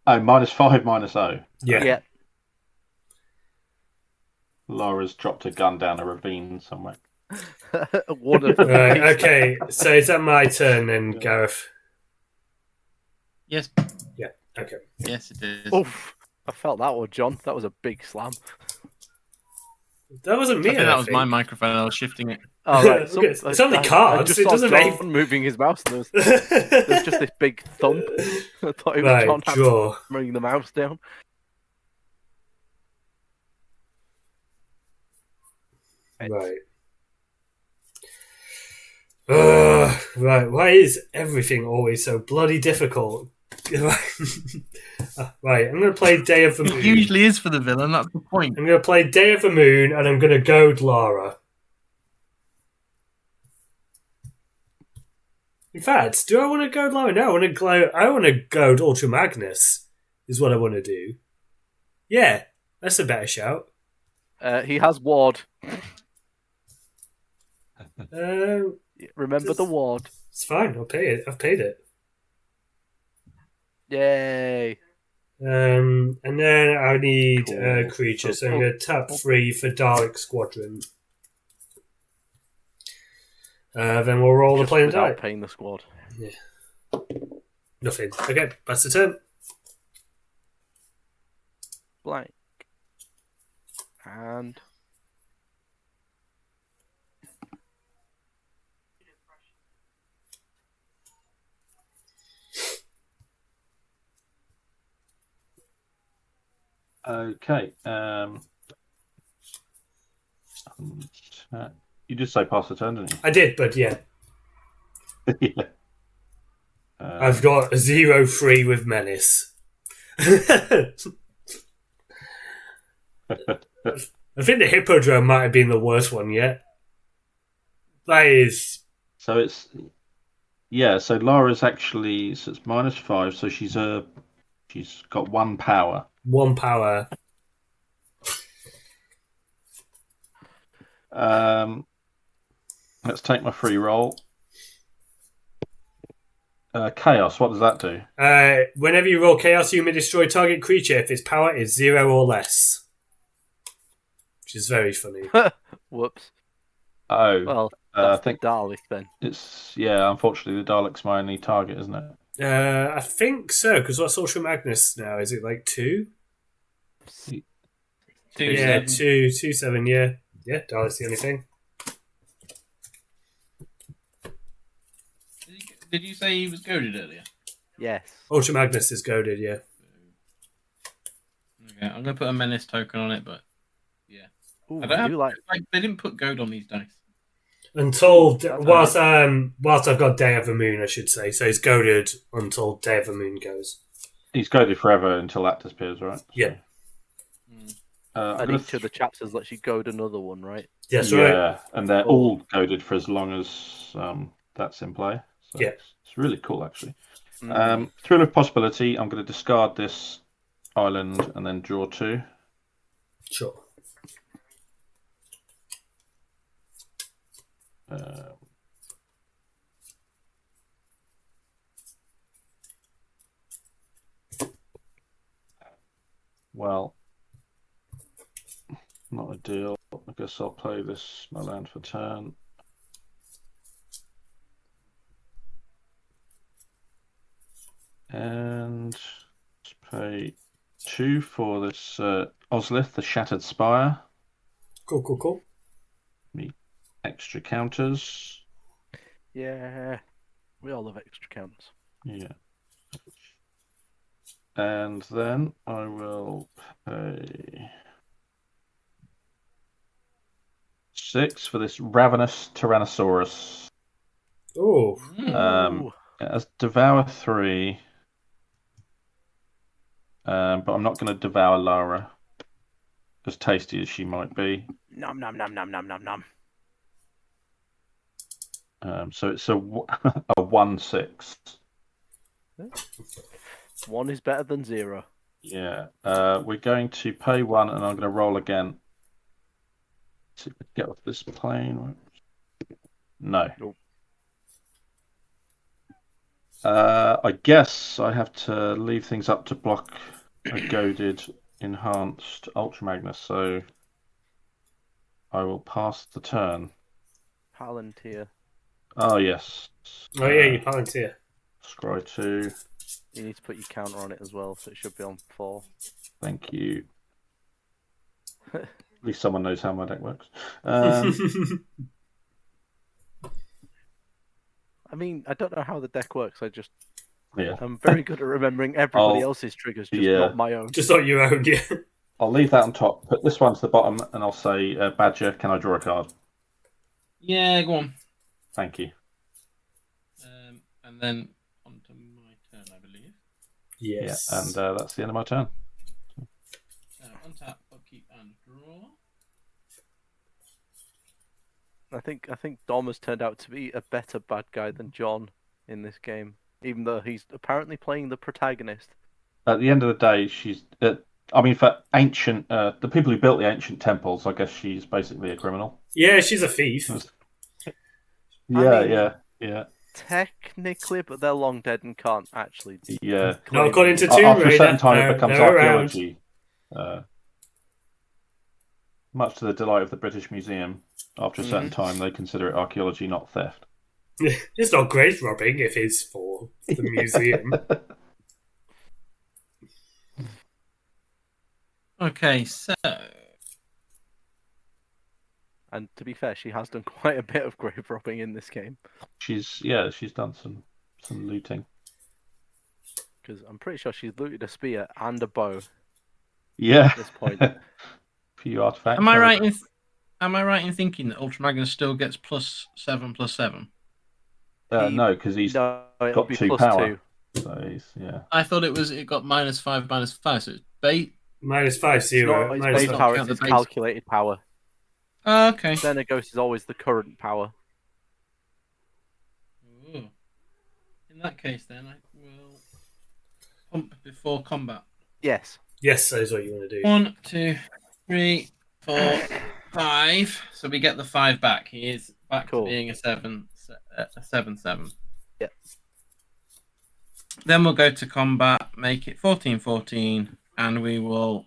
-5/-0. Yeah. Laura's dropped a gun down a ravine somewhere. One of Right, okay, so is that my turn then, Gareth? Yes. Okay. Yes, it is. Oof! I felt that one, John. That was a big slam. That wasn't I me, think that was my microphone. I was shifting it. All right, Okay, it's only I cards, just it saw doesn't John make- moving his mouse. And there's just this big thump. I thought it was Right, John draw. hammering the mouse down. Right. Right, why is everything always so bloody difficult? Right, I'm going to play Day of the Moon. It usually is for the villain. That's the point. I'm going to play Day of the Moon, and I'm going to goad Lara. In fact, do I want to goad Lara? No, I want to goad Ultra Magnus, is what I want to do. Yeah, that's a better shout. He has ward. Remember Just- the ward. It's fine, I'll pay it. I've paid it. Yay. And then I need a Cool. creature, so I'm going to tap 3 for Dalek Squadron. Then we'll roll the Just play and without die. paying the squad. Nothing. Okay, that's the turn. Blank. And Okay. You did say pass the turn, didn't I did, but yeah. you? Yeah. I've got a 0-3 with Menace. I think the Hippodrome might have been the worst one yet. That is... So it's so Lara's actually so it's -5, so she's got 1 power. 1 power. Let's take my free roll. Chaos, what does that do? Whenever you roll Chaos, you may destroy target creature if its power is 0 or less. Which is very funny. whoops. Oh, Well, I that's think the Dalek then. it's unfortunately the Dalek's my only target, isn't it? I think so, because what's Ultra Magnus now? Is it like 2? 2, Yeah, 7. 2/7, yeah. Yeah, Dalek's the only thing. Did you say he was goaded earlier? Yes. Ultra Magnus is goaded, yeah. Okay, I'm going to put a menace token on it, but yeah. Ooh, I don't have, do like. they didn't put goad on these dice. Until whilst I've got Day of the Moon, I should say. So he's goaded until Day of the Moon goes. He's goaded forever until that disappears, right? Yeah. I'm And gonna each of the chapters lets you goad another one, right? Yes, yeah, right. and they're all goaded for as long as that's in play. So Yeah. it's really cool, actually. Mm. Thrill of Possibility. I'm going to discard this island and then draw 2. Sure. Well, not ideal. I guess I'll play this my land for turn. And pay 2 for this Ozlith, the Shattered Spire. Cool. Me extra counters. Yeah. We all love extra counts. Yeah. And then I will pay 6 for this Ravenous Tyrannosaurus. Oh, Ooh. It has Devour 3. But I'm not going to devour Lara. As tasty as she might be. Nom nom nom nom nom nom nom. So it's a 1/6. 1 is better than 0. Yeah. We're going to pay 1 and I'm going to roll again. See if we can get off this plane. No. Nope. I guess I have to leave things up to block a goaded enhanced Ultra Magnus, so I will pass the turn. Palantir. Oh, yes. oh yeah, you Palantir. Scry 2. You need to put your counter on it as well, so it should be on 4. Thank you. At least someone knows how my deck works. I mean, I don't know how the deck works. Yeah. I'm very good at remembering everybody I'll- else's triggers, just yeah. not my own. Just on your own, yeah. I'll leave that on top, put this one to the bottom, and I'll say, Badger, can I draw a card? Yeah, go on. Thank you. And then on to my turn, I believe. Yes. Yeah, and that's the end of my turn. Untap, upkeep, and draw. I think Dom has turned out to be a better bad guy than John in this game, even though he's apparently playing the protagonist. At the end of the day, she's. I mean, for ancient, the people who built the ancient temples, I guess she's basically a criminal. Yeah, she's a thief. Yeah. Technically, but they're long dead and can't actually. Yeah. Not according to After Tomb a Raider. certain time, it becomes they're archaeology. Much to the delight of the British Museum, after a certain time, they consider it archaeology, not theft. It's not grave robbing if it's for the museum. Okay, so And to be fair, she has done quite a bit of grave robbing in this game. She's done some looting. Because I'm pretty sure she's looted a spear and a bow Yeah. at this point. Few artifacts. am I right in thinking that Ultra Magnus still gets +7/+7? No, because he's No, it'll got be 2 plus power. 2. So he's, yeah. I thought it got -5/-5, so it's bait. -5 It's 0. not its minus base five. power, Count it's the its base. calculated power. Oh, okay. Xenagos is always the current power. Ooh. In that case, then I will pump before combat. Yes. Yes, that is what you want to do. 1, 2, 3, 4, 5. So we get the 5 back. He is back Cool. to being a 7/7. Yep. Then we'll go to combat, make it 14/14, and we will,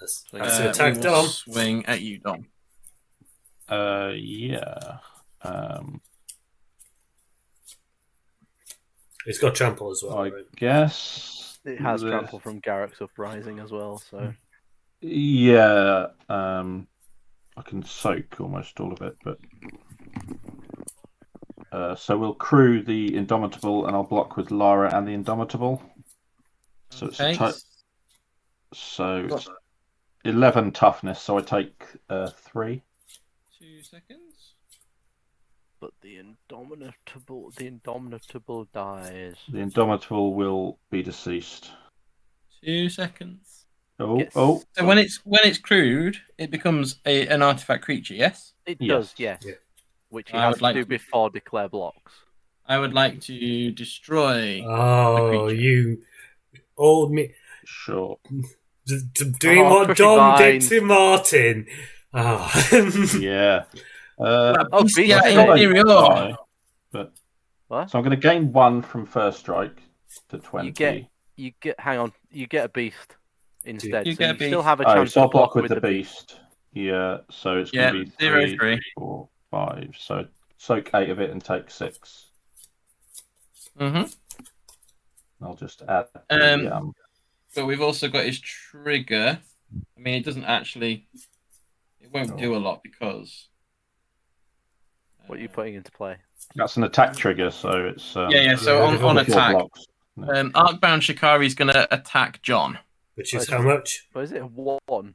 That's an attack, we will Dom. swing at you, Dom. Yeah. It's got trample as well. I right? guess It has the- trample from Garrick's Uprising as well, so. Yeah. I can soak almost all of it, but so we'll crew the Indomitable, and I'll block with Lara and the Indomitable. So it's Okay. so it's 11 toughness. So I take 3. 2 seconds. But the Indomitable dies. The Indomitable will be deceased. 2 seconds. Oh, Yes. oh. So when it's crewed, it becomes an artifact creature. Yes. It Yes. does, yes. Yeah. Which he I has would to like do to- before declare blocks. I would like to destroy. Oh, creature. you old me. Sure. Doing Oh, what pushing Dom did vines. to Martin. Oh. Yeah. Oh, Beast beast yeah, state. inferior. But What? so I'm going to gain 1 from first strike to 20. You get a beast instead. You so get a you still beast. have a Oh, chance so to I'll block with the the beast. Yeah, so it's Yeah, going to be 0, 3, 3. 4, 5. So soak 8 of it and take 6. Mm-hmm. I'll just add But we've also got his trigger. I mean, it doesn't actually. It won't do a lot because. What are you putting into play? that's an attack trigger, so it's Yeah. So Yeah, on four attack, blocks. Arcbound Shikari's going to attack John. Which is how much? What is it? 1?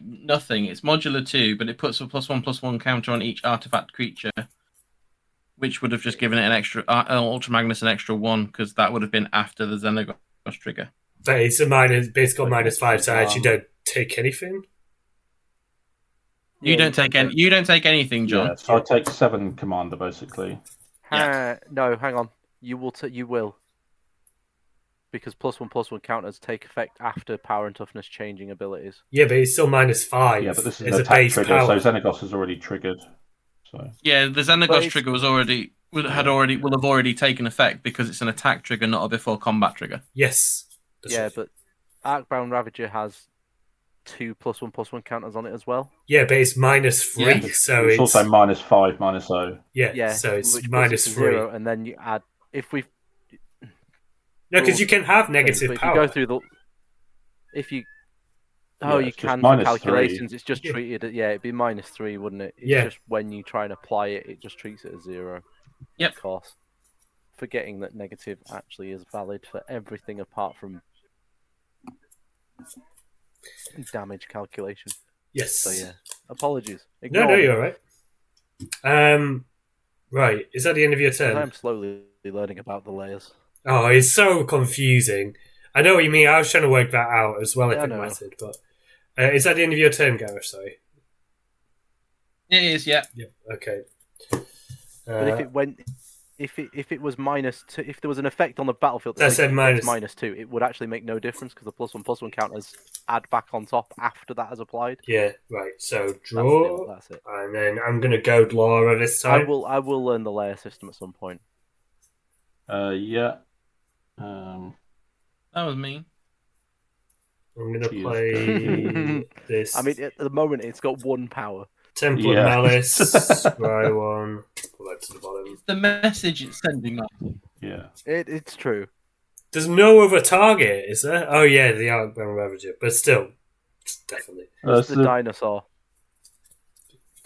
Nothing. It's modular 2, but it puts a +1/+1 counter on each artifact creature, which would have just given it an extra Ultra Magnus an extra 1 because that would have been after the Xenagos trigger. But it's a minus, basically -5, so I actually don't take anything. You don't take any. You don't take anything, John. Yeah, so I take 7 commander basically. No, hang on. You will. You will. Because +1/+1 counters take effect after power and toughness changing abilities. Yeah, but it's still -5. Yeah, but this is as an a attack base trigger, power. so Xenagos is already triggered. So Yeah, the But Xenagos it's- trigger will have already taken effect because it's an attack trigger, not a before combat trigger. Yes. That's Yeah, right. but Arcbound Ravager has 2 +1/+1 counters on it as well. Yeah, but it's -3, Yeah. so it's it's also -5, -0. yeah, Yeah, so it's which puts it to -3. 0, and then you add if we. No, because you can have negative but if power. you go through the, if you. Oh, Yeah, you it's just can for -3. calculations. It's just Yeah. treated. It'd be -3, wouldn't it? It's Yeah. just when you try and apply it, it just treats it as 0. Yep. Of course. Forgetting that negative actually is valid for everything apart from damage calculation. Yes. So yeah, apologies. No, Ignore me. you're all right. Right, is that the end of your turn? I'm slowly learning about the layers. Oh, it's so confusing. I know what you mean. I was trying to work that out as well if Yeah, I it know. mattered. But is that the end of your turn, Gareth? Sorry. It is, yeah. Yep. Okay. But if it went, if it was -2, if there was an effect on the battlefield That that said said minus- -2, it would actually make no difference because the +1/+1 counters add back on top after that is applied. Yeah, right. So That's draw, that's it. and then I'm going to goad Laura this I time. will learn the layer system at some point. Yeah. That was mean. I'm going to Cheers. play this. I mean, at the moment, it's got 1 power. Temple Yeah. Malice, Dry one. Pull that to the bottom. It's the message it's sending off. Yeah. It's true. There's no other target, is there? Oh yeah, the Arcbound Ravager, but still, definitely. It's the dinosaur.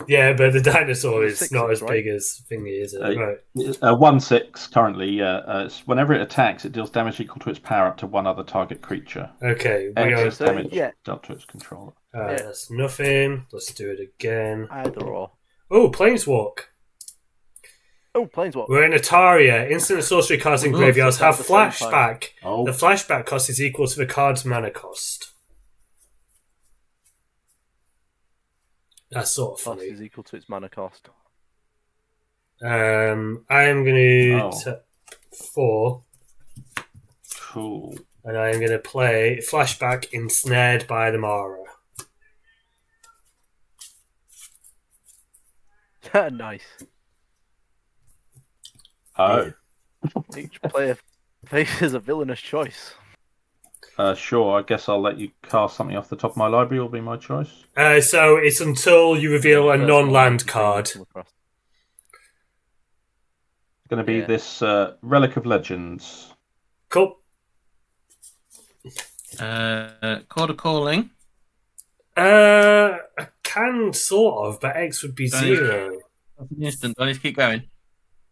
Yeah, but the dinosaur It's is not 6/6, as right? big as Thingy, is it? Right. 1/6 currently. Yeah. It's whenever it attacks, it deals damage equal to its power up to one other target creature. Okay, we Excess got. damage yeah. dealt to its controller. That's nothing. Let's do it again. Either or. Oh, Planeswalk. Oh, Planeswalk. We're in Ataria. Instant and sorcery cards in Ooh, graveyards so have at the same time. flashback. Oh. The flashback cost is equal to the card's mana cost. That's sort of Cost funny. is equal to its mana cost. I am going to Oh. tap 4, Cool. and I am going to play Flashback Ensnared by the Mara. Nice. Oh. Each player faces a villainous choice. Sure. I guess I'll let you cast something off the top of my library. Will be my choice. So it's until you reveal a First non-land one, card. come across. It's going to be Yeah. this Relic of Legends. Cool. Chord of Calling. I can sort of, but X would be Don't- 0. That's an instant. Do I need to keep going?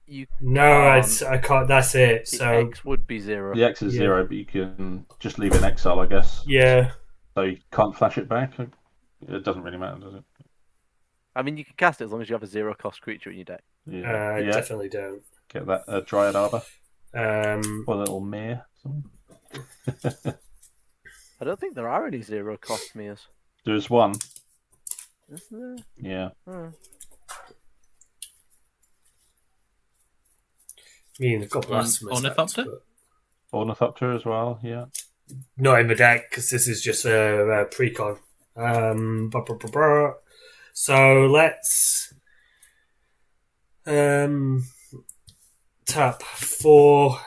You No, can't. I can't. That's it. The So X would be 0. The X is Yeah. 0, but you can just leave it in exile, I guess. yeah, So you can't flash it back. It doesn't really matter, does it? I mean, you can cast it as long as you have a 0-cost creature in your deck. Yeah. I definitely don't. Get that Dryad Arbor Um, or a little Mere. I don't think there are any 0-cost Mias. There's one. Is there? Yeah. Oh. I mean, I've got Blasphemous. Ornithopter? but Ornithopter as well. Yeah. not in the deck because this is just a precon. Blah, blah, blah, blah. So let's tap 4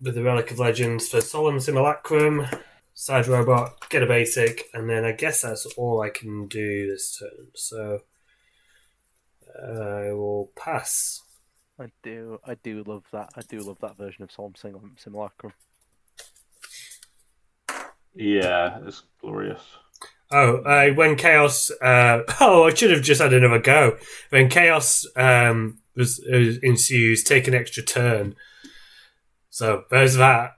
with the Relic of Legends for Solemn Simulacrum, Side Robot, get a basic, and then I guess that's all I can do this turn. So I will pass. I do love that. I do love that version of Solemn Simulacrum. Yeah, it's glorious. Oh, when Chaos... I should have just had another go. When Chaos ensues, take an extra turn. So, there's that.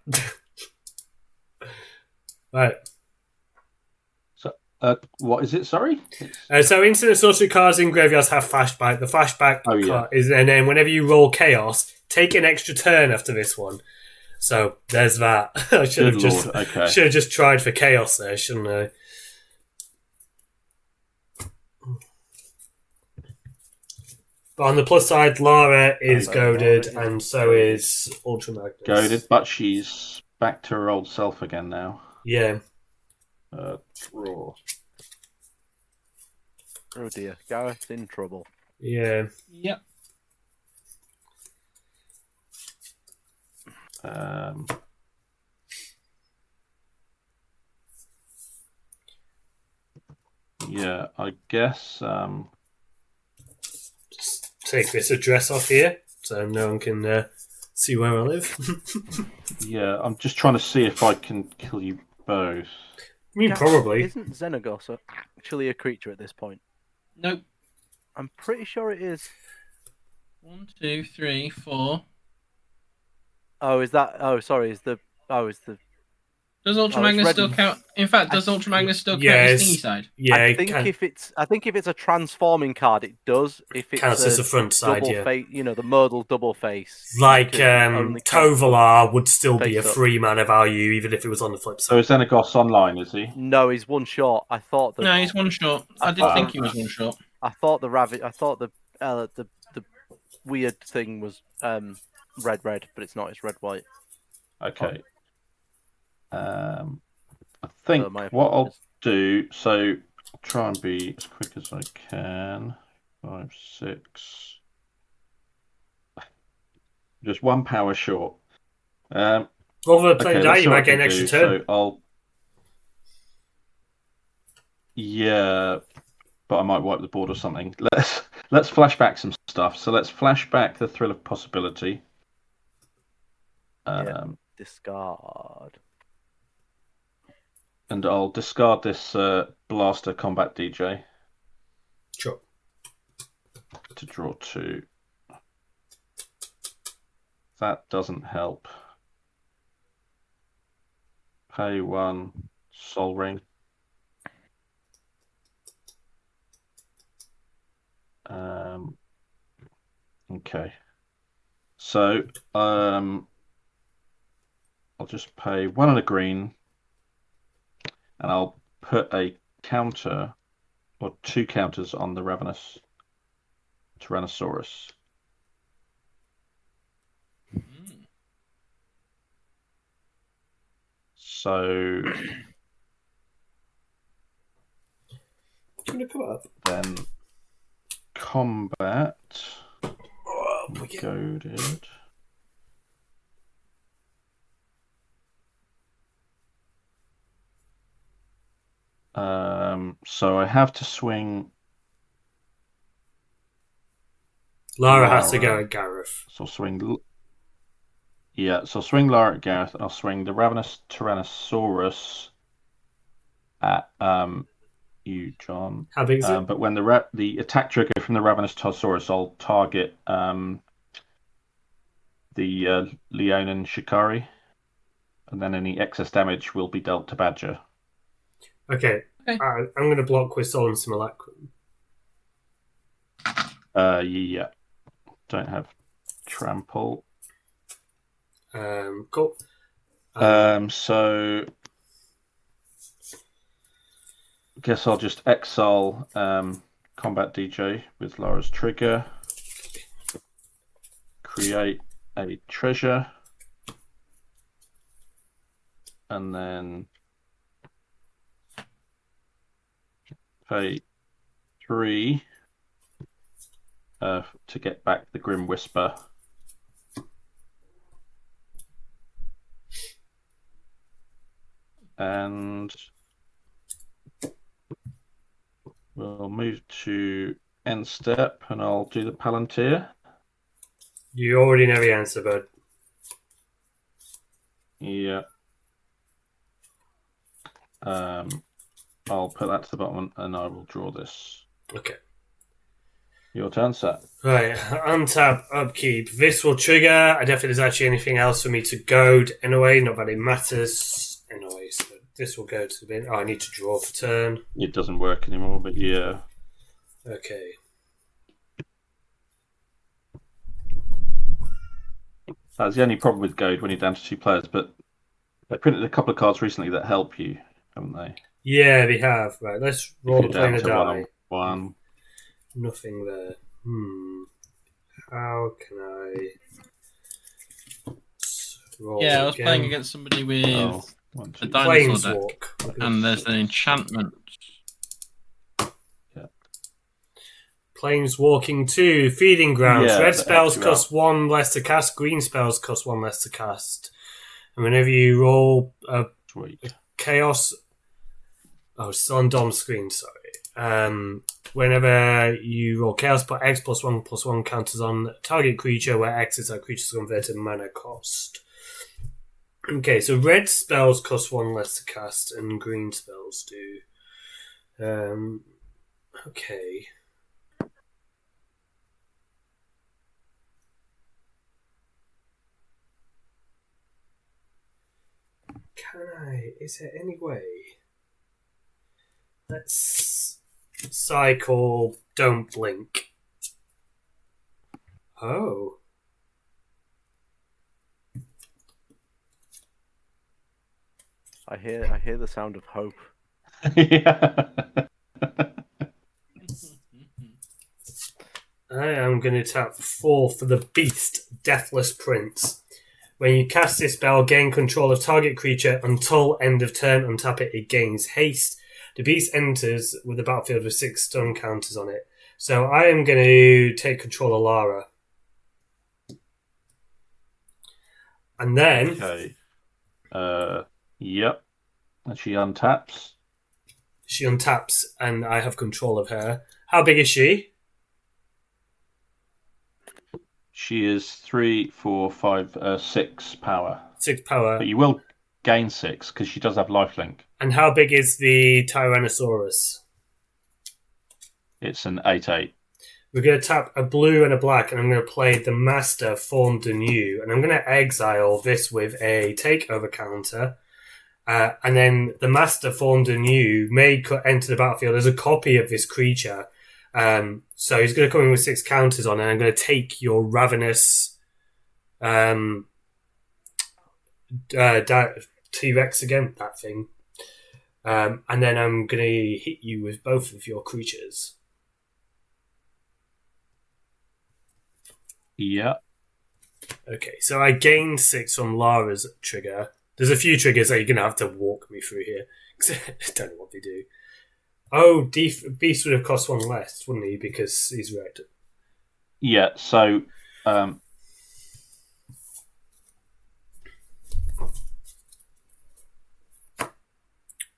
Right. So, what is it? Sorry. So, instant and sorcery cards in graveyards have flashback. The flashback card is... And then whenever you roll Chaos, take an extra turn after this one. So, there's that. I should have just tried for Chaos there, shouldn't I? But on the plus side, Lara is goaded, and so is Ultra Magnus. Goaded, but she's back to her old self again now. Yeah. Draw. Oh dear, Gareth's in trouble. Yeah. Yep. Yeah, I guess. Just take this address off here so no one can see where I live. Yeah, I'm just trying to see if I can kill you both. I mean, probably. Isn't Xenagos actually a creature at this point? Nope. I'm pretty sure it is. 1, 2, 3, 4. Oh, is that? Oh, sorry. Is the Does Ultra Oh, it's Magnus red still and- count? In fact, does Ultra Magnus still count Yes. as thingy side? Yeah, I it think if it's a transforming card, it does. If it's counts as the front side, double yeah. face, the modal double face. Like you can only count Tovalar would still be a face up. 3 mana value even if it was on the flip So side. is Xenagos online, is he? No, he's one short. I thought No, he's one shot. I did thought think the- he was one shot. I thought the weird thing was red, but it's not. It's red, white. Okay. I think my what I'll apologies. do, so I'll try and be as quick as I can. 5, 6. Just 1 power short. Rather than playing Okay, die, let's see you what I might get can an extra do. turn. So I'll. Yeah, but I might wipe the board or something. Let's flash back some stuff. So let's flash back the Thrill of Possibility. Discard. And I'll discard this Blaster Combat DJ Sure. to draw 2. That doesn't help. Pay 1, Soul Ring. Okay. So I'll just pay 1 and a green, and I'll put a counter or 2 counters on the Ravenous Tyrannosaurus. So Gonna come up. then combat Oh, we get- goaded. So I have to swing. Lara has to Lara. go at Gareth. So I'll swing. Yeah, so I'll swing Lara at Gareth, and I'll swing the Ravenous Tyrannosaurus at you, John. How big is it? But when the attack trigger from the Ravenous Tyrannosaurus, I'll target the Leonin Shikari, and then any excess damage will be dealt to Badger. Okay. Okay. I'm going to block with Solemn Simulacrum. Yeah. Don't have trample. Cool. So I guess I'll just exile Combat DJ with Lara's trigger. Create a treasure. And then pay 3 to get back the Grim Whisper. And we'll move to end step, and I'll do the Palantir. You already know the answer, bud. Yeah. I'll put that to the bottom, and I will draw this. Okay. Your turn, sir. Right, untap, upkeep. This will trigger. I don't think there's actually anything else for me to goad in a way, not that it matters in a way. So this will go to the bin. Oh, I need to draw for turn. It doesn't work anymore, but yeah. Okay. That's the only problem with Goad when you're down to 2 players, but they printed a couple of cards recently that help you, haven't they? Yeah, they have. Right, let's roll the If you're down plane of to die. 1-on-1. Nothing there. How can I roll Yeah, I was again? playing against somebody with Oh, 1, 2, the dinosaur deck, Planeswalk. and there's an enchantment. Planeswalking 2, Feeding Grounds. Yeah, Red that spells helps you cost 1 less to cast, green spells cost 1 less to cast. And whenever you roll a Sweet. Chaos... Oh, it's on Dom's screen, sorry. Whenever you roll Chaos, put X +1/+1 counters on target creature, where X is that creature's converted mana cost. Okay, so red spells cost 1 less to cast, and green spells do. Okay. Can I? Is there any way? Let's cycle. Don't blink. Oh. I hear the sound of hope. Yeah. I am going to tap 4 for the Beast, Deathless Prince. When you cast this spell, gain control of target creature until end of turn. Untap it, it gains haste. The Beast enters with a battlefield with 6 stun counters on it. So I am going to take control of Lara. And then... Okay. Yep. And she untaps. She untaps and I have control of her. How big is she? She is 3, 4, 5, 6 power. 6 power. But you will gain 6 because she does have lifelink. And how big is the Tyrannosaurus? It's an 8/8. We're going to tap a blue and a black, and I'm going to play the Master Formed Anew, and I'm going to exile this with a takeover counter. And then the Master Formed Anew may enter the battlefield as a copy of this creature. So he's going to come in with 6 counters on, and I'm going to take your Ravenous T-Rex again, that thing. And then I'm going to hit you with both of your creatures. Yeah. Okay, so I gained 6 from Lara's trigger. There's a few triggers that you're going to have to walk me through here. I don't know what they do. Oh, Beast would have cost 1 less, wouldn't he? Because he's red. Yeah, so...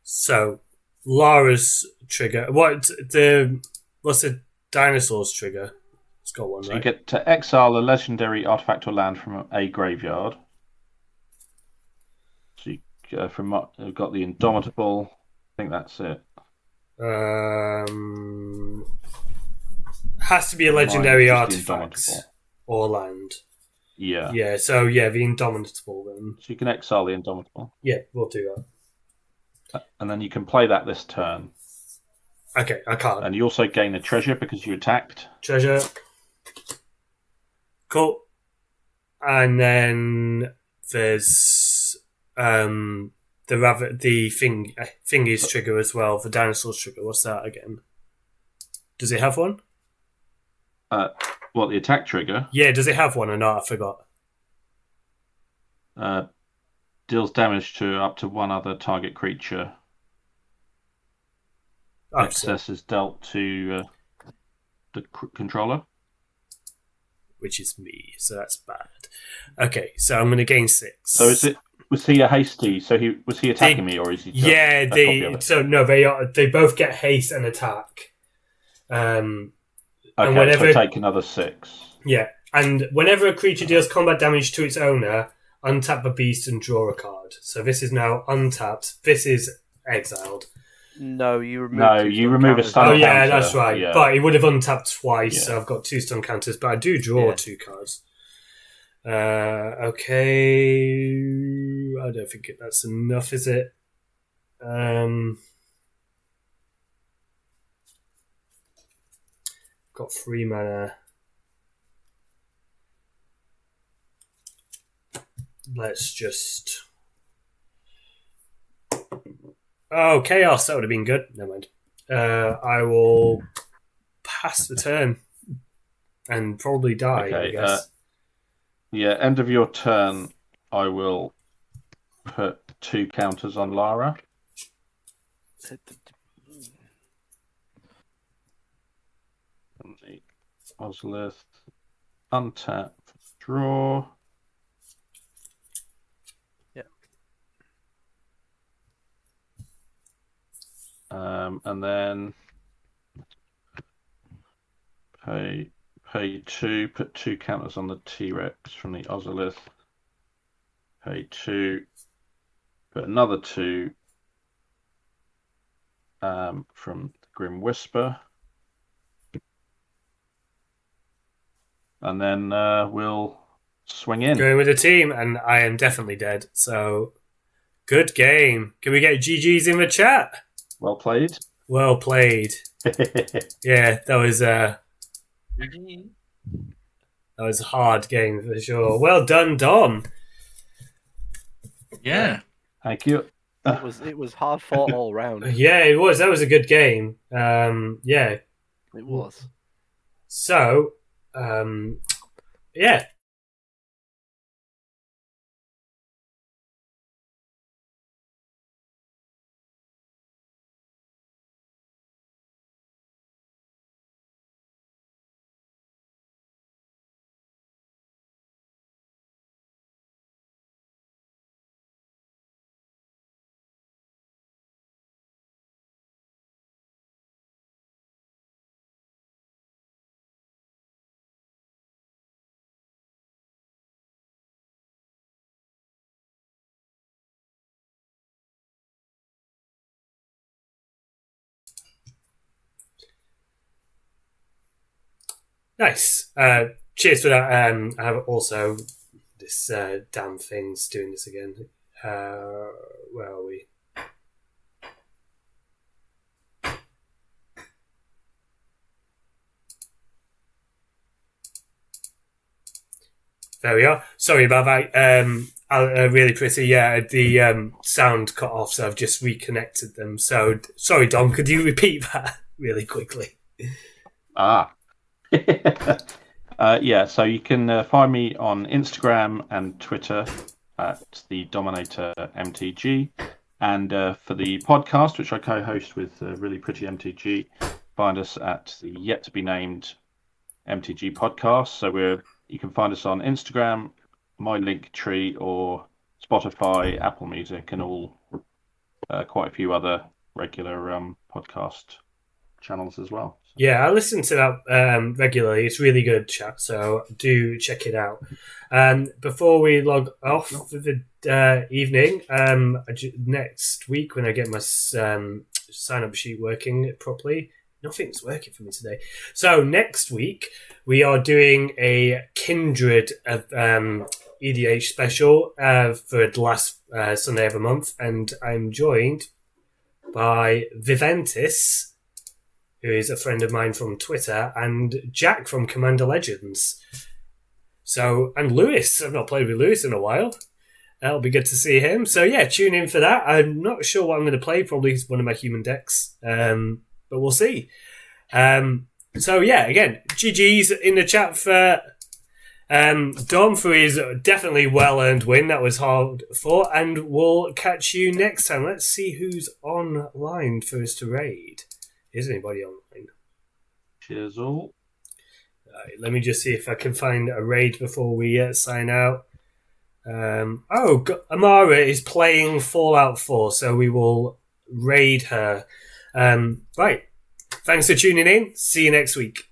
So, Lara's trigger... What's the dinosaur's trigger? It's got one, So right? you get to exile a legendary artifact or land from a graveyard. So you you've got the Indomitable. I think that's it. Has to be a legendary Mine is just the artifact Indomitable. or land. Yeah. Yeah, so yeah, the Indomitable then. So you can exile the Indomitable. Yeah, we'll do that. And then you can play that this turn. Okay, I can't. And you also gain a treasure because you attacked. Treasure. Cool. And then there's the Thingy's trigger as well, the dinosaur's trigger. What's that again? Does it have one? What, the attack trigger? Yeah, does it have one or not? I forgot. Deals damage to up to 1 other target creature. Excess is dealt to the controller. Which is me, so that's bad. Okay, so I'm going to gain 6. So was he a hasty? So was he attacking me, or is he? Just a copy of it? So no, they both get haste and attack. Okay, and whenever, so take another 6. Yeah, and whenever a creature deals combat damage to its owner, untap a beast and draw a card. So this is now untapped. This is exiled. No, you remove. A stun Oh counter. yeah, that's right. Yeah. But he would have untapped twice, Yeah. so I've got 2 stun counters. But I do draw 2 cards. Okay, I don't think that's enough, is it? Got 3 mana. Let's just... Oh, Chaos, that would have been good. Never mind. I will pass the turn and probably die, I guess. End of your turn, I will put 2 counters on Lara. And the Ozolith, untap, draw. And then pay 2, put 2 counters on the T-Rex from the Ozolith. Pay 2, put another 2 from the Grim Whisper. And then we'll swing in. Going with the team, and I am definitely dead, so Good game. Can we get GGs in the chat? Well played. Well played. Yeah, that was a hard game for sure. Well done, Dom. Yeah. Thank you. It was hard fought all round. Yeah, it was. That was a good game. Yeah. It was. So, yeah. Nice. Cheers for that. I have also this damn thing's doing this again. Where are we? There we are. Sorry about that. Really pretty. Yeah, the sound cut off, so I've just reconnected them. So sorry, Dom. Could you repeat that really quickly? Yeah, so you can find me on Instagram and Twitter at the Dominator MTG, and for the podcast, which I co-host with Really Pretty MTG, find us at the yet to be named MTG podcast. So you can find us on Instagram, my link tree, or Spotify, Apple Music, and all quite a few other regular podcast channels as well. Yeah, I listen to that regularly. It's really good chat, so do check it out. Before we log off for the evening, next week when I get my sign-up sheet working properly, nothing's working for me today. So next week we are doing a Kindred EDH special for the last Sunday of the month, and I'm joined by Viventis, who is a friend of mine from Twitter, and Jack from Commander Legends. So, and Lewis. I've not played with Lewis in a while. That'll be good to see him. So yeah, tune in for that. I'm not sure what I'm going to play. Probably one of my human decks. But we'll see. So yeah, again, GG's in the chat for Dom for his definitely well-earned win. That was hard fought. And we'll catch you next time. Let's see who's online for us to raid. Is anybody online? Cheers all. Right, let me just see if I can find a raid before we sign out. Amara is playing Fallout 4, so we will raid her. Right. Thanks for tuning in. See you next week.